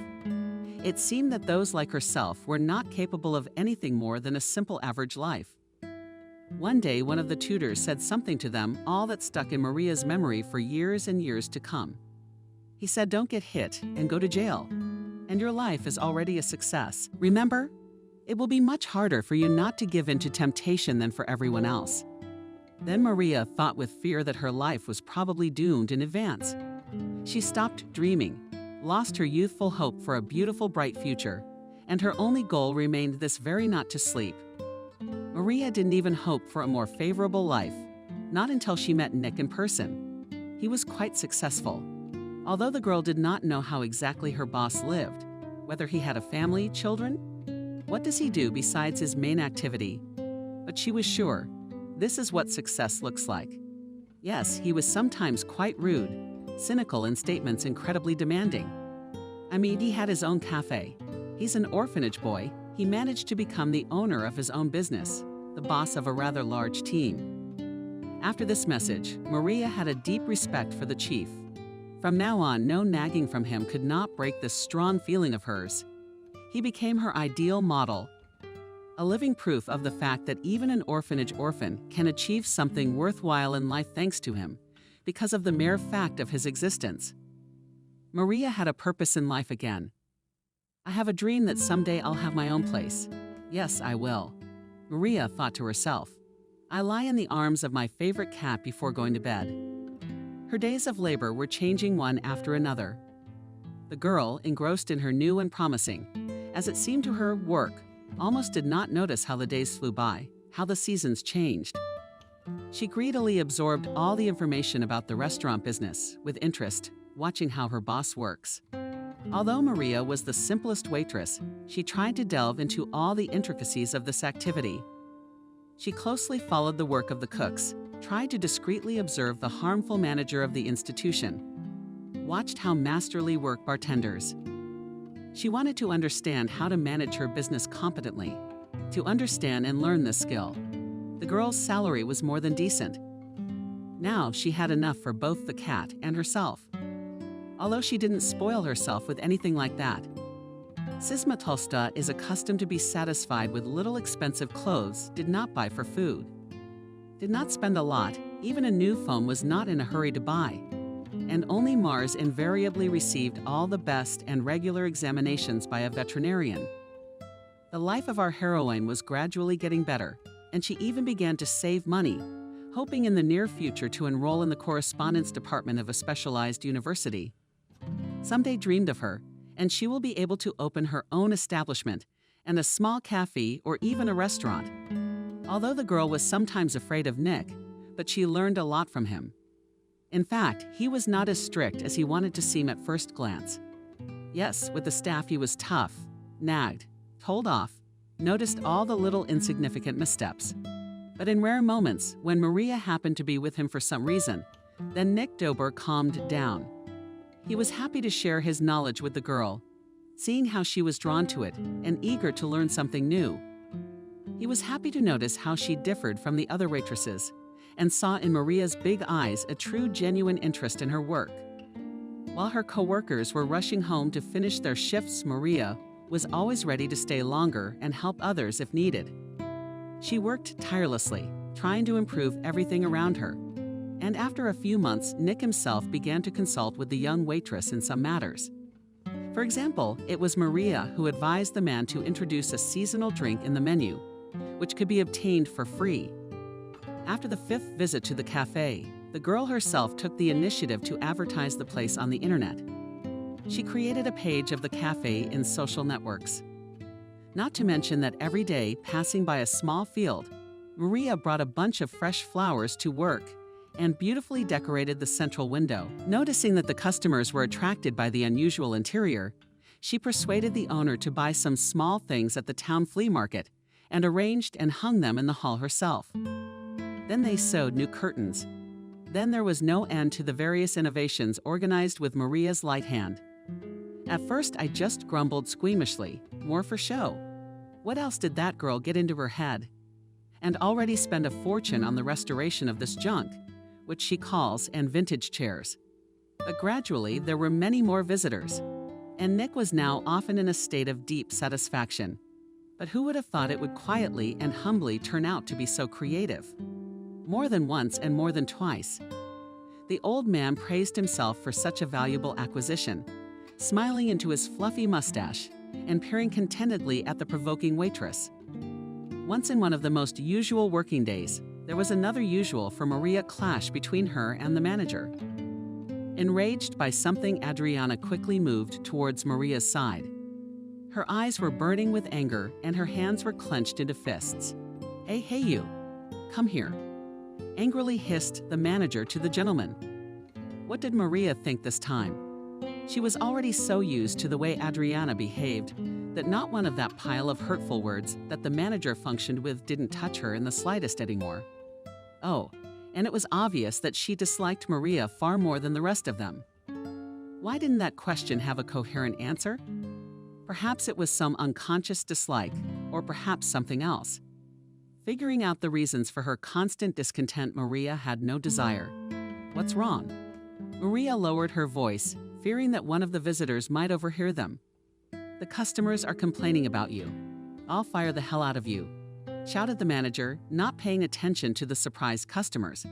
It seemed that those like herself were not capable of anything more than a simple average life. One day, one of the tutors said something to them, all that stuck in Maria's memory for years and years to come. He said, don't get hit and go to jail, and your life is already a success. Remember? It will be much harder for you not to give in to temptation than for everyone else. Then Maria thought with fear that her life was probably doomed in advance. She stopped dreaming, lost her youthful hope for a beautiful, bright future, and her only goal remained this very night to sleep. Maria didn't even hope for a more favorable life, not until she met Nick in person. He was quite successful. Although the girl did not know how exactly her boss lived, whether he had a family, children, what does he do besides his main activity? But she was sure, this is what success looks like. Yes, he was sometimes quite rude, cynical in statements incredibly demanding. I mean, he had his own cafe. He's an orphanage boy. He managed to become the owner of his own business, the boss of a rather large team. After this message, Maria had a deep respect for the chief. From now on, no nagging from him could not break this strong feeling of hers. He became her ideal model, a living proof of the fact that even an orphanage orphan can achieve something worthwhile in life thanks to him, because of the mere fact of his existence. Maria had a purpose in life again. I have a dream that someday I'll have my own place. Yes, I will. Maria thought to herself. I lie in the arms of my favorite cat before going to bed. Her days of labor were changing one after another. The girl, engrossed in her new and promising, as it seemed to her, work, almost did not notice how the days flew by, how the seasons changed. She greedily absorbed all the information about the restaurant business, with interest, watching how her boss works. Although Maria was the simplest waitress, she tried to delve into all the intricacies of this activity. She closely followed the work of the cooks, tried to discreetly observe the harmful manager of the institution, watched how masterly work bartenders. She wanted to understand how to manage her business competently, to understand and learn this skill. The girl's salary was more than decent. Now she had enough for both the cat and herself. Although she didn't spoil herself with anything like that. Sisma Tolsta is accustomed to be satisfied with little expensive clothes, did not buy for food. Did not spend a lot, even a new phone was not in a hurry to buy. and only Mars invariably received all the best and regular examinations by a veterinarian. The life of our heroine was gradually getting better, and she even began to save money, hoping in the near future to enroll in the correspondence department of a specialized university. Someday dreamed of her, and she will be able to open her own establishment and a small cafe or even a restaurant. Although the girl was sometimes afraid of Nick, but she learned a lot from him. In fact, he was not as strict as he wanted to seem at first glance. Yes, with the staff he was tough, nagged, told off, noticed all the little insignificant missteps. But in rare moments, when Maria happened to be with him for some reason, then Nick Dober calmed down. He was happy to share his knowledge with the girl, seeing how she was drawn to it and eager to learn something new. He was happy to notice how she differed from the other waitresses and saw in Maria's big eyes a true, genuine interest in her work. While her coworkers were rushing home to finish their shifts, Maria was always ready to stay longer and help others if needed. She worked tirelessly, trying to improve everything around her. And after a few months, Nick himself began to consult with the young waitress in some matters. For example, it was Maria who advised the man to introduce a seasonal drink in the menu, which could be obtained for free. After the 5th visit to the cafe, the girl herself took the initiative to advertise the place on the internet. She created a page of the cafe in social networks. Not to mention that every day, passing by a small field, Maria brought a bunch of fresh flowers to work and beautifully decorated the central window. Noticing that the customers were attracted by the unusual interior, she persuaded the owner to buy some small things at the town flea market and arranged and hung them in the hall herself. Then they sewed new curtains. Then there was no end to the various innovations organized with Maria's light hand. At first, I just grumbled squeamishly, more for show. What else did that girl get into her head? And already spend a fortune on the restoration of this junk, which she calls, and vintage chairs. But gradually, there were many more visitors, and Nick was now often in a state of deep satisfaction. But who would have thought it would quietly and humbly turn out to be so creative? More than once and more than twice. The old man praised himself for such a valuable acquisition, smiling into his fluffy mustache and peering contentedly at the provoking waitress. Once in one of the most usual working days, there was another usual for Maria clash between her and the manager. Enraged by something, Adriana quickly moved towards Maria's side. Her eyes were burning with anger and her hands were clenched into fists. Hey you, come here," angrily hissed the manager to the gentleman. What did Maria think this time? She was already so used to the way Adriana behaved that not one of that pile of hurtful words that the manager functioned with didn't touch her in the slightest anymore. Oh, and it was obvious that she disliked Maria far more than the rest of them. Why didn't that question have a coherent answer? Perhaps it was some unconscious dislike, or perhaps something else. Figuring out the reasons for her constant discontent, Maria had no desire. What's wrong? Maria lowered her voice, fearing that one of the visitors might overhear them. The customers are complaining about you. I'll fire the hell out of you, shouted the manager, not paying attention to the surprised customers.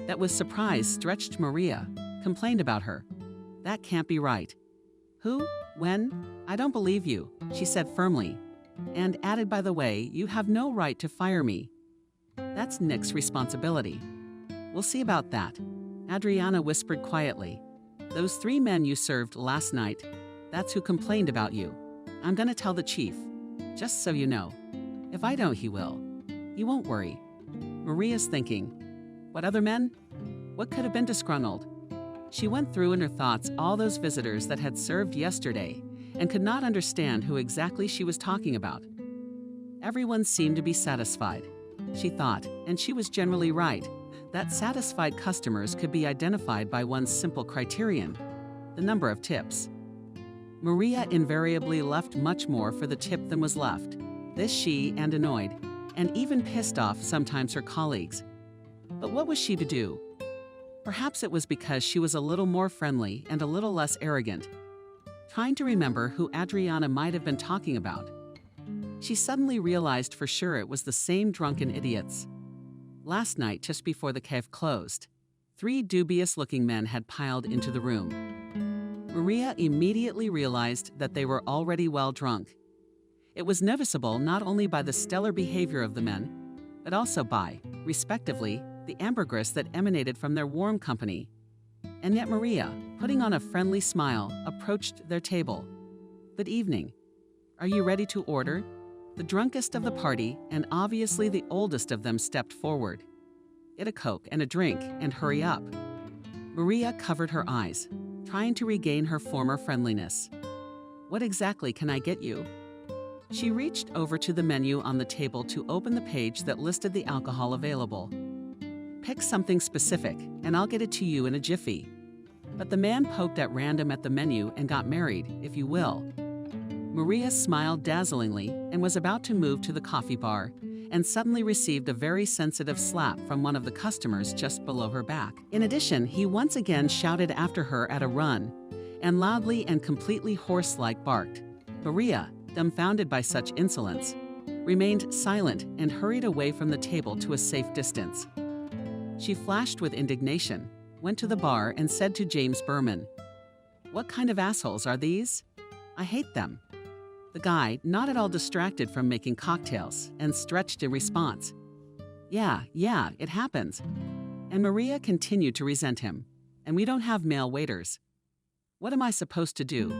That with surprise stretched Maria, complained about her. That can't be right. Who? When? I don't believe you, she said firmly, and added, by the way, you have no right to fire me. That's Nick's responsibility. We'll see about that, Adriana whispered quietly. Those 3 men you served last night, that's who complained about you. I'm gonna tell the chief, just so you know. If I don't, he will. He won't worry. Maria's thinking, what other men? What could have been disgruntled? She went through in her thoughts all those visitors that had served yesterday and could not understand who exactly she was talking about. Everyone seemed to be satisfied, she thought, and she was generally right, that satisfied customers could be identified by one simple criterion: the number of tips. Maria invariably left much more for the tip than was left. This she, and annoyed, and even pissed off sometimes her colleagues. But what was she to do? Perhaps it was because she was a little more friendly and a little less arrogant. Trying to remember who Adriana might have been talking about, she suddenly realized for sure it was the same drunken idiots. Last night, just before the cave closed, 3 dubious-looking men had piled into the room. Maria immediately realized that they were already well drunk. It was noticeable not only by the stellar behavior of the men, but also by, respectively, the ambergris that emanated from their warm company. And yet Maria, putting on a friendly smile, approached their table. "Good evening. Are you ready to order?" The drunkest of the party, and obviously the oldest of them, stepped forward. "Get a Coke and a drink, and hurry up." Maria covered her eyes, trying to regain her former friendliness. "What exactly can I get you?" She reached over to the menu on the table to open the page that listed the alcohol available. "Pick something specific, and I'll get it to you in a jiffy." But the man poked at random at the menu and got married, if you will. Maria smiled dazzlingly and was about to move to the coffee bar, and suddenly received a very sensitive slap from one of the customers just below her back. In addition, he once again shouted after her at a run, and loudly and completely horse-like barked. Maria, dumbfounded by such insolence, remained silent and hurried away from the table to a safe distance. She flashed with indignation, went to the bar, and said to James Berman, "What kind of assholes are these? I hate them." The guy, not at all distracted from making cocktails, and stretched in response. Yeah, it happens." And Maria continued to resent him. "And we don't have male waiters." "What am I supposed to do?"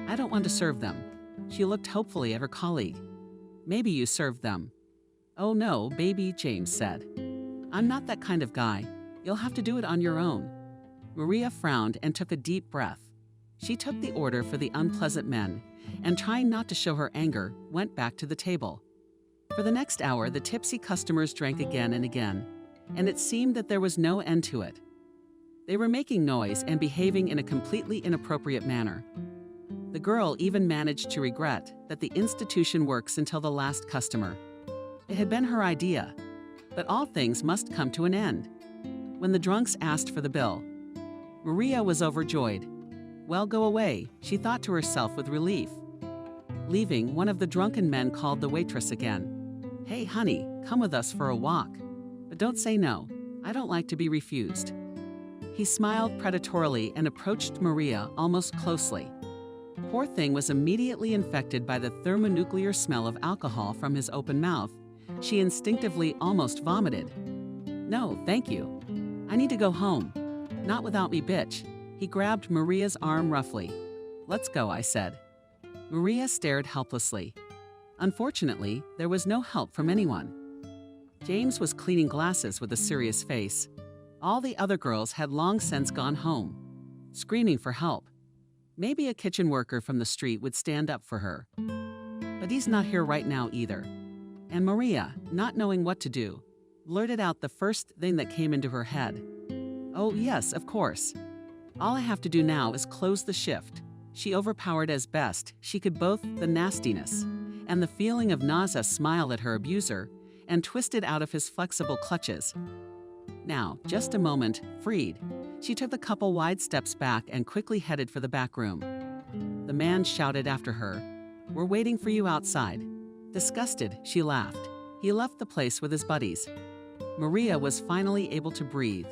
"I don't want to serve them." She looked hopefully at her colleague. "Maybe you served them." "Oh no, baby," James said. "I'm not that kind of guy. You'll have to do it on your own." Maria frowned and took a deep breath. She took the order for the unpleasant men, and trying not to show her anger, went back to the table. For the next hour, the tipsy customers drank again and again, and it seemed that there was no end to it. They were making noise and behaving in a completely inappropriate manner. The girl even managed to regret that the institution works until the last customer. It had been her idea, but all things must come to an end. When the drunks asked for the bill, Maria was overjoyed. "Well, go away," she thought to herself with relief. Leaving, one of the drunken men called the waitress again. "Hey, honey, come with us for a walk. But don't say no. I don't like to be refused." He smiled predatorily and approached Maria almost closely. Poor thing was immediately infected by the thermonuclear smell of alcohol from his open mouth. She instinctively almost vomited. "No, thank you. I need to go home." "Not without me, bitch." He grabbed Maria's arm roughly. "Let's go," I said. Maria stared helplessly. Unfortunately, there was no help from anyone. James was cleaning glasses with a serious face. All the other girls had long since gone home, screaming for help. Maybe a kitchen worker from the street would stand up for her. But he's not here right now either. And Maria, not knowing what to do, blurted out the first thing that came into her head. "Oh, yes, of course. All I have to do now is close the shift." She overpowered as best she could both the nastiness and the feeling of nausea, smiled at her abuser, and twisted out of his flexible clutches. Now, just a moment, freed, she took a couple wide steps back and quickly headed for the back room. The man shouted after her, "We're waiting for you outside." Disgusted, she laughed. He left the place with his buddies. Maria was finally able to breathe.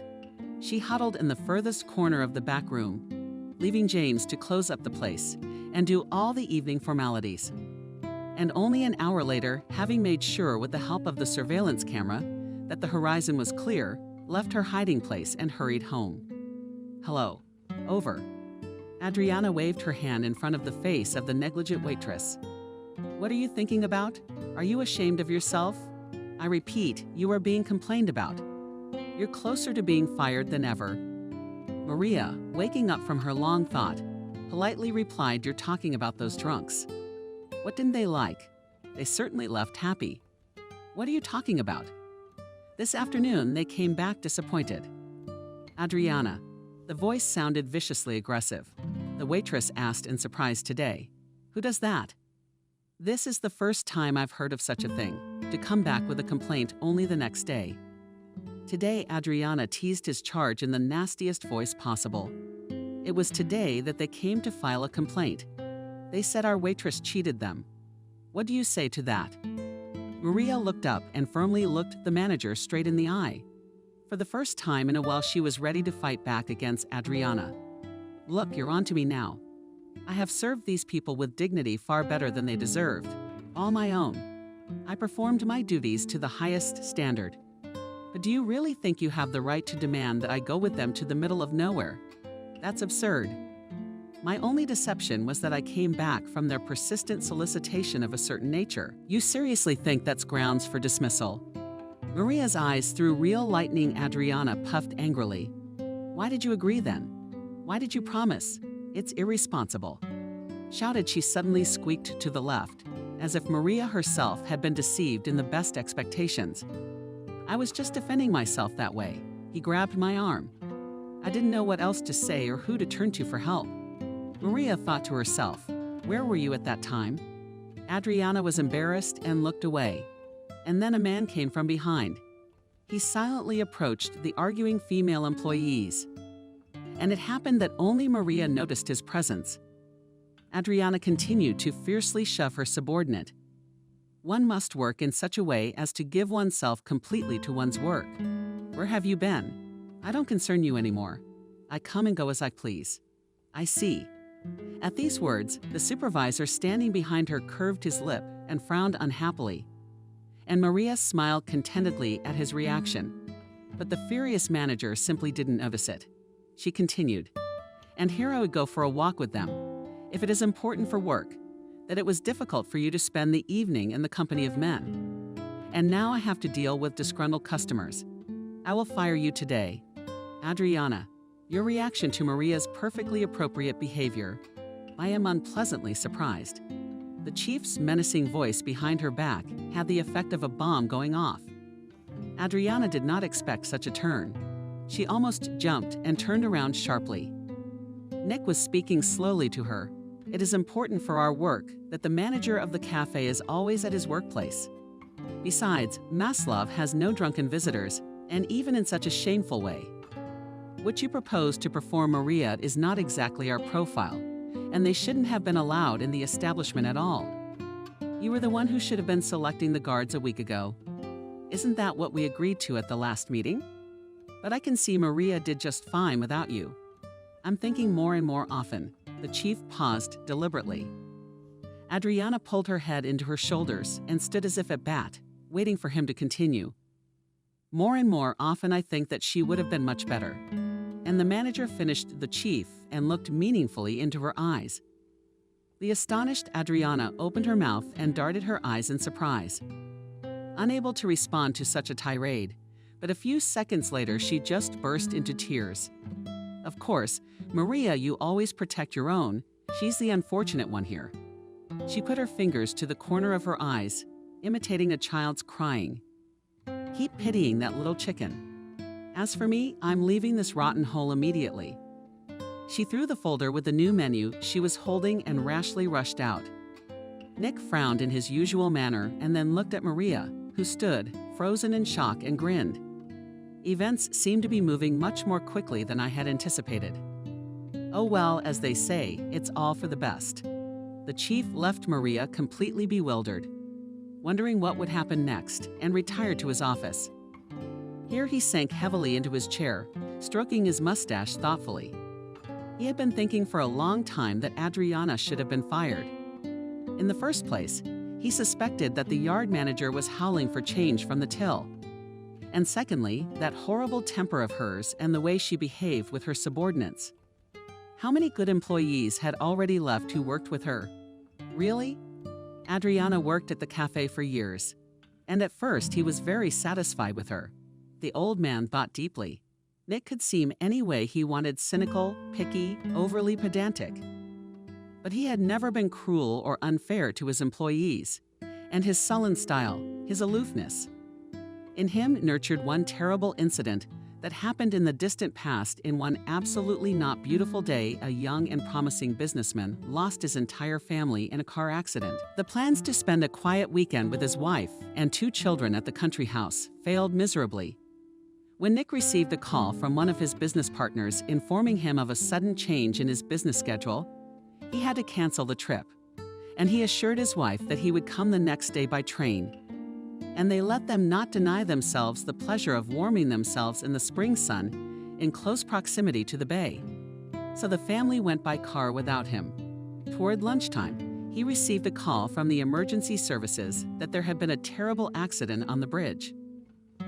She huddled in the furthest corner of the back room, leaving James to close up the place and do all the evening formalities. And only an hour later, having made sure with the help of the surveillance camera that the horizon was clear, left her hiding place and hurried home. "Hello. Over." Adriana waved her hand in front of the face of the negligent waitress. "What are you thinking about? Are you ashamed of yourself? I repeat, you are being complained about. You're closer to being fired than ever." Maria, waking up from her long thought, politely replied, "You're talking about those drunks. What didn't they like? They certainly left happy." "What are you talking about?" "This afternoon, they came back disappointed." "Adriana." The voice sounded viciously aggressive. The waitress asked in surprise today, "Who does that?" "This is the first time I've heard of such a thing, to come back with a complaint only the next day." Today, Adriana teased his charge in the nastiest voice possible. It was today that they came to file a complaint. They said our waitress cheated them. What do you say to that? Maria looked up and firmly looked the manager straight in the eye. For the first time in a while, she was ready to fight back against Adriana. Look, you're on to me now. I have served these people with dignity far better than they deserved. All my own. I performed my duties to the highest standard. But do you really think you have the right to demand that I go with them to the middle of nowhere? That's absurd. My only deception was that I came back from their persistent solicitation of a certain nature. You seriously think that's grounds for dismissal? Maria's eyes through real lightning. Adriana puffed angrily. Why did you agree then? Why did you promise? It's irresponsible. Shouted. She suddenly squeaked to the left, as if Maria herself had been deceived in the best expectations. I was just defending myself that way. He grabbed my arm. I didn't know what else to say or who to turn to for help. Maria thought to herself, where were you at that time? Adriana was embarrassed and looked away. And then a man came from behind. He silently approached the arguing female employees. And it happened that only Maria noticed his presence. Adriana continued to fiercely shove her subordinate. One must work in such a way as to give oneself completely to one's work. Where have you been? I don't concern you anymore. I come and go as I please. I see. At these words, the supervisor standing behind her curved his lip and frowned unhappily. And Maria smiled contentedly at his reaction. But the furious manager simply didn't notice it. She continued, and here I would go for a walk with them, if it is important for work, that it was difficult for you to spend the evening in the company of men. And now I have to deal with disgruntled customers. I will fire you today. Adriana, your reaction to Maria's perfectly appropriate behavior, I am unpleasantly surprised. The chief's menacing voice behind her back had the effect of a bomb going off. Adriana did not expect such a turn. She almost jumped and turned around sharply. Nick was speaking slowly to her. It is important for our work that the manager of the cafe is always at his workplace. Besides, Maslov has no drunken visitors, and even in such a shameful way. What you propose to perform, Maria, is not exactly our profile, and they shouldn't have been allowed in the establishment at all. You were the one who should have been selecting the guards a week ago. Isn't that what we agreed to at the last meeting? But I can see Maria did just fine without you. I'm thinking more and more often. The chief paused deliberately. Adriana pulled her head into her shoulders and stood as if at bat, waiting for him to continue. More and more often I think that she would have been much better. And the manager finished the chief and looked meaningfully into her eyes. The astonished Adriana opened her mouth and darted her eyes in surprise. Unable to respond to such a tirade, but a few seconds later she just burst into tears. Of course, Maria, you always protect your own. She's the unfortunate one here. She put her fingers to the corner of her eyes, imitating a child's crying. Keep pitying that little chicken. As for me, I'm leaving this rotten hole immediately. She threw the folder with the new menu she was holding and rashly rushed out. Nick frowned in his usual manner and then looked at Maria, who stood, frozen in shock, and grinned. Events seemed to be moving much more quickly than I had anticipated. Oh well, as they say, it's all for the best. The chief left Maria completely bewildered, wondering what would happen next, and retired to his office. Here he sank heavily into his chair, stroking his mustache thoughtfully. He had been thinking for a long time that Adriana should have been fired. In the first place, he suspected that the yard manager was howling for change from the till. And secondly, that horrible temper of hers and the way she behaved with her subordinates. How many good employees had already left who worked with her? Really? Adriana worked at the cafe for years, and at first he was very satisfied with her. The old man thought deeply. Nick could seem any way he wanted, cynical, picky, overly pedantic. But he had never been cruel or unfair to his employees, and his sullen style, his aloofness. In him nurtured one terrible incident that happened in the distant past. In one absolutely not beautiful day, a young and promising businessman lost his entire family in a car accident. The plans to spend a quiet weekend with his wife and 2 children at the country house failed miserably. When Nick received a call from one of his business partners informing him of a sudden change in his business schedule, he had to cancel the trip, and he assured his wife that he would come the next day by train. and they let them not deny themselves the pleasure of warming themselves in the spring sun in close proximity to the bay. So the family went by car without him. Toward lunchtime, he received a call from the emergency services that there had been a terrible accident on the bridge.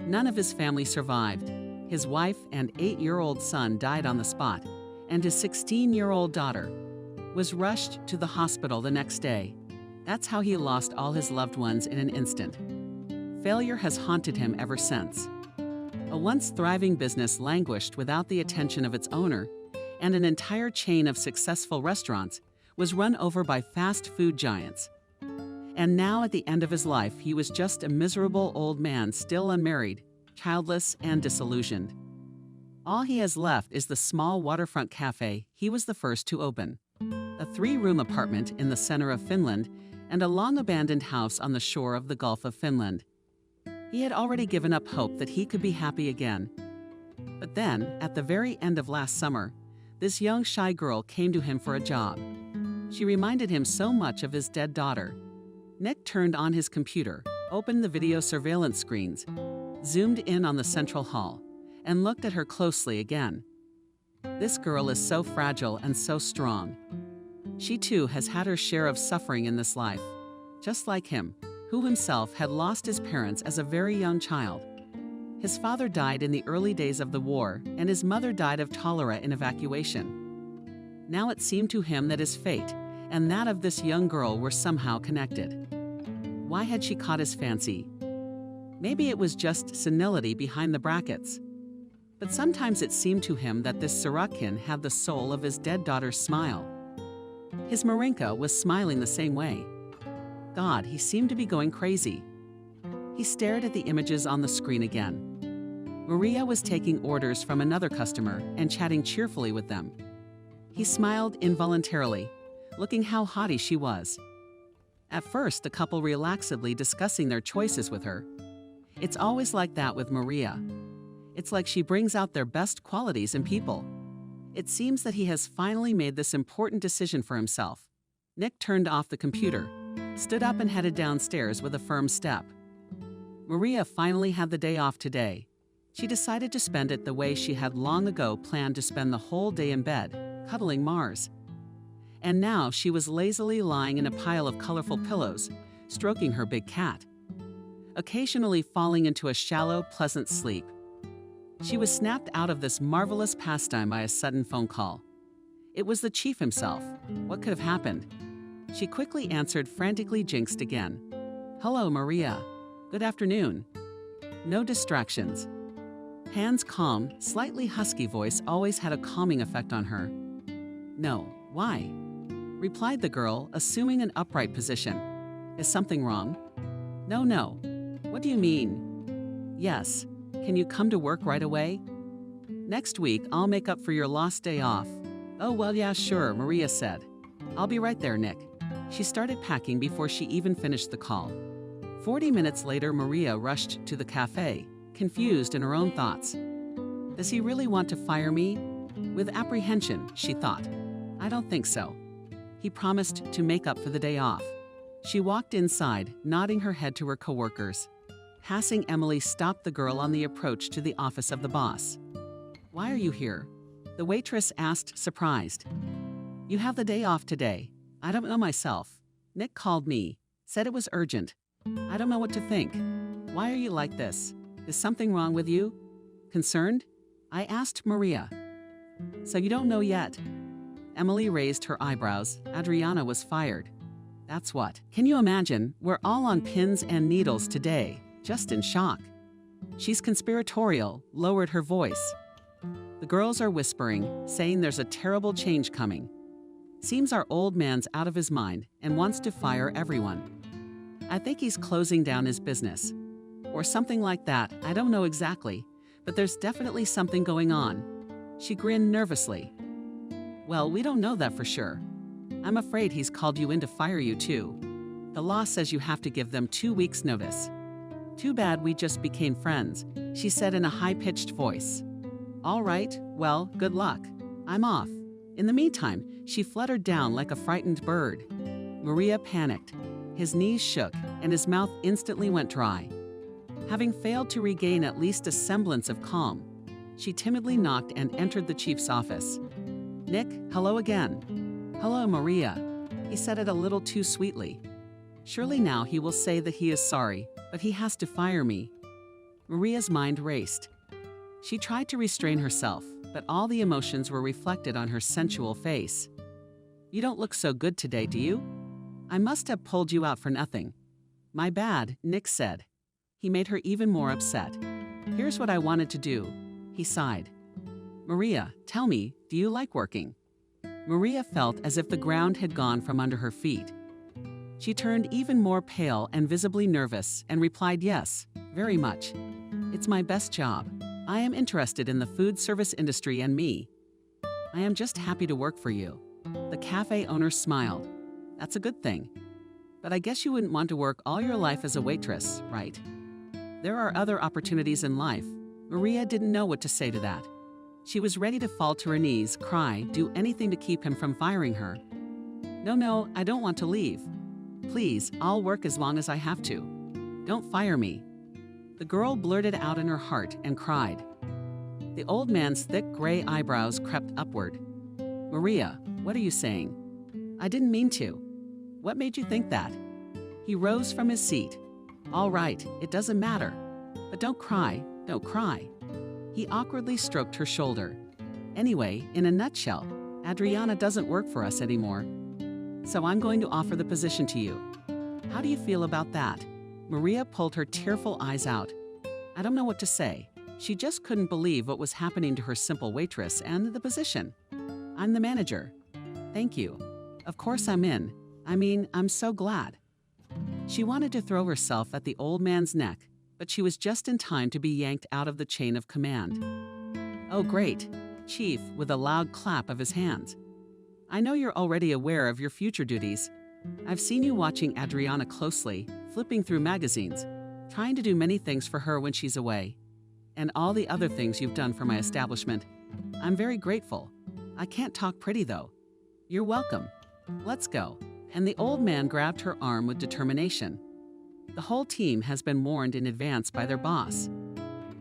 None of his family survived. His wife and 8-year-old son died on the spot, and his 16-year-old daughter was rushed to the hospital the next day. That's how he lost all his loved ones in an instant. Failure has haunted him ever since. A once thriving business languished without the attention of its owner, and an entire chain of successful restaurants was run over by fast food giants. And now, at the end of his life, he was just a miserable old man, still unmarried, childless, and disillusioned. All he has left is the small waterfront cafe he was the first to open, a 3-room apartment in the center of Finland, and a long-abandoned house on the shore of the Gulf of Finland. He had already given up hope that he could be happy again. But then, at the very end of last summer, this young shy girl came to him for a job. She reminded him so much of his dead daughter. Nick turned on his computer, opened the video surveillance screens, zoomed in on the central hall, and looked at her closely again. This girl is so fragile and so strong. She too has had her share of suffering in this life, just like him, who himself had lost his parents as a very young child. His father died in the early days of the war, and his mother died of cholera in evacuation. Now it seemed to him that his fate and that of this young girl were somehow connected. Why had she caught his fancy? Maybe it was just senility behind the brackets. But sometimes it seemed to him that this Sorokin had the soul of his dead daughter's smile. His Marinka was smiling the same way. God, he seemed to be going crazy. He stared at the images on the screen again. Maria was taking orders from another customer and chatting cheerfully with them. He smiled involuntarily, looking how haughty she was. At first, the couple relaxedly discussing their choices with her. It's always like that with Maria. It's like she brings out their best qualities in people. It seems that he has finally made this important decision for himself. Nick turned off the computer, stood up and headed downstairs with a firm step. Maria finally had the day off today. She decided to spend it the way she had long ago planned to spend the whole day in bed, cuddling Mars. And now she was lazily lying in a pile of colorful pillows, stroking her big cat, occasionally falling into a shallow, pleasant sleep. She was snapped out of this marvelous pastime by a sudden phone call. It was the chief himself. What could have happened? She quickly answered, frantically jinxed again. "Hello, Maria. Good afternoon." No distractions. Han's calm, slightly husky voice always had a calming effect on her. "No, why?" replied the girl, assuming an upright position. "Is something wrong?" No. What do you mean?" "Yes. Can you come to work right away?" "Next week, I'll make up for your lost day off." "Oh, well, yeah, sure," Maria said. "I'll be right there, Nick." She started packing before she even finished the call. 40 minutes later, Maria rushed to the cafe, confused in her own thoughts. Does he really want to fire me? With apprehension, she thought. I don't think so. He promised to make up for the day off. She walked inside, nodding her head to her coworkers. Passing Emily stopped the girl on the approach to the office of the boss. "Why are you here?" the waitress asked, surprised. "You have the day off today." "I don't know myself. Nick called me, said it was urgent. I don't know what to think. Why are you like this? Is something wrong with you?" "Concerned?" I asked Maria. "So you don't know yet?" Emily raised her eyebrows. Adriana was fired. That's what. Can you imagine? We're all on pins and needles today, just in shock. She's conspiratorial, lowered her voice. The girls are whispering, saying there's a terrible change coming. Seems our old man's out of his mind and wants to fire everyone. I think he's closing down his business. Or something like that, I don't know exactly, but there's definitely something going on. She grinned nervously. Well, we don't know that for sure. I'm afraid he's called you in to fire you too. The law says you have to give them 2 weeks' notice. Too bad we just became friends, she said in a high-pitched voice. All right, well, good luck. I'm off. In the meantime, she fluttered down like a frightened bird. Maria panicked. His knees shook, and his mouth instantly went dry. Having failed to regain at least a semblance of calm, she timidly knocked and entered the chief's office. "Nick, hello again." "Hello, Maria." He said it a little too sweetly. Surely now he will say that he is sorry, but he has to fire me. Maria's mind raced. She tried to restrain herself, but all the emotions were reflected on her sensual face. "You don't look so good today, do you? I must have pulled you out for nothing." "My bad," Nick said. He made her even more upset. "Here's what I wanted to do." He sighed. "Maria, tell me, do you like working?" Maria felt as if the ground had gone from under her feet. She turned even more pale and visibly nervous and replied, "Yes, very much. It's my best job. I am interested in the food service industry and me. I am just happy to work for you." The cafe owner smiled. "That's a good thing. But I guess you wouldn't want to work all your life as a waitress, right? There are other opportunities in life." Maria didn't know what to say to that. She was ready to fall to her knees, cry, do anything to keep him from firing her. No, I don't want to leave. Please, I'll work as long as I have to. Don't fire me." The girl blurted out in her heart and cried. The old man's thick gray eyebrows crept upward. "Maria, what are you saying?" "I didn't mean to." "What made you think that?" He rose from his seat. "All right, it doesn't matter. But don't cry, don't cry." He awkwardly stroked her shoulder. "Anyway, in a nutshell, Adriana doesn't work for us anymore. So I'm going to offer the position to you. How do you feel about that?" Maria pulled her tearful eyes out. I don't know what to say. She just couldn't believe what was happening to her simple waitress and the position. "I'm the manager." "Thank you. Of course I'm in. I'm so glad." She wanted to throw herself at the old man's neck, but she was just in time to be yanked out of the chain of command. "Oh, great," Chief, with a loud clap of his hands. "I know you're already aware of your future duties. I've seen you watching Adriana closely, flipping through magazines, trying to do many things for her when she's away, and all the other things you've done for my establishment. I'm very grateful. I can't talk pretty, though." "You're welcome. Let's go." And the old man grabbed her arm with determination. The whole team has been warned in advance by their boss.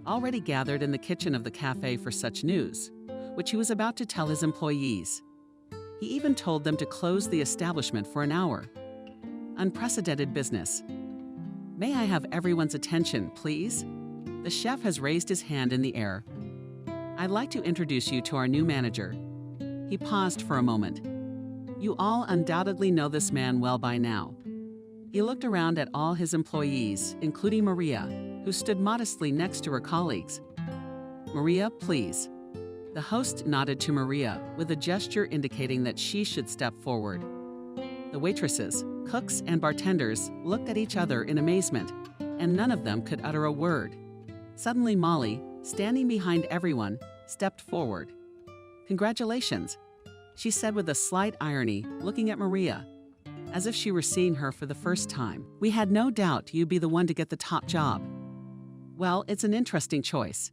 Already gathered in the kitchen of the cafe for such news, which he was about to tell his employees. He even told them to close the establishment for an hour. Unprecedented business. "May I have everyone's attention, please?" The chef has raised his hand in the air. "I'd like to introduce you to our new manager." He paused for a moment. "You all undoubtedly know this man well by now." He looked around at all his employees, including Maria, who stood modestly next to her colleagues. "Maria, please." The host nodded to Maria with a gesture indicating that she should step forward. The waitresses, cooks, and bartenders looked at each other in amazement, and none of them could utter a word. Suddenly Molly, standing behind everyone, stepped forward. "Congratulations," she said with a slight irony, looking at Maria, as if she were seeing her for the first time. "We had no doubt you'd be the one to get the top job." "Well, it's an interesting choice,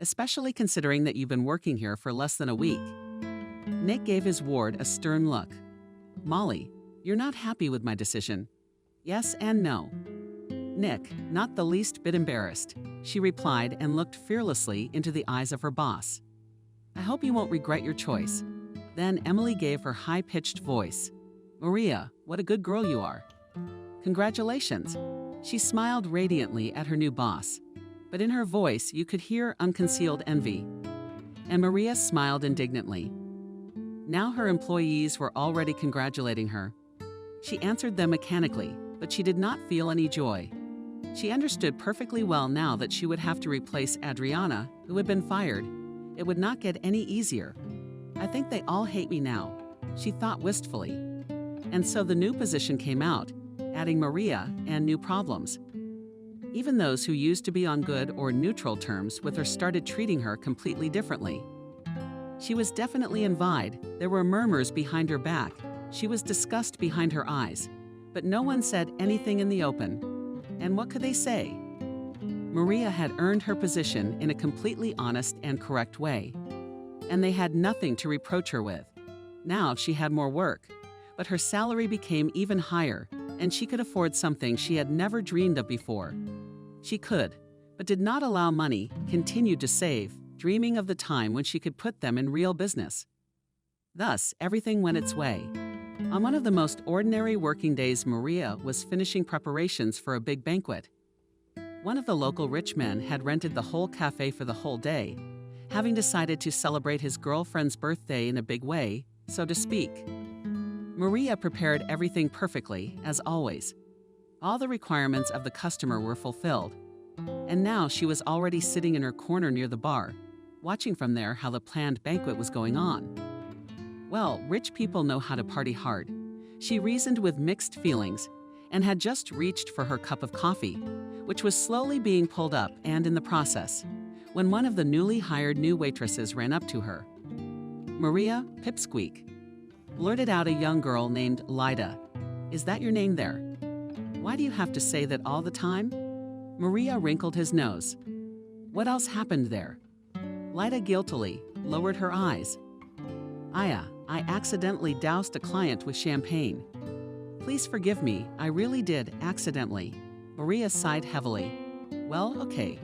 especially considering that you've been working here for less than a week." Nick gave his ward a stern look. "Molly, you're not happy with my decision." "Yes and no." Nick, not the least bit embarrassed, she replied and looked fearlessly into the eyes of her boss. "I hope you won't regret your choice." Then Emily gave her high-pitched voice. "Maria, what a good girl you are." "Congratulations." She smiled radiantly at her new boss, but in her voice you could hear unconcealed envy. And Maria smiled indignantly. Now her employees were already congratulating her. She answered them mechanically, but she did not feel any joy. She understood perfectly well now that she would have to replace Adriana, who had been fired. It would not get any easier. "I think they all hate me now," she thought wistfully. And so the new position came out, adding Maria and new problems. Even those who used to be on good or neutral terms with her started treating her completely differently. She was definitely envied. There were murmurs behind her back. She was discussed behind her eyes. But no one said anything in the open. And what could they say? Maria had earned her position in a completely honest and correct way. And they had nothing to reproach her with. Now she had more work, but her salary became even higher, and she could afford something she had never dreamed of before. She could, but did not allow money, continued to save, dreaming of the time when she could put them in real business. Thus, everything went its way. On one of the most ordinary working days, Maria was finishing preparations for a big banquet. One of the local rich men had rented the whole cafe for the whole day, having decided to celebrate his girlfriend's birthday in a big way, so to speak. Maria prepared everything perfectly, as always. All the requirements of the customer were fulfilled, and now she was already sitting in her corner near the bar, watching from there how the planned banquet was going on. Well, rich people know how to party hard. She reasoned with mixed feelings and had just reached for her cup of coffee, which was slowly being pulled up and in the process, when one of the newly hired new waitresses ran up to her. "Maria Pipsqueak," blurted out a young girl named Lyda. "Is that your name there? Why do you have to say that all the time?" Maria wrinkled his nose. What else happened there? Lyda guiltily lowered her eyes. I accidentally doused a client with champagne. Please forgive me, I really did accidentally." Maria sighed heavily. "Well, okay,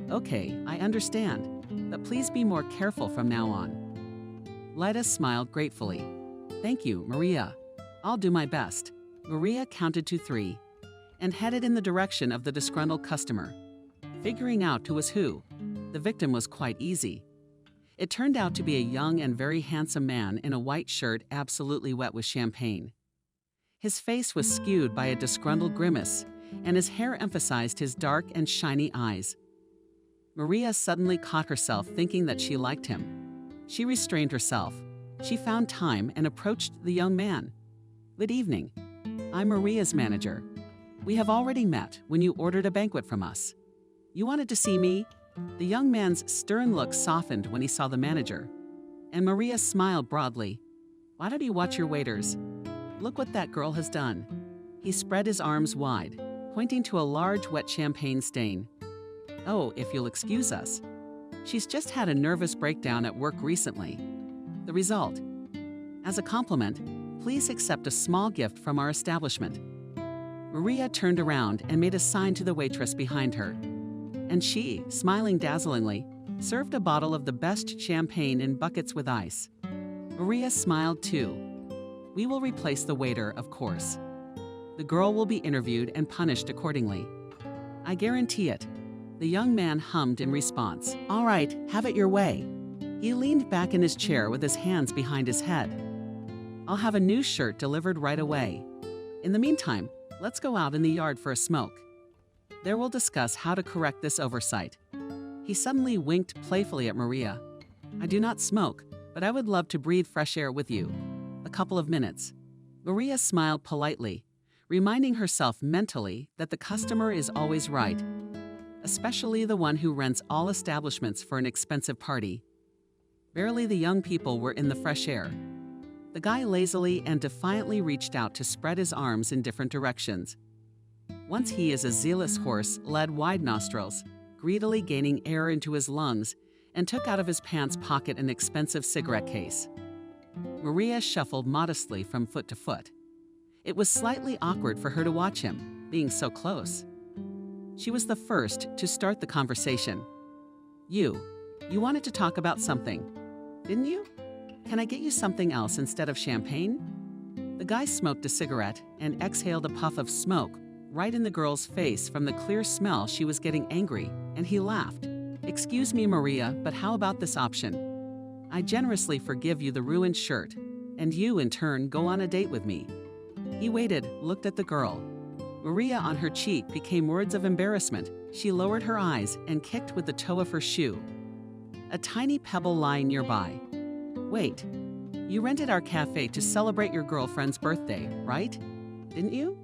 I understand, but please be more careful from now on." Lyda smiled gratefully. "Thank you, Maria. I'll do my best." Maria counted to 3 and headed in the direction of the disgruntled customer. Figuring out who was who, the victim was quite easy. It turned out to be a young and very handsome man in a white shirt absolutely wet with champagne. His face was skewed by a disgruntled grimace, and his hair emphasized his dark and shiny eyes. Maria suddenly caught herself thinking that she liked him. She restrained herself. She found time and approached the young man. "Good evening. I'm Maria's manager. We have already met when you ordered a banquet from us. You wanted to see me?" The young man's stern look softened when he saw the manager, and Maria smiled broadly. "Why don't you watch your waiters? Look what that girl has done." He spread his arms wide, pointing to a large wet champagne stain. "Oh, if you'll excuse us. She's just had a nervous breakdown at work recently. The result? As a compliment, please accept a small gift from our establishment." Maria turned around and made a sign to the waitress behind her, and she, smiling dazzlingly, served a bottle of the best champagne in buckets with ice. Maria smiled too. "We will replace the waiter, of course. The girl will be interviewed and punished accordingly. I guarantee it." The young man hummed in response. "All right, have it your way." He leaned back in his chair with his hands behind his head. "I'll have a new shirt delivered right away. In the meantime, let's go out in the yard for a smoke. There we'll discuss how to correct this oversight." He suddenly winked playfully at Maria. "I do not smoke, but I would love to breathe fresh air with you. A couple of minutes." Maria smiled politely, reminding herself mentally that the customer is always right, especially the one who rents all establishments for an expensive party. Barely the young people were in the fresh air. The guy lazily and defiantly reached out to spread his arms in different directions. Once he, as a zealous horse, led wide nostrils, greedily gaining air into his lungs, and took out of his pants pocket an expensive cigarette case. Maria shuffled modestly from foot to foot. It was slightly awkward for her to watch him, being so close. She was the first to start the conversation. You wanted to talk about something, didn't you? Can I get you something else instead of champagne?" The guy smoked a cigarette and exhaled a puff of smoke right in the girl's face from the clear smell she was getting angry, and he laughed. "Excuse me, Maria, but how about this option? I generously forgive you the ruined shirt, and you, in turn, go on a date with me." He waited, looked at the girl. Maria, on her cheek, became words of embarrassment. She lowered her eyes and kicked with the toe of her shoe. A tiny pebble lying nearby. "Wait, you rented our cafe to celebrate your girlfriend's birthday, right? Didn't you?"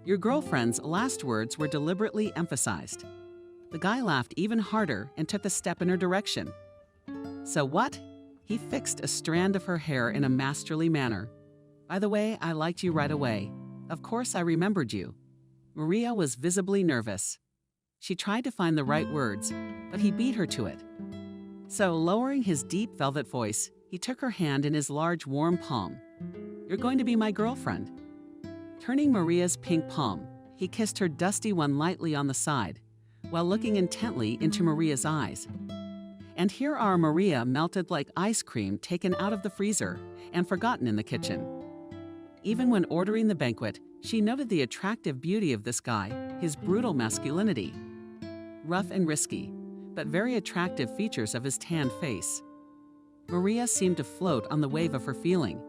Your girlfriend's last words were deliberately emphasized. The guy laughed even harder and took a step in her direction. "So what?" He fixed a strand of her hair in a masterly manner. "By the way, I liked you right away. Of course I remembered you." Maria was visibly nervous. She tried to find the right words, but he beat her to it. So, lowering his deep velvet voice, he took her hand in his large warm palm. "You're going to be my girlfriend." Turning Maria's pink palm, he kissed her dusty one lightly on the side, while looking intently into Maria's eyes. And here are Maria melted like ice cream taken out of the freezer and forgotten in the kitchen. Even when ordering the banquet, she noted the attractive beauty of this guy, his brutal masculinity. Rough and risky, but very attractive features of his tanned face. Maria seemed to float on the wave of her feeling.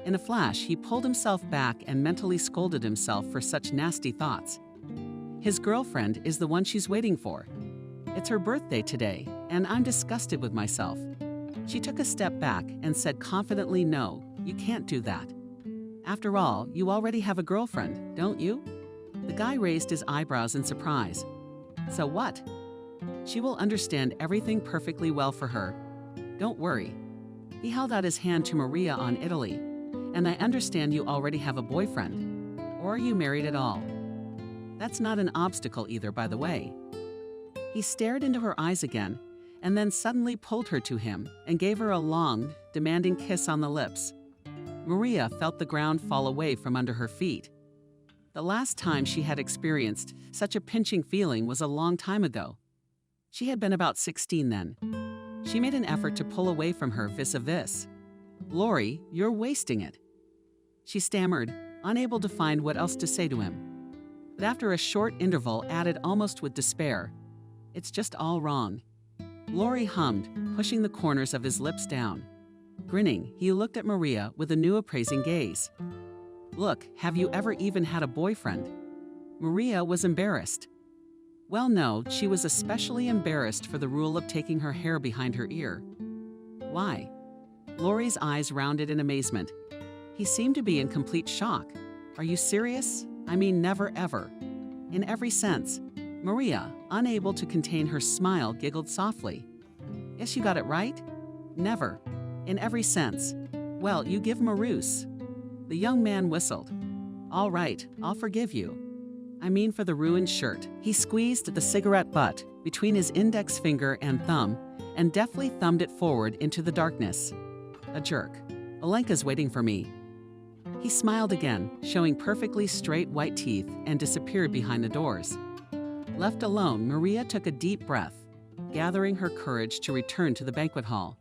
In a flash, he pulled himself back and mentally scolded himself for such nasty thoughts. His girlfriend is the one she's waiting for. It's her birthday today, and I'm disgusted with myself. She took a step back and said confidently, "No, you can't do that. After all, you already have a girlfriend, don't you?" The guy raised his eyebrows in surprise. "So what?" "She will understand everything perfectly well for her. Don't worry." He held out his hand to Maria on Italy. "And I understand you already have a boyfriend. Or are you married at all?" "That's not an obstacle either, by the way." He stared into her eyes again, and then suddenly pulled her to him and gave her a long, demanding kiss on the lips. Maria felt the ground fall away from under her feet. The last time she had experienced such a pinching feeling was a long time ago. She had been about 16 then. She made an effort to pull away from her vis-a-vis. "Lori, you're wasting it." She stammered, unable to find what else to say to him. But after a short interval added almost with despair, "It's just all wrong." Lori hummed, pushing the corners of his lips down. Grinning, he looked at Maria with a new appraising gaze. "Look, have you ever even had a boyfriend?" Maria was embarrassed. Well, no, she was especially embarrassed for the rule of taking her hair behind her ear. "Why?" Lori's eyes rounded in amazement. He seemed to be in complete shock. "Are you serious? I mean, never ever." "In every sense." Maria, unable to contain her smile, giggled softly. "Yes, you got it right. Never. In every sense. Well, you give him a ruse." The young man whistled. "All right, I'll forgive you. I mean for the ruined shirt." He squeezed the cigarette butt between his index finger and thumb and deftly thumbed it forward into the darkness. "A jerk. Olenka's waiting for me." He smiled again, showing perfectly straight white teeth, and disappeared behind the doors. Left alone, Maria took a deep breath, gathering her courage to return to the banquet hall.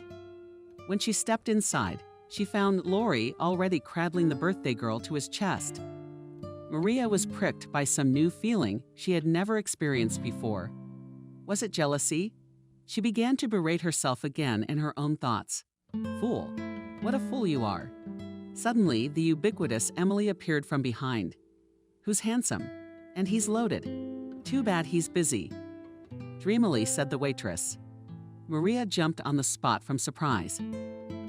When she stepped inside, she found Lori already cradling the birthday girl to his chest. Maria was pricked by some new feeling she had never experienced before. Was it jealousy? She began to berate herself again in her own thoughts. "Fool. What a fool you are." Suddenly, the ubiquitous Emily appeared from behind. "Who's handsome? And he's loaded. Too bad he's busy," dreamily said the waitress. Maria jumped on the spot from surprise.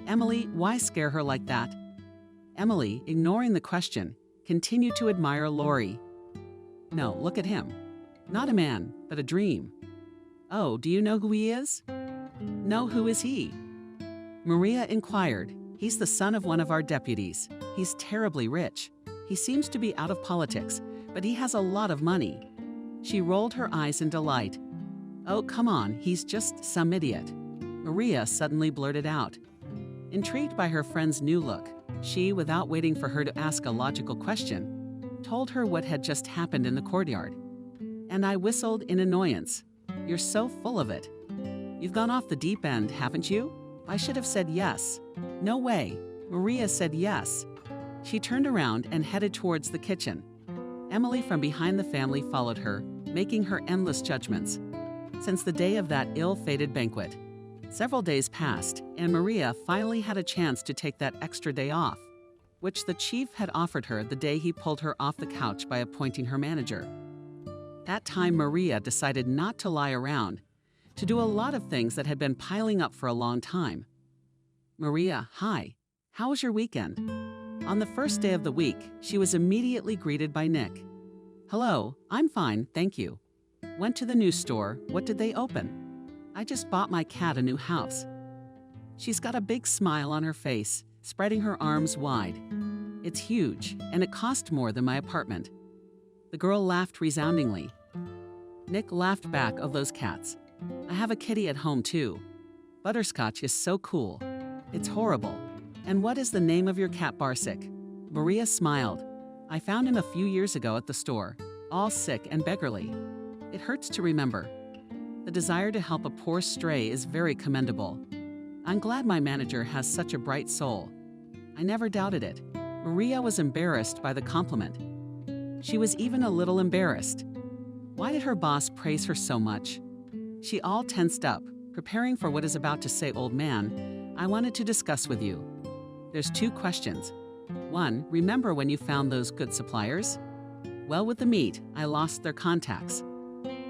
"Emily, why scare her like that?" Emily, ignoring the question, continued to admire Lori. "No, look at him. Not a man, but a dream." "Oh, do you know who he is?" "No, who is he?" Maria inquired. "He's the son of one of our deputies. He's terribly rich. He seems to be out of politics, but he has a lot of money." She rolled her eyes in delight. "Oh, come on, he's just some idiot," Maria suddenly blurted out. Intrigued by her friend's new look, she, without waiting for her to ask a logical question, told her what had just happened in the courtyard. And I whistled in annoyance. "You're so full of it. You've gone off the deep end, haven't you? I should have said yes." "No way." Maria said yes. She turned around and headed towards the kitchen. Emily from behind the family followed her, making her endless judgments. Since the day of that ill-fated banquet, several days passed, and Maria finally had a chance to take that extra day off, which the chief had offered her the day he pulled her off the couch by appointing her manager. That time, Maria decided not to lie around, to do a lot of things that had been piling up for a long time. "Maria, hi. How was your weekend?" On the first day of the week, she was immediately greeted by Nick. "Hello, I'm fine, thank you. Went to the news store. What did they open?" "I just bought my cat a new house." She's got a big smile on her face, spreading her arms wide. "It's huge, and it cost more than my apartment." The girl laughed resoundingly. Nick laughed back of those cats. "I have a kitty at home too. Butterscotch is so cool. It's horrible. And what is the name of your cat, Barsick?" Maria smiled. "I found him a few years ago at the store, all sick and beggarly." It hurts to remember. The desire to help a poor stray is very commendable. I'm glad my manager has such a bright soul. I never doubted it. Maria was embarrassed by the compliment. She was even a little embarrassed. Why did her boss praise her so much? She all tensed up, preparing for what is about to say. Old man, I wanted to discuss with you. There's 2 questions. 1, remember when you found those good suppliers? Well, with the meat, I lost their contacts.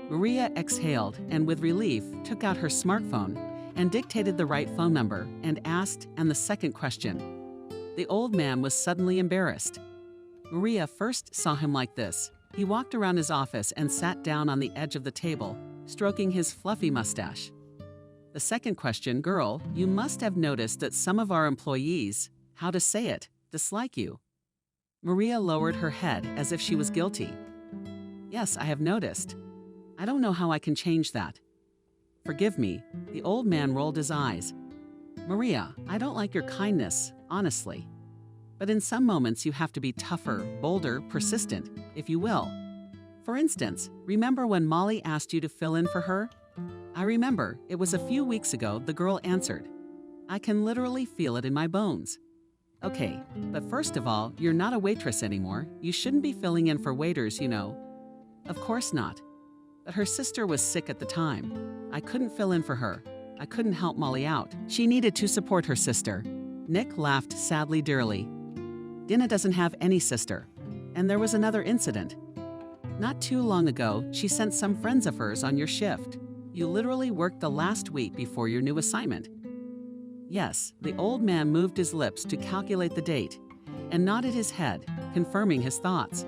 Maria exhaled and with relief took out her smartphone and dictated the right phone number and asked, and the second question. The old man was suddenly embarrassed. Maria first saw him like this. He walked around his office and sat down on the edge of the table, stroking his fluffy mustache. The second question, girl, you must have noticed that some of our employees, how to say it, dislike you. Maria lowered her head as if she was guilty. Yes, I have noticed. I don't know how I can change that. Forgive me, the old man rolled his eyes. Maria, I don't like your kindness, honestly. But in some moments you have to be tougher, bolder, persistent, if you will. For instance, remember when Molly asked you to fill in for her? I remember, it was a few weeks ago, the girl answered. I can literally feel it in my bones. Okay, but first of all, you're not a waitress anymore. You shouldn't be filling in for waiters, you know. Of course not. But her sister was sick at the time. I couldn't fill in for her. I couldn't help Molly out. She needed to support her sister. Nick laughed sadly dearly. Dinah doesn't have any sister. And there was another incident. Not too long ago, she sent some friends of hers on your shift. You literally worked the last week before your new assignment. Yes, the old man moved his lips to calculate the date and nodded his head, confirming his thoughts.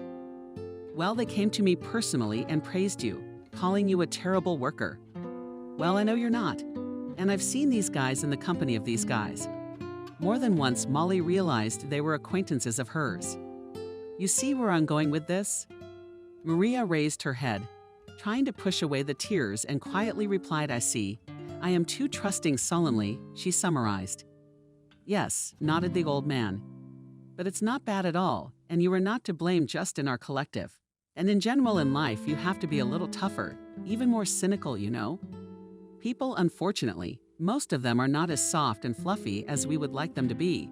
Well, they came to me personally and praised you, calling you a terrible worker. Well, I know you're not. And I've seen these guys in the company of these guys. More than once, Molly realized they were acquaintances of hers. You see where I'm going with this? Maria raised her head, trying to push away the tears, and quietly replied, I see. I am too trusting. Sullenly, she summarized. Yes, nodded the old man. But it's not bad at all, and you are not to blame just in our collective. And in general in life, you have to be a little tougher, even more cynical, you know? People, unfortunately, most of them are not as soft and fluffy as we would like them to be.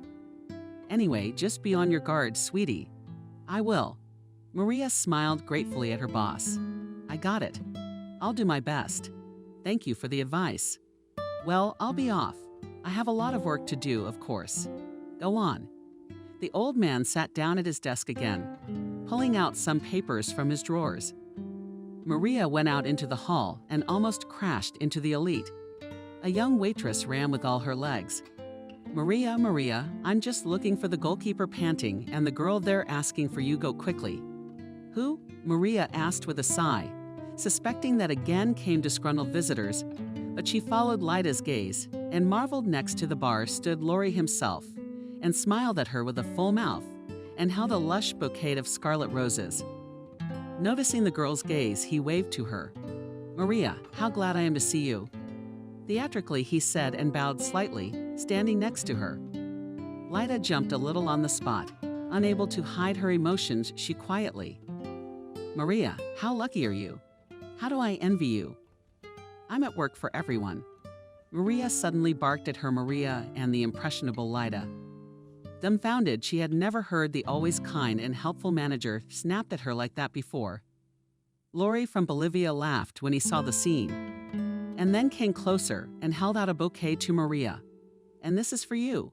Anyway, just be on your guard, sweetie. I will. Maria smiled gratefully at her boss. I got it. I'll do my best. Thank you for the advice. Well, I'll be off. I have a lot of work to do, of course. Go on. The old man sat down at his desk again, pulling out some papers from his drawers. Maria went out into the hall and almost crashed into the elite. A young waitress ran with all her legs. Maria, Maria, I'm just looking for the goalkeeper panting and the girl there asking for you. Go quickly. Who? Maria asked with a sigh, suspecting that again came disgruntled visitors, but she followed Lida's gaze and marveled next to the bar stood Laurie himself and smiled at her with a full mouth and held a lush bouquet of scarlet roses. Noticing the girl's gaze, he waved to her. Maria, how glad I am to see you. Theatrically, he said and bowed slightly, standing next to her. Lida jumped a little on the spot. Unable to hide her emotions, she quietly. Maria, how lucky are you? How do I envy you? I'm at work for everyone. Maria suddenly barked at her Maria and the impressionable Lida. Dumbfounded, she had never heard the always kind and helpful manager snapped at her like that before. Laurie from Bolivia laughed when he saw the scene, and then came closer and held out a bouquet to Maria. And this is for you.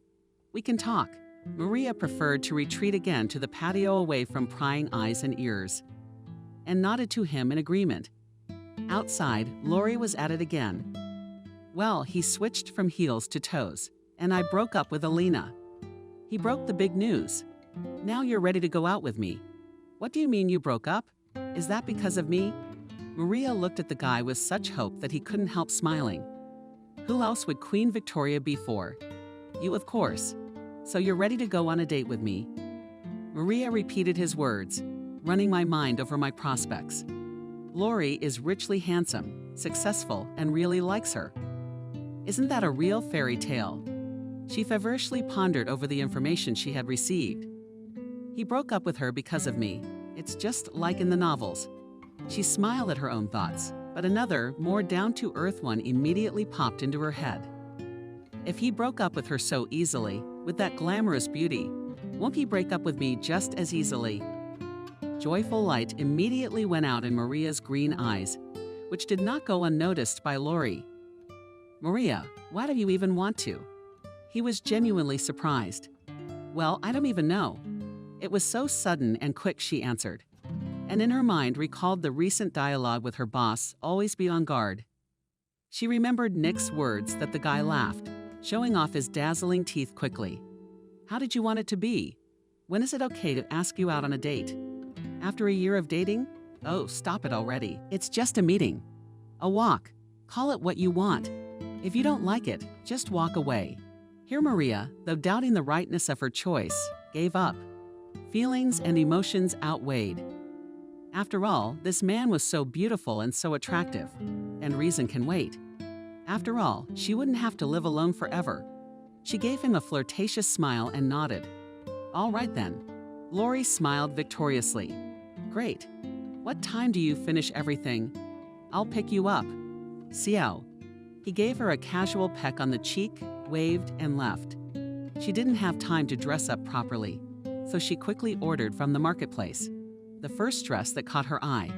We can talk. Maria preferred to retreat again to the patio away from prying eyes and ears, and nodded to him in agreement. Outside, Laurie was at it again. Well, he switched from heels to toes, and I broke up with Alina. He broke the big news. Now you're ready to go out with me. What do you mean you broke up? Is that because of me? Maria looked at the guy with such hope that he couldn't help smiling. Who else would Queen Victoria be for? You, of course. So you're ready to go on a date with me? Maria repeated his words, running my mind over my prospects. Laurie is richly handsome, successful, and really likes her. Isn't that a real fairy tale? She feverishly pondered over the information she had received. He broke up with her because of me. It's just like in the novels. She smiled at her own thoughts, but another, more down-to-earth one immediately popped into her head. If he broke up with her so easily, with that glamorous beauty, won't he break up with me just as easily? Joyful light immediately went out in Maria's green eyes, which did not go unnoticed by Lori. "Maria, why do you even want to?" He was genuinely surprised. "Well, I don't even know." It was so sudden and quick, she answered, and in her mind recalled the recent dialogue with her boss, "Always be on guard." She remembered Nick's words that the guy laughed, showing off his dazzling teeth quickly. "How did you want it to be? When is it okay to ask you out on a date? After a year of dating? Oh, stop it already. It's just a meeting. A walk. Call it what you want. If you don't like it, just walk away." Here Maria, though doubting the rightness of her choice, gave up. Feelings and emotions outweighed. After all, this man was so beautiful and so attractive, and reason can wait. After all, she wouldn't have to live alone forever. She gave him a flirtatious smile and nodded. "All right then." Lori smiled victoriously. "Great. What time do you finish everything? I'll pick you up. Ciao." He gave her a casual peck on the cheek, waved, and left. She didn't have time to dress up properly, so she quickly ordered from the marketplace the first dress that caught her eye,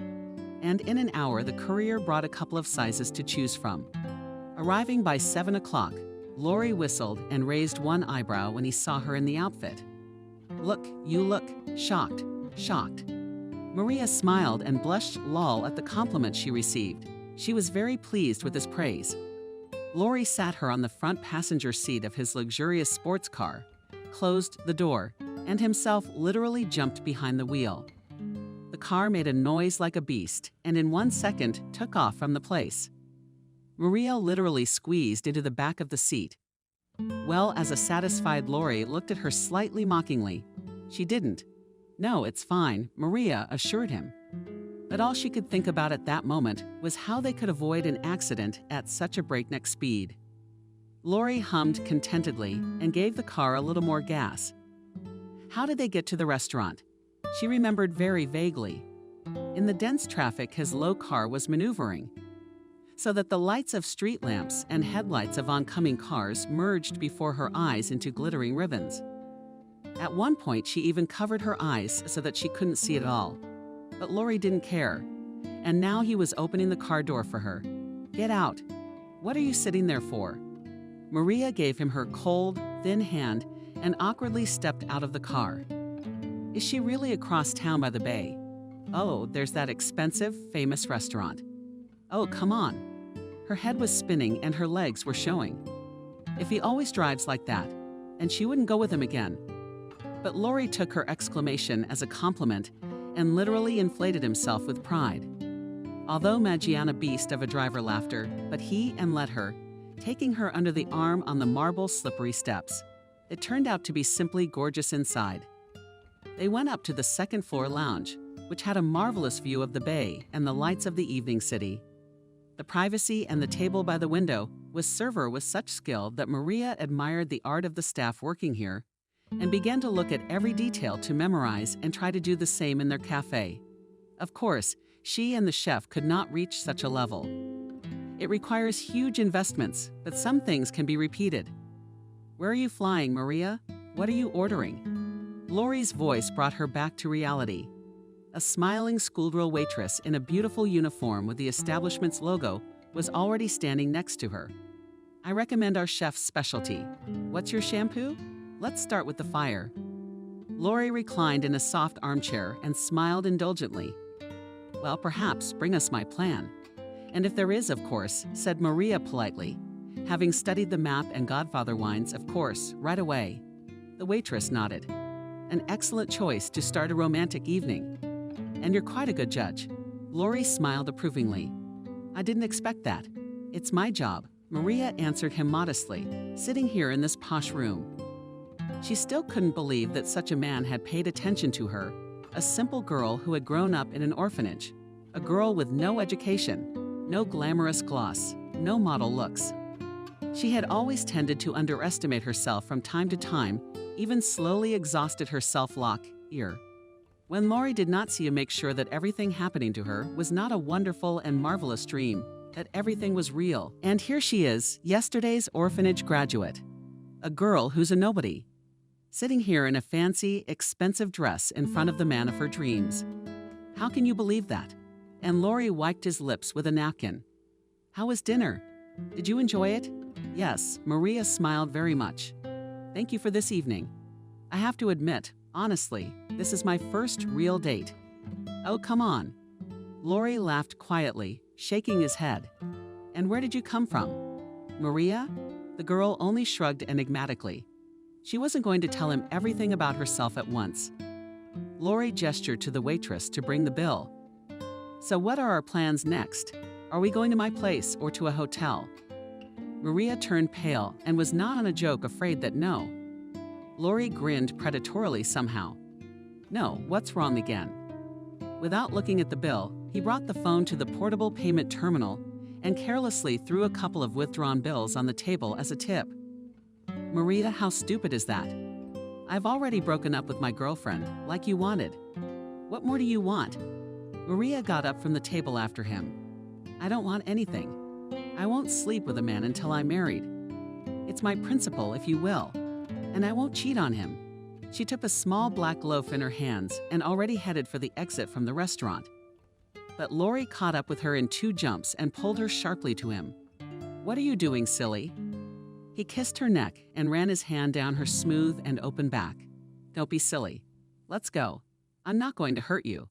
and in an hour the courier brought a couple of sizes to choose from. Arriving by 7 o'clock, Lori whistled and raised one eyebrow when he saw her in the outfit. You look shocked, shocked." Maria smiled and blushed lol at the compliment she received. She was very pleased with his praise. Lori sat her on the front passenger seat of his luxurious sports car, closed the door, and himself literally jumped behind the wheel. The car made a noise like a beast, and in 1 second took off from the place. Maria literally squeezed into the back of the seat. Well, as a satisfied Lori looked at her slightly mockingly. She didn't. "No, it's fine," Maria assured him. But all she could think about at that moment was how they could avoid an accident at such a breakneck speed. Lori hummed contentedly and gave the car a little more gas. How did they get to the restaurant? She remembered very vaguely. In the dense traffic his low car was maneuvering, so that the lights of street lamps and headlights of oncoming cars merged before her eyes into glittering ribbons. At one point, she even covered her eyes so that she couldn't see at all. But Lori didn't care, and now he was opening the car door for her. "Get out. What are you sitting there for?" Maria gave him her cold, thin hand and awkwardly stepped out of the car. Is she really across town by the bay? Oh, there's that expensive, famous restaurant. Oh, come on. Her head was spinning and her legs were showing. If he always drives like that, and she wouldn't go with him again. But Lori took her exclamation as a compliment and literally inflated himself with pride. Although Maggiana beast of a driver laughter, but he and let her, taking her under the arm on the marble slippery steps. It turned out to be simply gorgeous inside. They went up to the second-floor lounge, which had a marvelous view of the bay and the lights of the evening city. The privacy and the table by the window was served with such skill that Maria admired the art of the staff working here and began to look at every detail to memorize and try to do the same in their cafe. Of course, she and the chef could not reach such a level. It requires huge investments, but some things can be repeated. "Where are you flying, Maria? What are you ordering?" Lori's voice brought her back to reality. A smiling schoolgirl waitress in a beautiful uniform with the establishment's logo was already standing next to her. "I recommend our chef's specialty. What's your shampoo? Let's start with the fire." Lori reclined in a soft armchair and smiled indulgently. "Well, perhaps bring us my plan. And if there is, of course," said Maria politely, having studied the map and Godfather wines, of course, right away. The waitress nodded. "An excellent choice to start a romantic evening. And you're quite a good judge." Lori smiled approvingly. "I didn't expect that. It's my job," Maria answered him modestly, "sitting here in this posh room." She still couldn't believe that such a man had paid attention to her, a simple girl who had grown up in an orphanage, a girl with no education, no glamorous gloss, no model looks. She had always tended to underestimate herself from time to time, even slowly exhausted her self-lock ear. when Lori did not see to make sure that everything happening to her was not a wonderful and marvelous dream, that everything was real. And here she is, yesterday's orphanage graduate, a girl who's a nobody, sitting here in a fancy, expensive dress in front of the man of her dreams. How can you believe that? And Lori wiped his lips with a napkin. How was dinner? Did you enjoy it? Yes, Maria smiled very much. Thank you for this evening. I have to admit, honestly, this is my first real date. Oh, come on. Lori laughed quietly, shaking his head. And where did you come from? Maria? The girl only shrugged enigmatically. She wasn't going to tell him everything about herself at once. Lori gestured to the waitress to bring the bill. So what are our plans next? Are we going to my place or to a hotel? Maria turned pale and was not on a joke afraid that no. Lori grinned predatorily somehow. No, what's wrong again? Without looking at the bill, he brought the phone to the portable payment terminal and carelessly threw a couple of withdrawn bills on the table as a tip. Maria, how stupid is that? I've already broken up with my girlfriend, like you wanted. What more do you want? Maria got up from the table after him. I don't want anything. I won't sleep with a man until I'm married. It's my principle, if you will. And I won't cheat on him. She took a small black loaf in her hands and already headed for the exit from the restaurant. But Lori caught up with her in 2 jumps and pulled her sharply to him. What are you doing, silly? He kissed her neck and ran his hand down her smooth and open back. Don't be silly. Let's go. I'm not going to hurt you.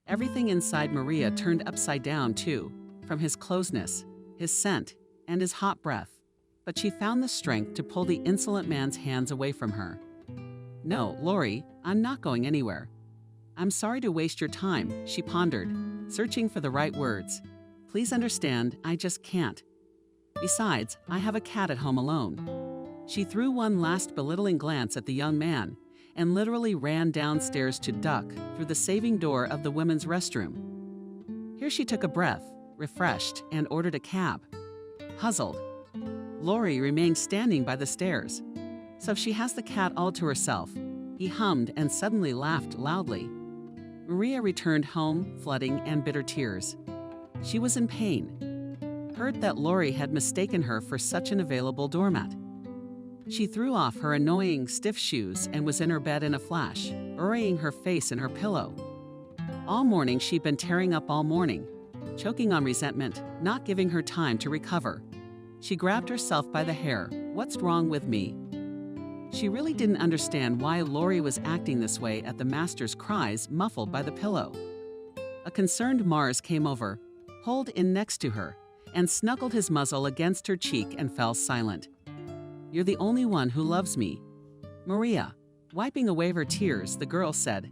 Everything inside Maria turned upside down, too, from his closeness, his scent, and his hot breath. But she found the strength to pull the insolent man's hands away from her. No, Lori, I'm not going anywhere. I'm sorry to waste your time, she pondered, searching for the right words. Please understand, I just can't. Besides, I have a cat at home alone. She threw one last belittling glance at the young man and literally ran downstairs to duck through the saving door of the women's restroom. Here she took a breath, refreshed, and ordered a cab. Puzzled, Lori remained standing by the stairs. So she has the cat all to herself. He hummed and suddenly laughed loudly. Maria returned home, flooding and bitter tears. She was in pain. Heard that Lori had mistaken her for such an available doormat. She threw off her annoying stiff shoes and was in her bed in a flash, burying her face in her pillow. All morning she'd been tearing up all morning, choking on resentment, not giving her time to recover. She grabbed herself by the hair. What's wrong with me? She really didn't understand why Lori was acting this way at the master's cries muffled by the pillow. A concerned Mars came over, pulled in next to her, and snuggled his muzzle against her cheek and fell silent. You're the only one who loves me. Maria. Wiping away her tears, the girl said.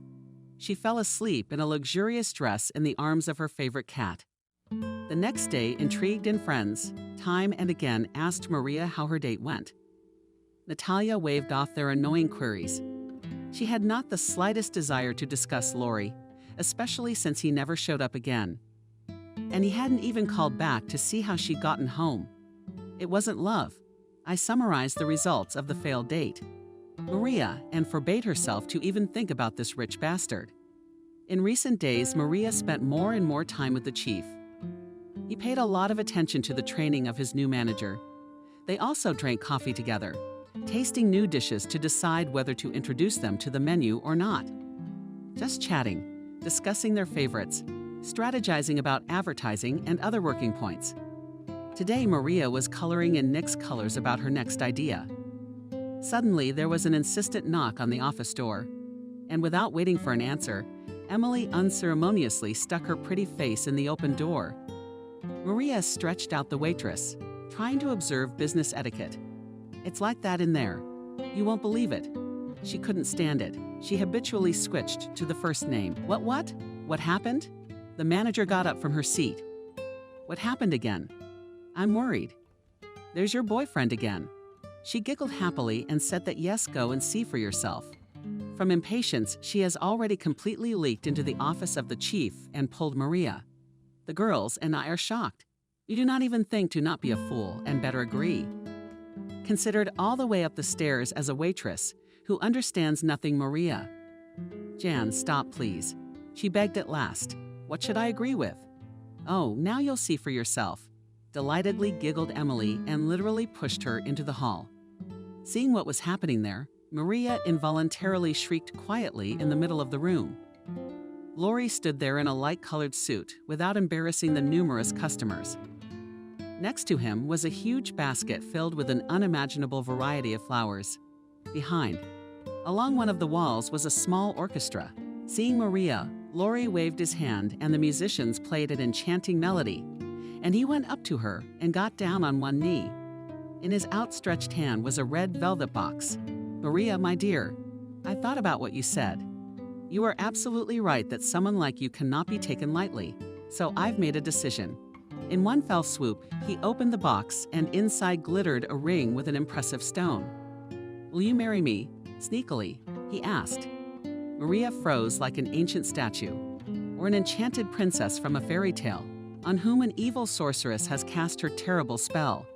She fell asleep in a luxurious dress in the arms of her favorite cat. The next day, intrigued and friends, time and again asked Maria how her date went. Natalia waved off their annoying queries. She had not the slightest desire to discuss Lori, especially since he never showed up again. And he hadn't even called back to see how she'd gotten home. It wasn't love. I summarized the results of the failed date. Maria, and forbade herself to even think about this rich bastard. In recent days, Maria spent more and more time with the chief. He paid a lot of attention to the training of his new manager. They also drank coffee together, tasting new dishes to decide whether to introduce them to the menu or not. Just chatting, discussing their favorites, strategizing about advertising and other working points. Today, Maria was coloring in Nick's colors about her next idea. Suddenly, there was an insistent knock on the office door, and without waiting for an answer, Emily unceremoniously stuck her pretty face in the open door. Maria stretched out the waitress, trying to observe business etiquette. It's like that in there. You won't believe it. She couldn't stand it. She habitually switched to the first name. What? What happened? The manager got up from her seat. What happened again? I'm worried. There's your boyfriend again. She giggled happily and said that yes, go and see for yourself. From impatience, she has already completely leaked into the office of the chief and pulled Maria. The girls and I are shocked. You do not even think to not be a fool and better agree. Considered all the way up the stairs as a waitress who understands nothing Maria. Jan, stop, please. She begged at last. What should I agree with? Oh, now you'll see for yourself. Delightedly giggled Emily and literally pushed her into the hall. Seeing what was happening there, Maria involuntarily shrieked quietly in the middle of the room. Laurie stood there in a light-colored suit without embarrassing the numerous customers. Next to him was a huge basket filled with an unimaginable variety of flowers. Behind, along one of the walls, was a small orchestra. Seeing Maria, Laurie waved his hand and the musicians played an enchanting melody, and he went up to her and got down on one knee. In his outstretched hand was a red velvet box. Maria, my dear, I thought about what you said. You are absolutely right that someone like you cannot be taken lightly, so I've made a decision. In one fell swoop, he opened the box and inside glittered a ring with an impressive stone. Will you marry me? Sneakily, he asked. Maria froze like an ancient statue, or an enchanted princess from a fairy tale, on whom an evil sorceress has cast her terrible spell.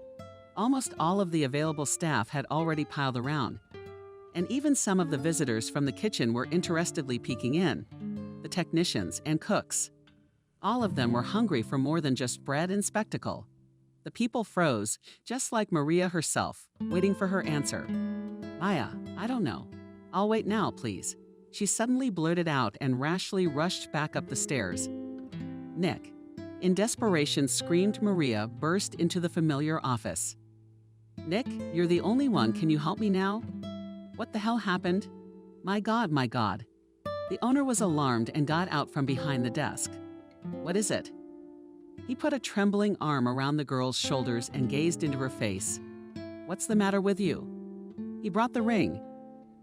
Almost all of the available staff had already piled around, and even some of the visitors from the kitchen were interestedly peeking in, the technicians and cooks. All of them were hungry for more than just bread and spectacle. The people froze, just like Maria herself, waiting for her answer. Maya, I don't know. I'll wait now, please. She suddenly blurted out and rashly rushed back up the stairs. Nick, in desperation, screamed Maria, burst into the familiar office. Nick, you're the only one. Can you help me now? What the hell happened? My God, my God. The owner was alarmed and got out from behind the desk. What is it? He put a trembling arm around the girl's shoulders and gazed into her face. What's the matter with you? He brought the ring.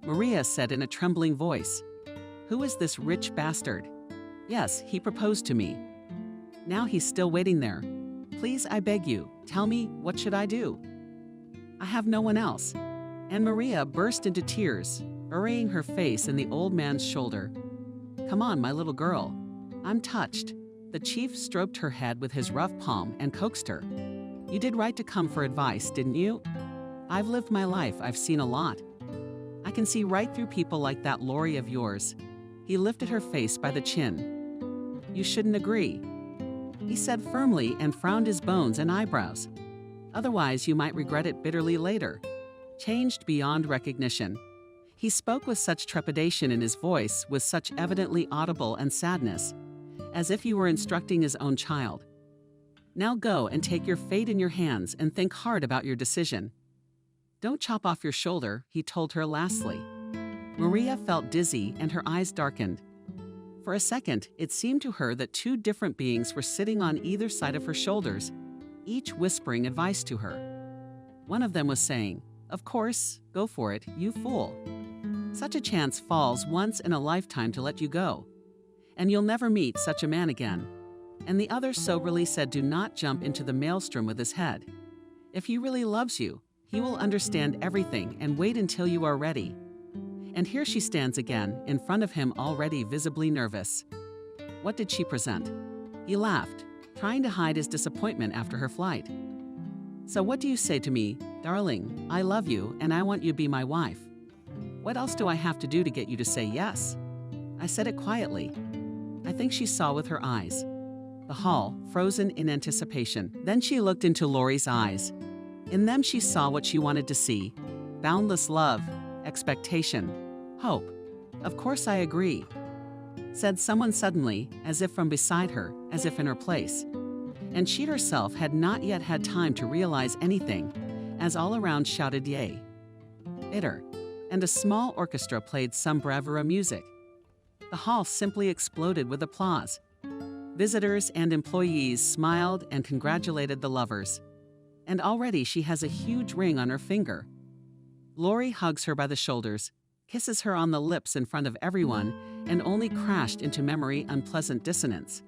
Maria said in a trembling voice. Who is this rich bastard? Yes, he proposed to me. Now he's still waiting there. Please, I beg you, tell me, what should I do? I have no one else. And Maria burst into tears, burying her face in the old man's shoulder. Come on, my little girl. I'm touched. The chief stroked her head with his rough palm and coaxed her. You did right to come for advice, didn't you? I've lived my life. I've seen a lot. I can see right through people like that Laurie of yours. He lifted her face by the chin. You shouldn't agree, he said firmly and frowned his bones and eyebrows. Otherwise, you might regret it bitterly later. Changed beyond recognition. He spoke with such trepidation in his voice, with such evidently audible and sadness, as if he were instructing his own child. Now go and take your fate in your hands and think hard about your decision. Don't chop off your shoulder, he told her lastly. Maria felt dizzy and her eyes darkened. For a second, it seemed to her that two different beings were sitting on either side of her shoulders, each whispering advice to her. One of them was saying, "Of course, go for it, you fool. Such a chance falls once in a lifetime to let you go, and you'll never meet such a man again." And the other soberly said, "Do not jump into the maelstrom with his head. If he really loves you, he will understand everything and wait until you are ready." And here she stands again, in front of him, already visibly nervous. What did she present? He laughed, trying to hide his disappointment after her flight. "So what do you say to me? Darling, I love you and I want you to be my wife. What else do I have to do to get you to say yes?" I said it quietly. I think she saw with her eyes. The hall, frozen in anticipation. Then she looked into Laurie's eyes. In them she saw what she wanted to see. Boundless love, expectation, hope. "Of course I agree," said someone suddenly, as if from beside her, as if in her place. And she herself had not yet had time to realize anything, as all around shouted yea. Bitter, and a small orchestra played some bravura music. The hall simply exploded with applause. Visitors and employees smiled and congratulated the lovers. And already she has a huge ring on her finger. Laurie hugs her by the shoulders, kisses her on the lips in front of everyone, and only crashed into memory unpleasant dissonance.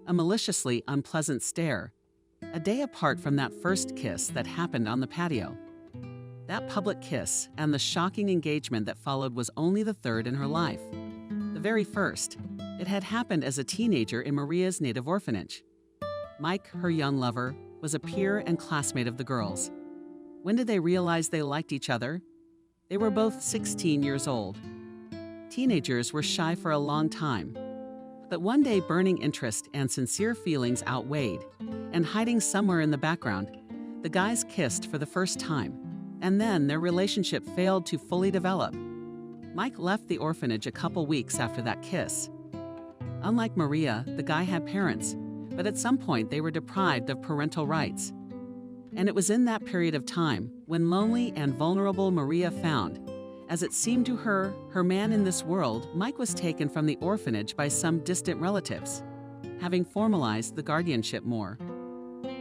A maliciously unpleasant stare, a day apart from that first kiss that happened on the patio. That public kiss and the shocking engagement that followed was only the third in her life. The very first. It had happened as a teenager in Maria's native orphanage. Mike, her young lover, was a peer and classmate of the girls. When did they realize they liked each other? They were both 16 years old. Teenagers were shy for a long time. But one day, burning interest and sincere feelings outweighed, and hiding somewhere in the background, the guys kissed for the first time, and then their relationship failed to fully develop. Mike left the orphanage a couple weeks after that kiss. Unlike Maria, the guy had parents, but at some point they were deprived of parental rights. And it was in that period of time when lonely and vulnerable Maria found, as it seemed to her, her man in this world. Mike was taken from the orphanage by some distant relatives, having formalized the guardianship more.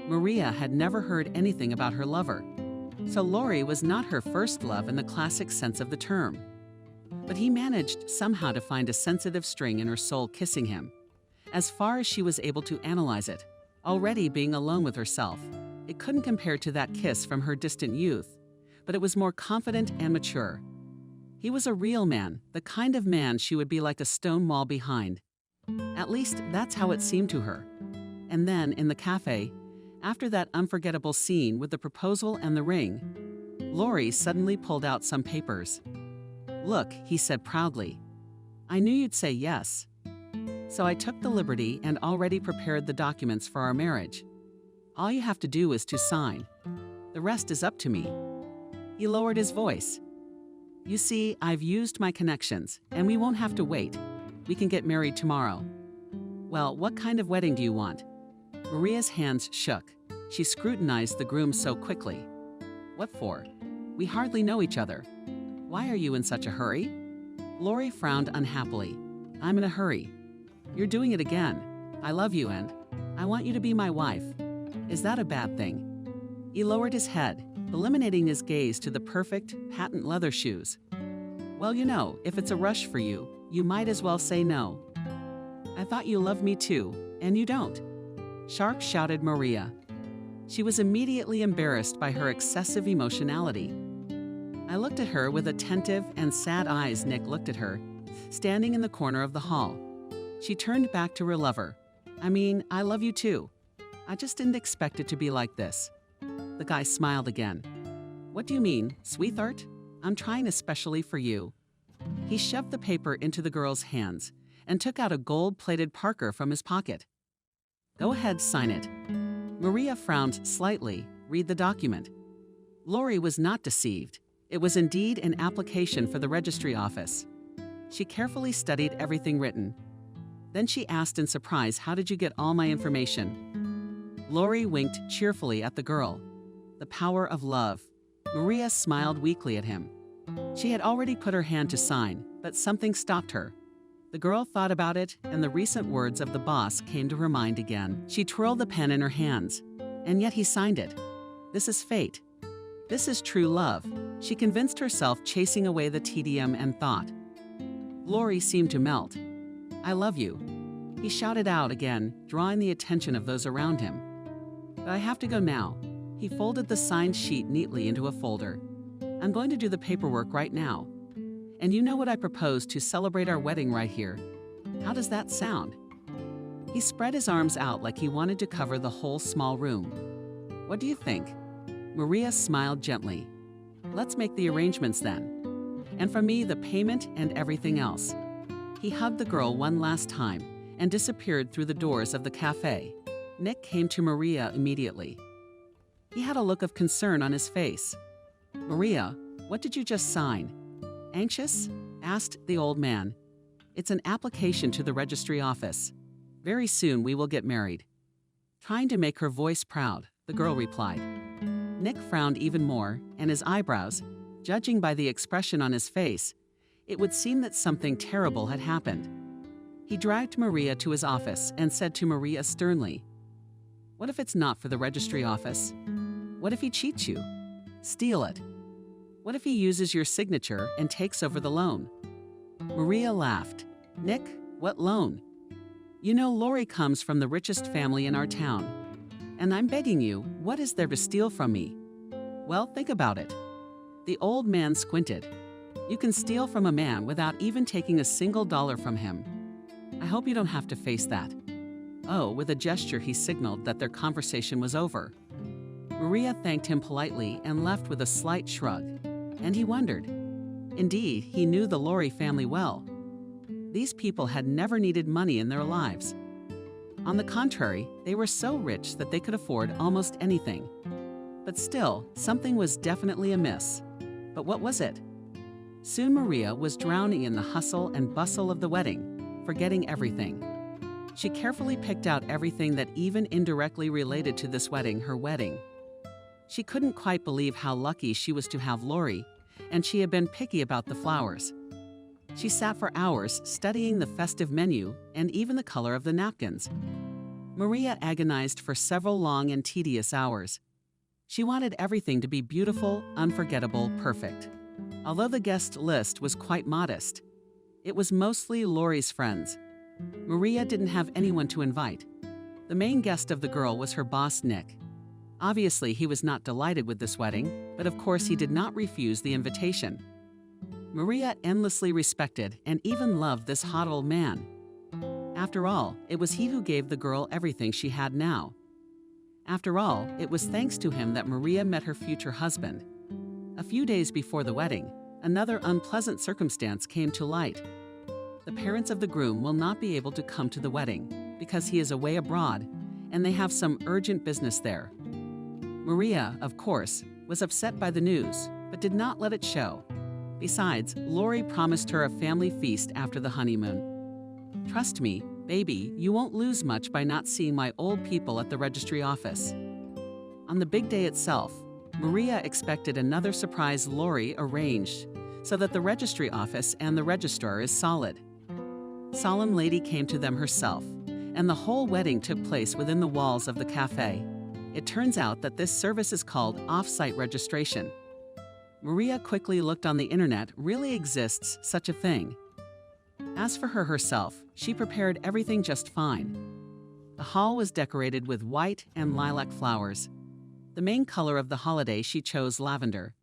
Maria had never heard anything about her lover, so Lori was not her first love in the classic sense of the term. But he managed somehow to find a sensitive string in her soul kissing him. As far as she was able to analyze it, already being alone with herself, it couldn't compare to that kiss from her distant youth, but it was more confident and mature. He was a real man, the kind of man she would be like a stone wall behind. At least that's how it seemed to her. And then, in the cafe, after that unforgettable scene with the proposal and the ring, Lori suddenly pulled out some papers. "Look," he said proudly. "I knew you'd say yes. So I took the liberty and already prepared the documents for our marriage. All you have to do is to sign. The rest is up to me." He lowered his voice. "You see, I've used my connections, and we won't have to wait. We can get married tomorrow." "Well, what kind of wedding do you want?" Maria's hands shook. She scrutinized the groom so quickly. "What for? We hardly know each other. Why are you in such a hurry?" Lori frowned unhappily. "I'm in a hurry. You're doing it again. I love you and I want you to be my wife. Is that a bad thing?" He lowered his head, eliminating his gaze to the perfect, patent leather shoes. "Well, you know, if it's a rush for you, you might as well say no." "I thought you loved me too, and you don't," sharp shouted Maria. She was immediately embarrassed by her excessive emotionality. I looked at her with attentive and sad eyes. Nick looked at her, standing in the corner of the hall. She turned back to her lover. "I mean, I love you too. I just didn't expect it to be like this." The guy smiled again. "What do you mean, sweetheart? I'm trying especially for you." He shoved the paper into the girl's hands and took out a gold-plated Parker from his pocket. "Go ahead, sign it." Maria frowned slightly. "Read the document." Lori was not deceived. It was indeed an application for the registry office. She carefully studied everything written. Then she asked in surprise, "How did you get all my information?" Lori winked cheerfully at the girl. The power of love. Maria smiled weakly at him. She had already put her hand to sign, but something stopped her. The girl thought about it, and the recent words of the boss came to her mind again. She twirled the pen in her hands, and yet he signed it. This is fate. This is true love, she convinced herself, chasing away the tedium and thought. Lori seemed to melt. "I love you," he shouted out again, drawing the attention of those around him. "But I have to go now." He folded the signed sheet neatly into a folder. "I'm going to do the paperwork right now. And you know what I propose to celebrate our wedding right here. How does that sound?" He spread his arms out like he wanted to cover the whole small room. "What do you think?" Maria smiled gently. "Let's make the arrangements then. And from me, the payment and everything else." He hugged the girl one last time and disappeared through the doors of the cafe. Nick came to Maria immediately. He had a look of concern on his face. "Maria, what did you just sign?" "Anxious?" asked the old man. "It's an application to the registry office. Very soon we will get married." Trying to make her voice proud, the girl replied. Nick frowned even more, and his eyebrows, judging by the expression on his face, it would seem that something terrible had happened. He dragged Maria to his office and said to Maria sternly, "What if it's not for the registry office? What if he cheats you? Steal it? What if he uses your signature and takes over the loan?" Maria laughed. "Nick, what loan? You know Lori comes from the richest family in our town. And I'm begging you, what is there to steal from me?" "Well, think about it." The old man squinted. "You can steal from a man without even taking a single dollar from him. I hope you don't have to face that." Oh, with a gesture he signaled that their conversation was over. Maria thanked him politely and left with a slight shrug. And he wondered. Indeed, he knew the Lori family well. these people had never needed money in their lives. On the contrary, they were so rich that they could afford almost anything. But still, something was definitely amiss. But what was it? Soon Maria was drowning in the hustle and bustle of the wedding, forgetting everything. She carefully picked out everything that even indirectly related to this wedding, her wedding. She couldn't quite believe how lucky she was to have Lori, and she had been picky about the flowers. She sat for hours studying the festive menu and even the color of the napkins. Maria agonized for several long and tedious hours. She wanted everything to be beautiful, unforgettable, perfect. Although the guest list was quite modest, it was mostly Lori's friends. Maria didn't have anyone to invite. The main guest of the girl was her boss, Nick. Obviously, he was not delighted with this wedding, but of course he did not refuse the invitation. Maria endlessly respected and even loved this hot old man. After all, it was he who gave the girl everything she had now. After all, it was thanks to him that Maria met her future husband. A few days before the wedding, another unpleasant circumstance came to light. The parents of the groom will not be able to come to the wedding because he is away abroad and they have some urgent business there. Maria, of course, was upset by the news, but did not let it show. Besides, Lori promised her a family feast after the honeymoon. "Trust me, baby, you won't lose much by not seeing my old people at the registry office." On the big day itself, Maria expected another surprise Lori arranged so that the registry office and the registrar is solid. Solemn Lady came to them herself, and the whole wedding took place within the walls of the cafe. It turns out that this service is called off-site registration. Maria quickly looked on the internet. Really exists such a thing. As for her herself, she prepared everything just fine. The hall was decorated with white and lilac flowers. The main color of the holiday she chose lavender.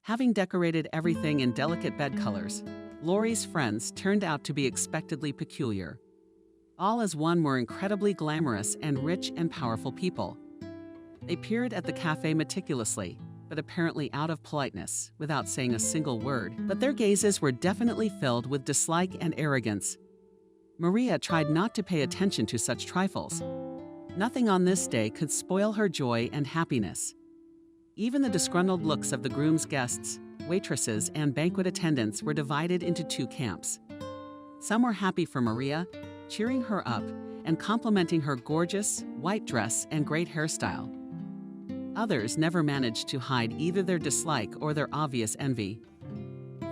Having decorated everything in delicate bed colors, Lori's friends turned out to be expectedly peculiar. All as one were incredibly glamorous and rich and powerful people. They peered at the cafe meticulously, but apparently out of politeness, without saying a single word. But their gazes were definitely filled with dislike and arrogance. Maria tried not to pay attention to such trifles. Nothing on this day could spoil her joy and happiness. Even the disgruntled looks of the groom's guests, waitresses, and banquet attendants were divided into two camps. Some were happy for Maria, cheering her up and complimenting her gorgeous white dress and great hairstyle. Others never managed to hide either their dislike or their obvious envy.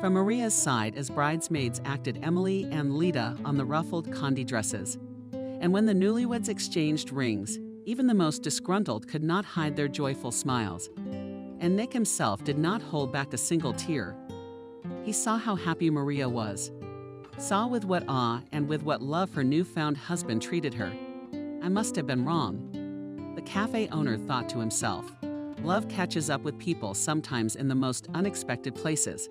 From Maria's side, as bridesmaids acted Emily and Lita on the ruffled condi dresses. And when the newlyweds exchanged rings, even the most disgruntled could not hide their joyful smiles. And Nick himself did not hold back a single tear. He saw how happy Maria was, saw with what awe and with what love her newfound husband treated her. I must have been wrong. The cafe owner thought to himself, love catches up with people sometimes in the most unexpected places.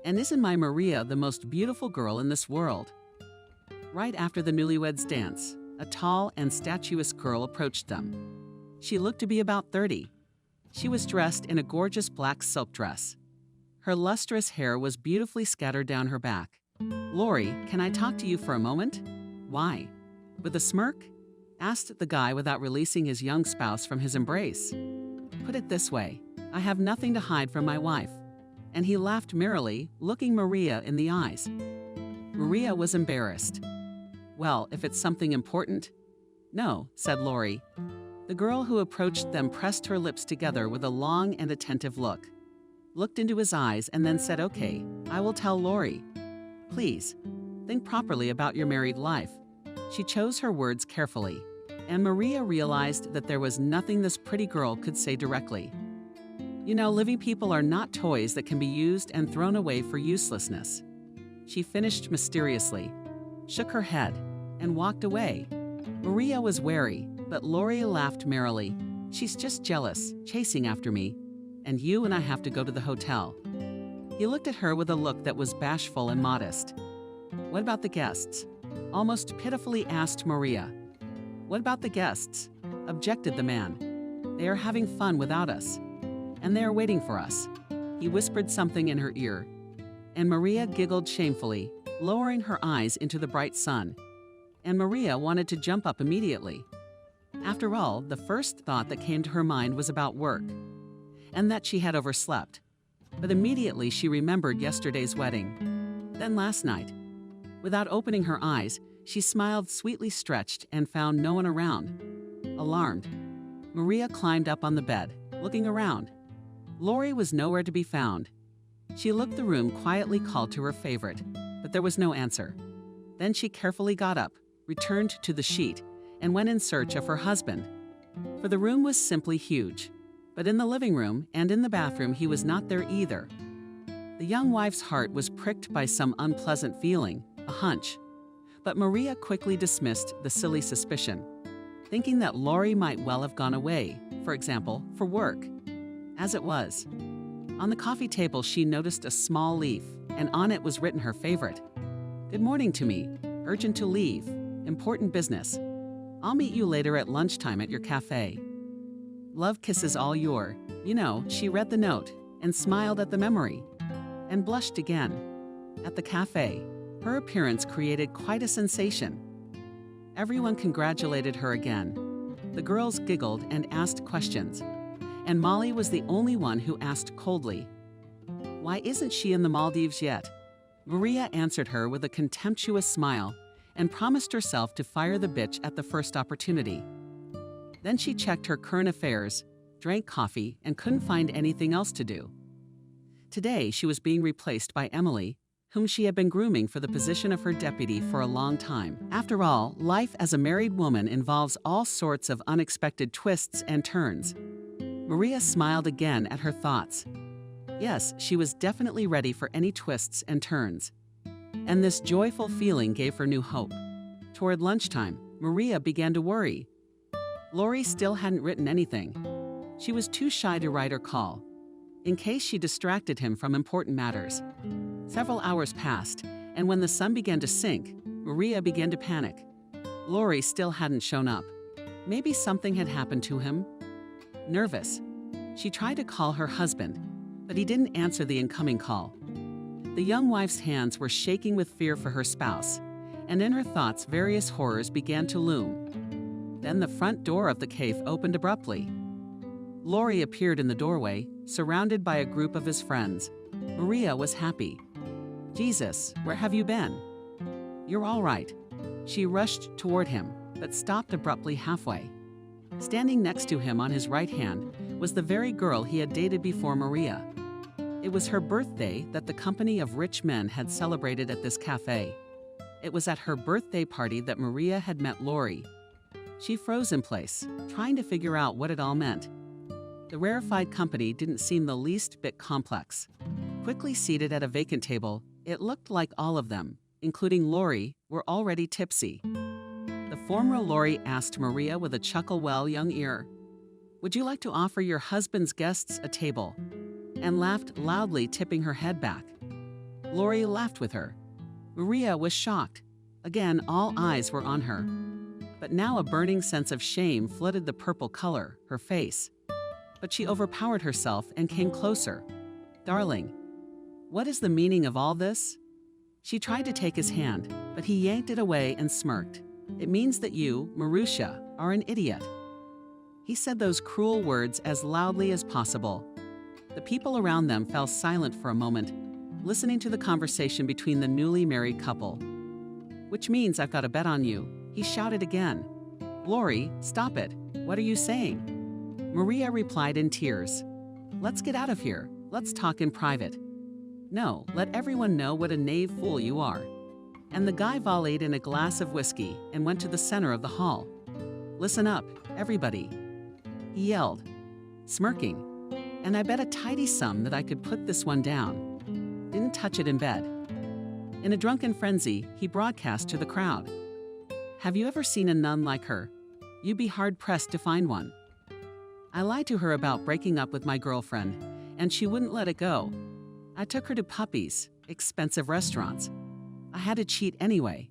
And isn't my Maria the most beautiful girl in this world? Right after the newlyweds' dance, a tall and statuesque girl approached them. She looked to be about 30. She was dressed in a gorgeous black silk dress. Her lustrous hair was beautifully scattered down her back. "Lori, can I talk to you for a moment?" "Why?" With a smirk, asked the guy without releasing his young spouse from his embrace. "Put it this way, I have nothing to hide from my wife." And he laughed merrily, looking Maria in the eyes. Maria was embarrassed. "Well, if it's something important." "No," said Lori. The girl who approached them pressed her lips together with a long and attentive look, looked into his eyes, and then said, "Okay, I will tell Lori. Please, think properly about your married life." She chose her words carefully, and Maria realized that there was nothing this pretty girl could say directly. You know, living people are not toys that can be used and thrown away for uselessness. She finished mysteriously, shook her head, and walked away. Maria was wary, but Lori laughed merrily. "She's just jealous, chasing after me. And you and I have to go to the hotel." He looked at her with a look that was bashful and modest. "What about the guests?" almost pitifully asked Maria. "What about the guests?" objected the man. "They are having fun without us. And they are waiting for us." He whispered something in her ear, and Maria giggled shamefully, lowering her eyes into the bright sun, and Maria wanted to jump up immediately. After all, the first thought that came to her mind was about work, and that she had overslept. But immediately she remembered yesterday's wedding, then last night. Without opening her eyes, she smiled sweetly stretched and found no one around. Alarmed, Maria climbed up on the bed, looking around. Lori was nowhere to be found. She looked the room, quietly called to her favorite, but there was no answer. Then she carefully got up, returned to the sheet, and went in search of her husband. For the room was simply huge, but in the living room and in the bathroom he was not there either. The young wife's heart was pricked by some unpleasant feeling, a hunch. But Maria quickly dismissed the silly suspicion, thinking that Lori might well have gone away, for example, for work. As it was, on the coffee table she noticed a small leaf, and on it was written her favorite. "Good morning to me. Urgent to leave. Important business. I'll meet you later at lunchtime at your cafe. Love kisses all your." She read the note and smiled at the memory, and blushed again. At the cafe, her appearance created quite a sensation. Everyone congratulated her again. The girls giggled and asked questions, and Molly was the only one who asked coldly, "Why isn't she in the Maldives yet?" Maria answered her with a contemptuous smile and promised herself to fire the bitch at the first opportunity. Then she checked her current affairs, drank coffee, and couldn't find anything else to do. Today, she was being replaced by Emily, whom she had been grooming for the position of her deputy for a long time. After all, life as a married woman involves all sorts of unexpected twists and turns. Maria smiled again at her thoughts. Yes, she was definitely ready for any twists and turns. And this joyful feeling gave her new hope. Toward lunchtime, Maria began to worry. Lori still hadn't written anything. She was too shy to write or call, in case she distracted him from important matters. Several hours passed, and when the sun began to sink, Maria began to panic. Lori still hadn't shown up. Maybe something had happened to him. Nervous, she tried to call her husband, but he didn't answer the incoming call. The young wife's hands were shaking with fear for her spouse, and in her thoughts various horrors began to loom. Then the front door of the cafe opened abruptly. Lori appeared in the doorway, surrounded by a group of his friends. Maria was happy. "Jesus, where have you been?" "You're all right." She rushed toward him, but stopped abruptly halfway. Standing next to him on his right hand was the very girl he had dated before Maria. It was her birthday that the company of rich men had celebrated at this cafe. It was at her birthday party that Maria had met Lori. She froze in place, trying to figure out what it all meant. The rarefied company didn't seem the least bit complex. Quickly seated at a vacant table, it looked like all of them, including Lori, were already tipsy. The former Lori asked Maria with a chuckle, "Well, young ear, would you like to offer your husband's guests a table?" and laughed loudly, tipping her head back. Lori laughed with her. Maria was shocked. Again, all eyes were on her. But now a burning sense of shame flooded the purple color, her face. But she overpowered herself and came closer. "Darling, what is the meaning of all this?" She tried to take his hand, but he yanked it away and smirked. "It means that you, Marusha, are an idiot." He said those cruel words as loudly as possible. The people around them fell silent for a moment, listening to the conversation between the newly married couple. "Which means I've got a bet on you," he shouted again. "Lori, stop it. What are you saying?" Maria replied in tears. "Let's get out of here. Let's talk in private." "No, let everyone know what a knave fool you are." And the guy volleyed in a glass of whiskey and went to the center of the hall. "Listen up, everybody," he yelled, smirking. "And I bet a tidy sum that I could put this one down. Didn't touch it in bed." In a drunken frenzy, he broadcast to the crowd. "Have you ever seen a nun like her? You'd be hard-pressed to find one. I lied to her about breaking up with my girlfriend, and she wouldn't let it go. I took her to puppies, expensive restaurants. I had to cheat anyway.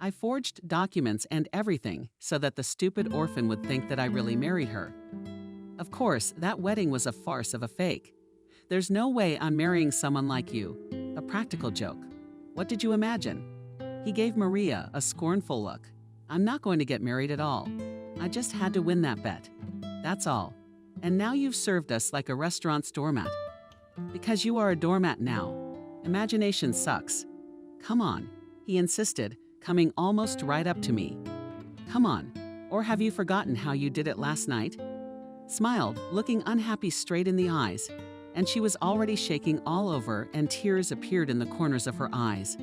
I forged documents and everything so that the stupid orphan would think that I really married her. Of course, that wedding was a farce of a fake. There's no way I'm marrying someone like you. A practical joke. What did you imagine? He gave Maria a scornful look. I'm not going to get married at all. I just had to win that bet. That's all. And now you've served us like a restaurant's doormat. Because you are a doormat now. Imagination sucks. Come on, he insisted, coming almost right up to me. Come on, or have you forgotten how you did it last night? Smiled, looking unhappy straight in the eyes, and she was already shaking all over and tears appeared in the corners of her eyes.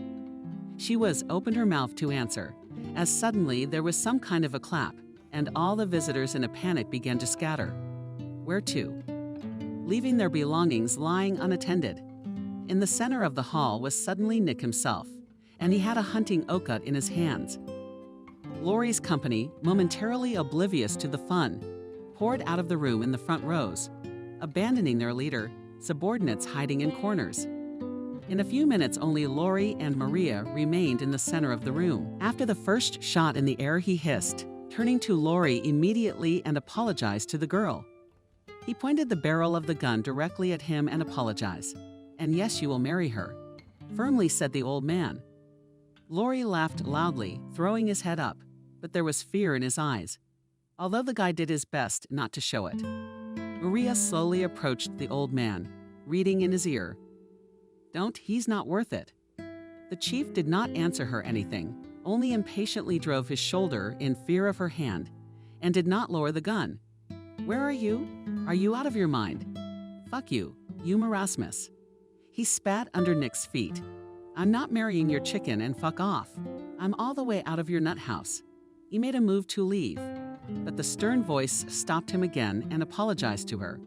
She opened her mouth to answer, as suddenly there was some kind of a clap, and all the visitors in a panic began to scatter. Where to? Leaving their belongings lying unattended. In the center of the hall was suddenly Nick himself, and he had a hunting okut in his hands. Lori's company, momentarily oblivious to the fun, poured out of the room in the front rows, abandoning their leader, subordinates hiding in corners. In a few minutes, only Lori and Maria remained in the center of the room. After the first shot in the air, he hissed, turning to Lori immediately and apologized to the girl. He pointed the barrel of the gun directly at him and apologized. And yes, you will marry her, firmly said the old man. Lori laughed loudly, throwing his head up, but there was fear in his eyes, although the guy did his best not to show it. Maria slowly approached the old man, reading in his ear, he's not worth it. The chief did not answer her anything, only impatiently drove his shoulder in fear of her hand, and did not lower the gun. Where are you? Are you out of your mind? Fuck you, you Erasmus. He spat under Nick's feet. I'm not marrying your chicken and fuck off. I'm all the way out of your nut house. He made a move to leave, but the stern voice stopped him again and apologized to her.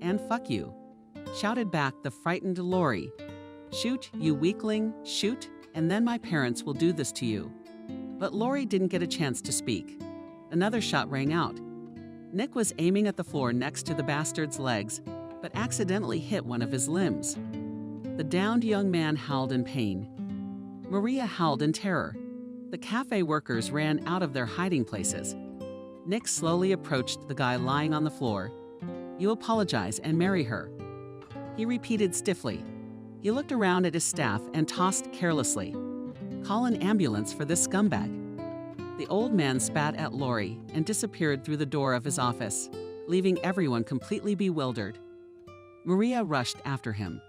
And fuck you, shouted back the frightened Lori. Shoot, you weakling, shoot, and then my parents will do this to you. But Lori didn't get a chance to speak. Another shot rang out. Nick was aiming at the floor next to the bastard's legs, but accidentally hit one of his limbs. The downed young man howled in pain. Maria howled in terror. The cafe workers ran out of their hiding places. Nick slowly approached the guy lying on the floor. You apologize and marry her. He repeated stiffly. He looked around at his staff and tossed carelessly. Call an ambulance for this scumbag. The old man spat at Lori and disappeared through the door of his office, leaving everyone completely bewildered. Maria rushed after him.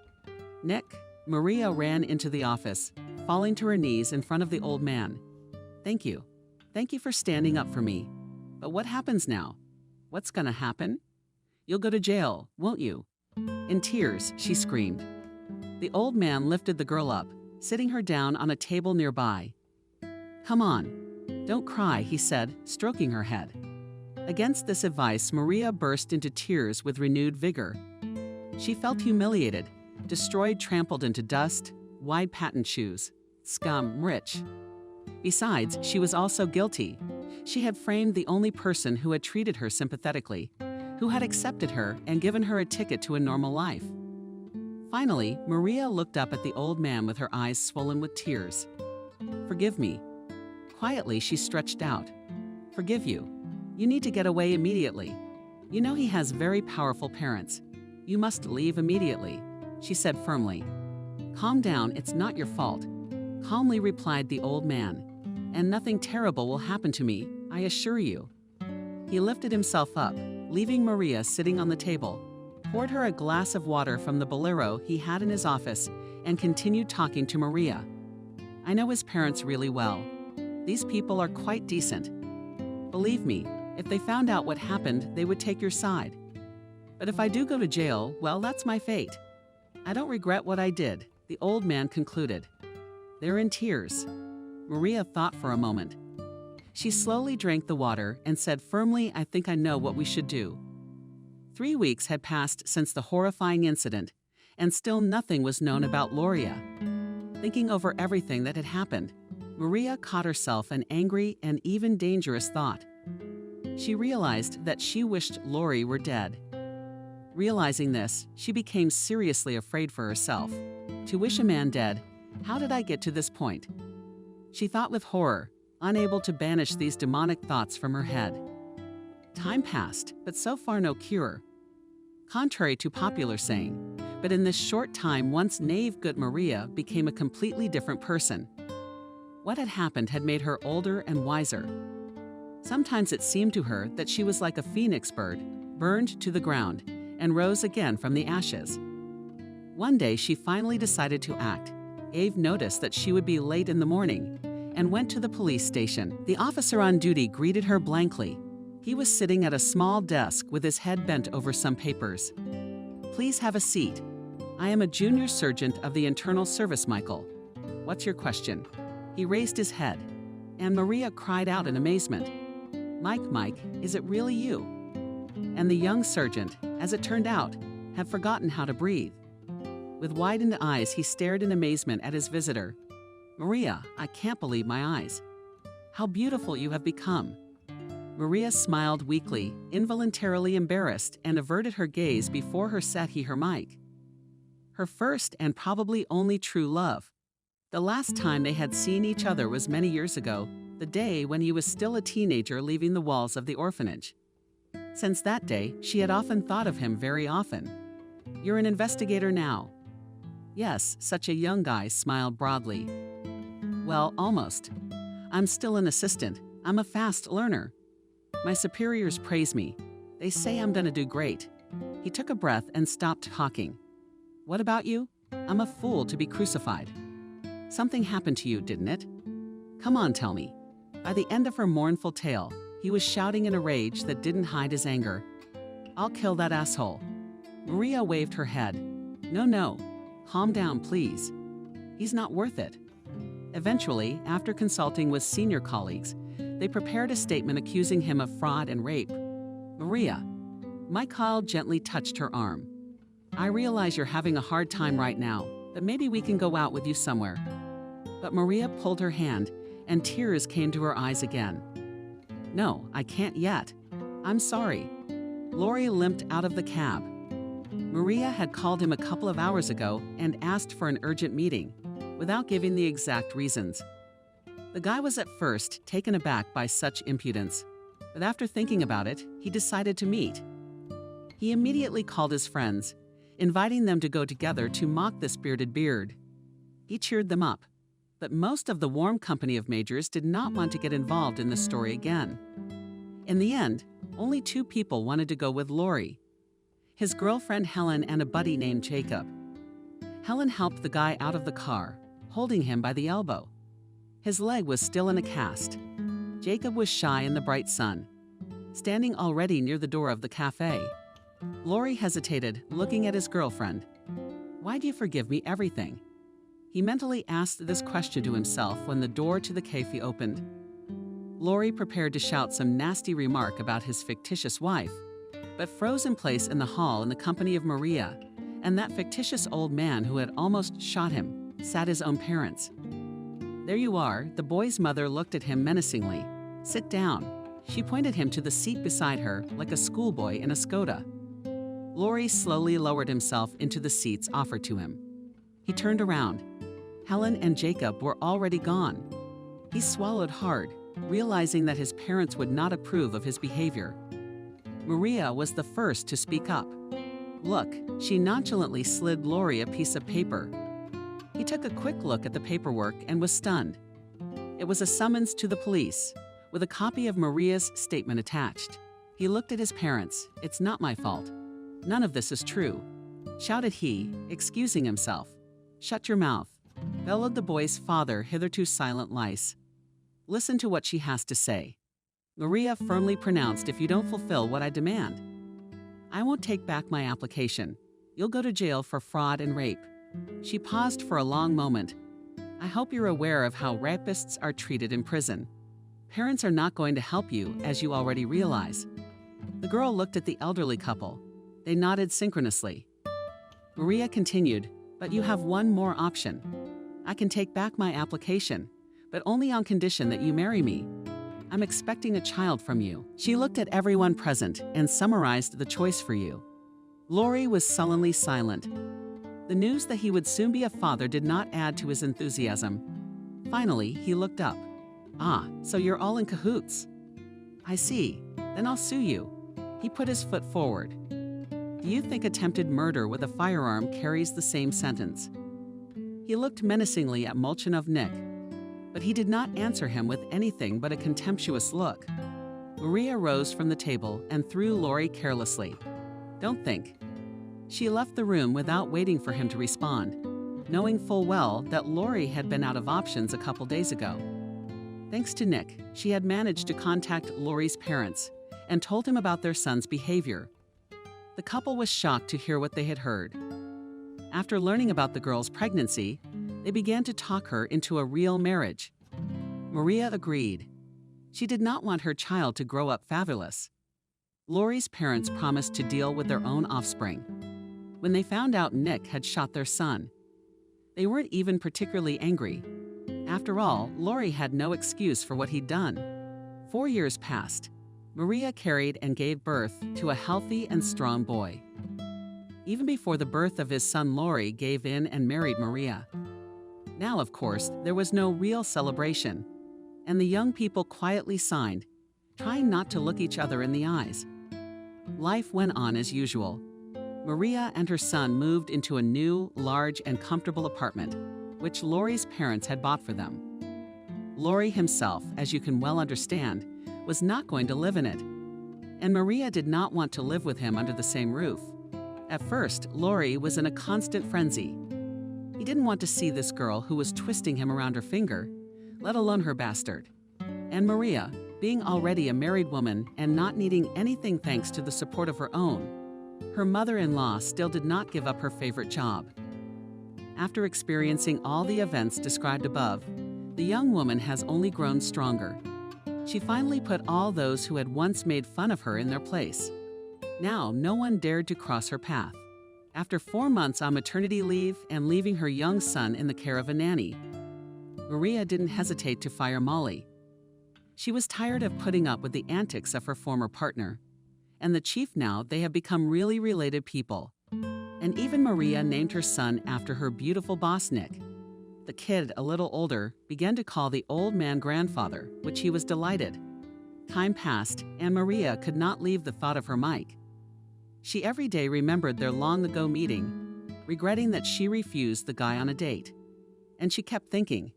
Nick, Maria ran into the office, falling to her knees in front of the old man. Thank you. Thank you for standing up for me. But what happens now? What's gonna happen? You'll go to jail, won't you? In tears, she screamed. The old man lifted the girl up, sitting her down on a table nearby. Come on, don't cry, he said, stroking her head. Against this advice, Maria burst into tears with renewed vigor. She felt humiliated, destroyed, trampled into dust, wide patent shoes, scum, rich. Besides, she was also guilty. She had framed the only person who had treated her sympathetically, who had accepted her and given her a ticket to a normal life. Finally, Maria looked up at the old man with her eyes swollen with tears. Forgive me. Quietly, she stretched out. Forgive you. You need to get away immediately. You know he has very powerful parents. You must leave immediately, she said firmly. Calm down, it's not your fault, calmly replied the old man. And nothing terrible will happen to me, I assure you. He lifted himself up, leaving Maria sitting on the table, poured her a glass of water from the bolero he had in his office, and continued talking to Maria. I know his parents really well. These people are quite decent. Believe me, if they found out what happened, they would take your side. But if I do go to jail, well, that's my fate. I don't regret what I did, the old man concluded. They're in tears. Maria thought for a moment. She slowly drank the water and said firmly, I think I know what we should do. 3 weeks had passed since the horrifying incident, and still nothing was known about Loria. Thinking over everything that had happened, Maria caught herself an angry and even dangerous thought. She realized that she wished Lori were dead. Realizing this, she became seriously afraid for herself. To wish a man dead, how did I get to this point? She thought with horror, unable to banish these demonic thoughts from her head. Time passed, but so far no cure. Contrary to popular saying, But in this short time, once naive good Maria became a completely different person. What had happened had made her older and wiser. Sometimes it seemed to her that she was like a phoenix bird, burned to the ground, and rose again from the ashes. One day, she finally decided to act. Eve noticed that she would be late in the morning and went to the police station. The officer on duty greeted her blankly. He was sitting at a small desk with his head bent over some papers. "Please have a seat. I am a junior sergeant of the Internal Service, Michael. What's your question?" He raised his head, and Maria cried out in amazement. Mike, is it really you?" And the young sergeant, as it turned out, had forgotten how to breathe. With widened eyes, he stared in amazement at his visitor. "Maria, I can't believe my eyes. How beautiful you have become." Maria smiled weakly, involuntarily embarrassed, and averted her gaze before her sat her Mike. Her first and probably only true love. The last time they had seen each other was many years ago, the day when he was still a teenager leaving the walls of the orphanage. Since that day, she had often thought of him very often. "You're an investigator now." "Yes," such a young guy smiled broadly. "Well, almost. I'm still an assistant. I'm a fast learner. My superiors praise me. They say I'm gonna do great." He took a breath and stopped talking. "What about you? I'm a fool to be crucified." "Something happened to you, didn't it? Come on, tell me." By the end of her mournful tale, he was shouting in a rage that didn't hide his anger. "I'll kill that asshole." Maria waved her head. No, calm down, please. He's not worth it." Eventually, after consulting with senior colleagues, they prepared a statement accusing him of fraud and rape. "Maria," Michael gently touched her arm. "I realize you're having a hard time right now, but maybe we can go out with you somewhere." But Maria pulled her hand, and tears came to her eyes again. "No, I can't yet. I'm sorry." Lori limped out of the cab. Maria had called him a couple of hours ago and asked for an urgent meeting, without giving the exact reasons. The guy was at first taken aback by such impudence, but after thinking about it, he decided to meet. He immediately called his friends, inviting them to go together to mock this bearded beard. He cheered them up, but most of the warm company of majors did not want to get involved in the story again. In the end, only 2 people wanted to go with Lori: his girlfriend Helen and a buddy named Jacob. Helen helped the guy out of the car, holding him by the elbow. His leg was still in a cast. Jacob was shy in the bright sun, standing already near the door of the cafe. Lori hesitated, looking at his girlfriend. "Why do you forgive me everything?" He mentally asked this question to himself when the door to the cafe opened. Lori prepared to shout some nasty remark about his fictitious wife, but froze in place in the hall in the company of Maria and that fictitious old man who had almost shot him, sat his own parents. "There you are," the boy's mother looked at him menacingly. "Sit down." She pointed him to the seat beside her like a schoolboy in a Skoda. Lori slowly lowered himself into the seats offered to him. He turned around. Helen and Jacob were already gone. He swallowed hard, realizing that his parents would not approve of his behavior. Maria was the first to speak up. "Look," she nonchalantly slid Lori a piece of paper. He took a quick look at the paperwork and was stunned. It was a summons to the police, with a copy of Maria's statement attached. He looked at his parents. "It's not my fault. None of this is true," shouted he, excusing himself. "Shut your mouth," bellowed the boy's father, hitherto silent lice. "Listen to what she has to say." Maria firmly pronounced, "If you don't fulfill what I demand, I won't take back my application. You'll go to jail for fraud and rape." She paused for a long moment. "I hope you're aware of how rapists are treated in prison. Parents are not going to help you, as you already realize." The girl looked at the elderly couple. They nodded synchronously. Maria continued, "But you have one more option. I can take back my application, but only on condition that you marry me. I'm expecting a child from you." She looked at everyone present and summarized the choice for you. Lori was sullenly silent. The news that he would soon be a father did not add to his enthusiasm. Finally, he looked up. "Ah, so you're all in cahoots." "I see. Then I'll sue you." He put his foot forward. Do you think attempted murder with a firearm carries the same sentence? He looked menacingly at Molchanov Nick, but he did not answer him with anything but a contemptuous look. Maria rose from the table and threw Lori carelessly. Don't think. She left the room without waiting for him to respond, knowing full well that Lori had been out of options a couple days ago. Thanks to Nick, she had managed to contact Lori's parents and told him about their son's behavior. The couple was shocked to hear what they had heard. After learning about the girl's pregnancy, they began to talk her into a real marriage. Maria agreed. She did not want her child to grow up fatherless. Lori's parents promised to deal with their own offspring. When they found out Nick had shot their son, they weren't even particularly angry. After all, Lori had no excuse for what he'd done. 4 years passed. Maria carried and gave birth to a healthy and strong boy. Even before the birth of his son, Lori gave in and married Maria. Now, of course, there was no real celebration, and the young people quietly signed, trying not to look each other in the eyes. Life went on as usual. Maria and her son moved into a new, large, and comfortable apartment, which Lori's parents had bought for them. Lori himself, as you can well understand, was not going to live in it, and Maria did not want to live with him under the same roof. At first, Lori was in a constant frenzy. He didn't want to see this girl who was twisting him around her finger, let alone her bastard. And Maria, being already a married woman and not needing anything thanks to the support of her own, her mother-in-law still did not give up her favorite job. After experiencing all the events described above, the young woman has only grown stronger. She finally put all those who had once made fun of her in their place. Now, no one dared to cross her path. After 4 months on maternity leave and leaving her young son in the care of a nanny, Maria didn't hesitate to fire Molly. She was tired of putting up with the antics of her former partner. And the chief now, they have become really related people. And even Maria named her son after her beautiful boss, Nick. The kid, a little older, began to call the old man grandfather, which he was delighted. Time passed, and Maria could not leave the thought of her Mike. She every day remembered their long-ago meeting, regretting that she refused the guy on a date. And she kept thinking,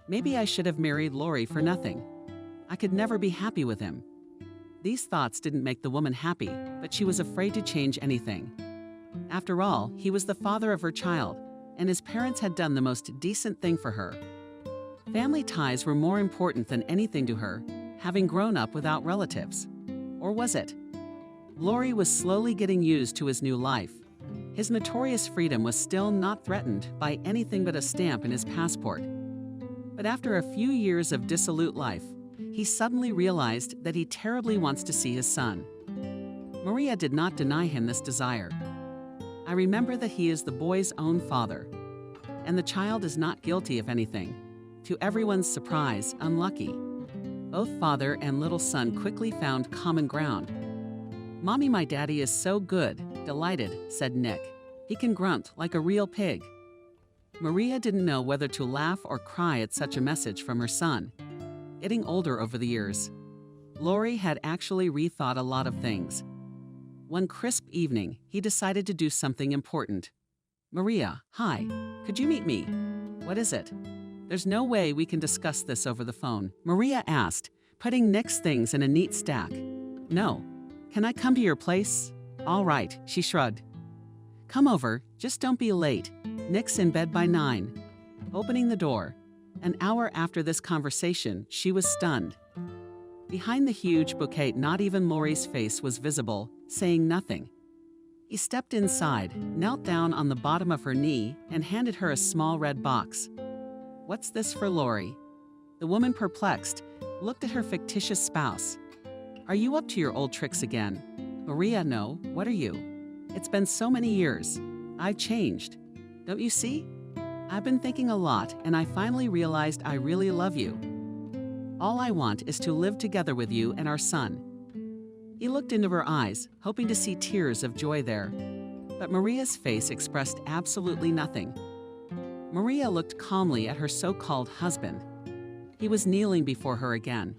maybe I should have married Lori for nothing. I could never be happy with him. These thoughts didn't make the woman happy, but she was afraid to change anything. After all, he was the father of her child, and his parents had done the most decent thing for her. Family ties were more important than anything to her, having grown up without relatives. Or was it? Lori was slowly getting used to his new life. His notorious freedom was still not threatened by anything but a stamp in his passport. But after a few years of dissolute life, he suddenly realized that he terribly wants to see his son. Maria did not deny him this desire. I remember that he is the boy's own father, and the child is not guilty of anything. To everyone's surprise, unlucky. Both father and little son quickly found common ground. "Mommy, my daddy is so good, delighted," said Nick. "He can grunt like a real pig." Maria didn't know whether to laugh or cry at such a message from her son. Getting older over the years, Lori had actually rethought a lot of things. One crisp evening, he decided to do something important. "Maria, hi, could you meet me?" "What is it?" "There's no way we can discuss this over the phone," Maria asked, putting Nick's things in a neat stack. "No. Can I come to your place?" "All right," she shrugged. "Come over, just don't be late. Nick's in bed by 9. Opening the door. An hour after this conversation, she was stunned. Behind the huge bouquet, not even Lori's face was visible, saying nothing. He stepped inside, knelt down on the bottom of her knee, and handed her a small red box. "What's this for Lori?" The woman, perplexed, looked at her fictitious spouse. "Are you up to your old tricks again?" "Maria, no. What are you?" "It's been so many years. I've changed. Don't you see? I've been thinking a lot, and I finally realized I really love you. All I want is to live together with you and our son." He looked into her eyes, hoping to see tears of joy there. But Maria's face expressed absolutely nothing. Maria looked calmly at her so-called husband. He was kneeling before her again.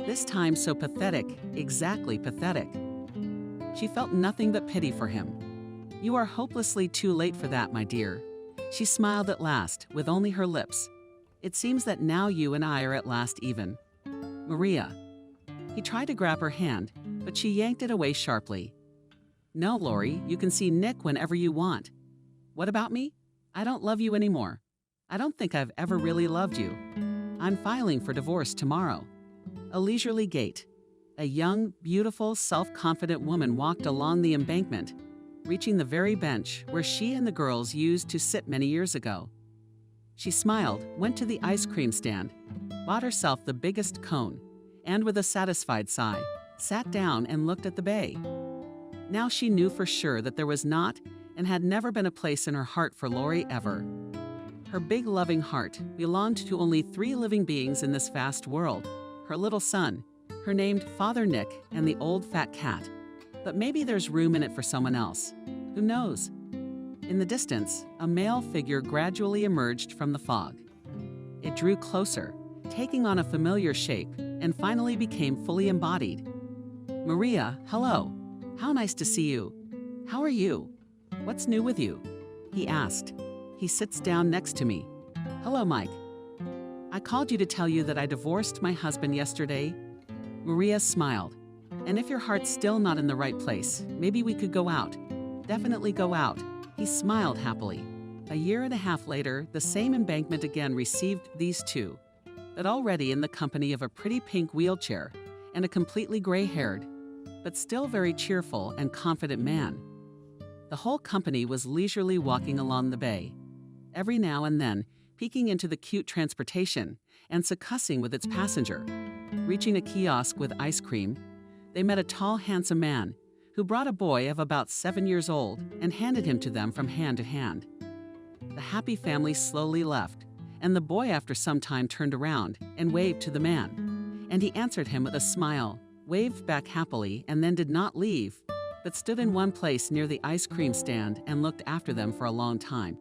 This time so pathetic, exactly pathetic. She felt nothing but pity for him. "You are hopelessly too late for that, my dear." She smiled at last, with only her lips. "It seems that now you and I are at last even." "Maria." He tried to grab her hand, but she yanked it away sharply. "No, Lori, you can see Nick whenever you want." "What about me? I don't love you anymore. I don't think I've ever really loved you. I'm filing for divorce tomorrow." A leisurely gait. A young, beautiful, self-confident woman walked along the embankment, reaching the very bench where she and the girls used to sit many years ago. She smiled, went to the ice cream stand, bought herself the biggest cone, and with a satisfied sigh, sat down and looked at the bay. Now she knew for sure that there was not and had never been a place in her heart for Lori ever. Her big loving heart belonged to only 3 living beings in this vast world: her little son, her named Father Nick, and the old fat cat. But maybe there's room in it for someone else. Who knows? In the distance, a male figure gradually emerged from the fog. It drew closer, taking on a familiar shape, and finally became fully embodied. "Maria, hello. How nice to see you. How are you? What's new with you?" he asked. He sits down next to me. "Hello, Mike. I called you to tell you that I divorced my husband yesterday." Maria smiled. "And if your heart's still not in the right place, maybe we could go out." "Definitely go out." He smiled happily. A year and a half later, the same embankment again received these two, but already in the company of a pretty pink wheelchair and a completely gray-haired, but still very cheerful and confident man. The whole company was leisurely walking along the bay, every now and then peeking into the cute transportation and succussing with its passenger. Reaching a kiosk with ice cream, they met a tall, handsome man who brought a boy of about 7 years old and handed him to them from hand to hand. The happy family slowly left, and the boy after some time turned around and waved to the man. And he answered him with a smile, waved back happily, and then did not leave, but stood in one place near the ice cream stand and looked after them for a long time.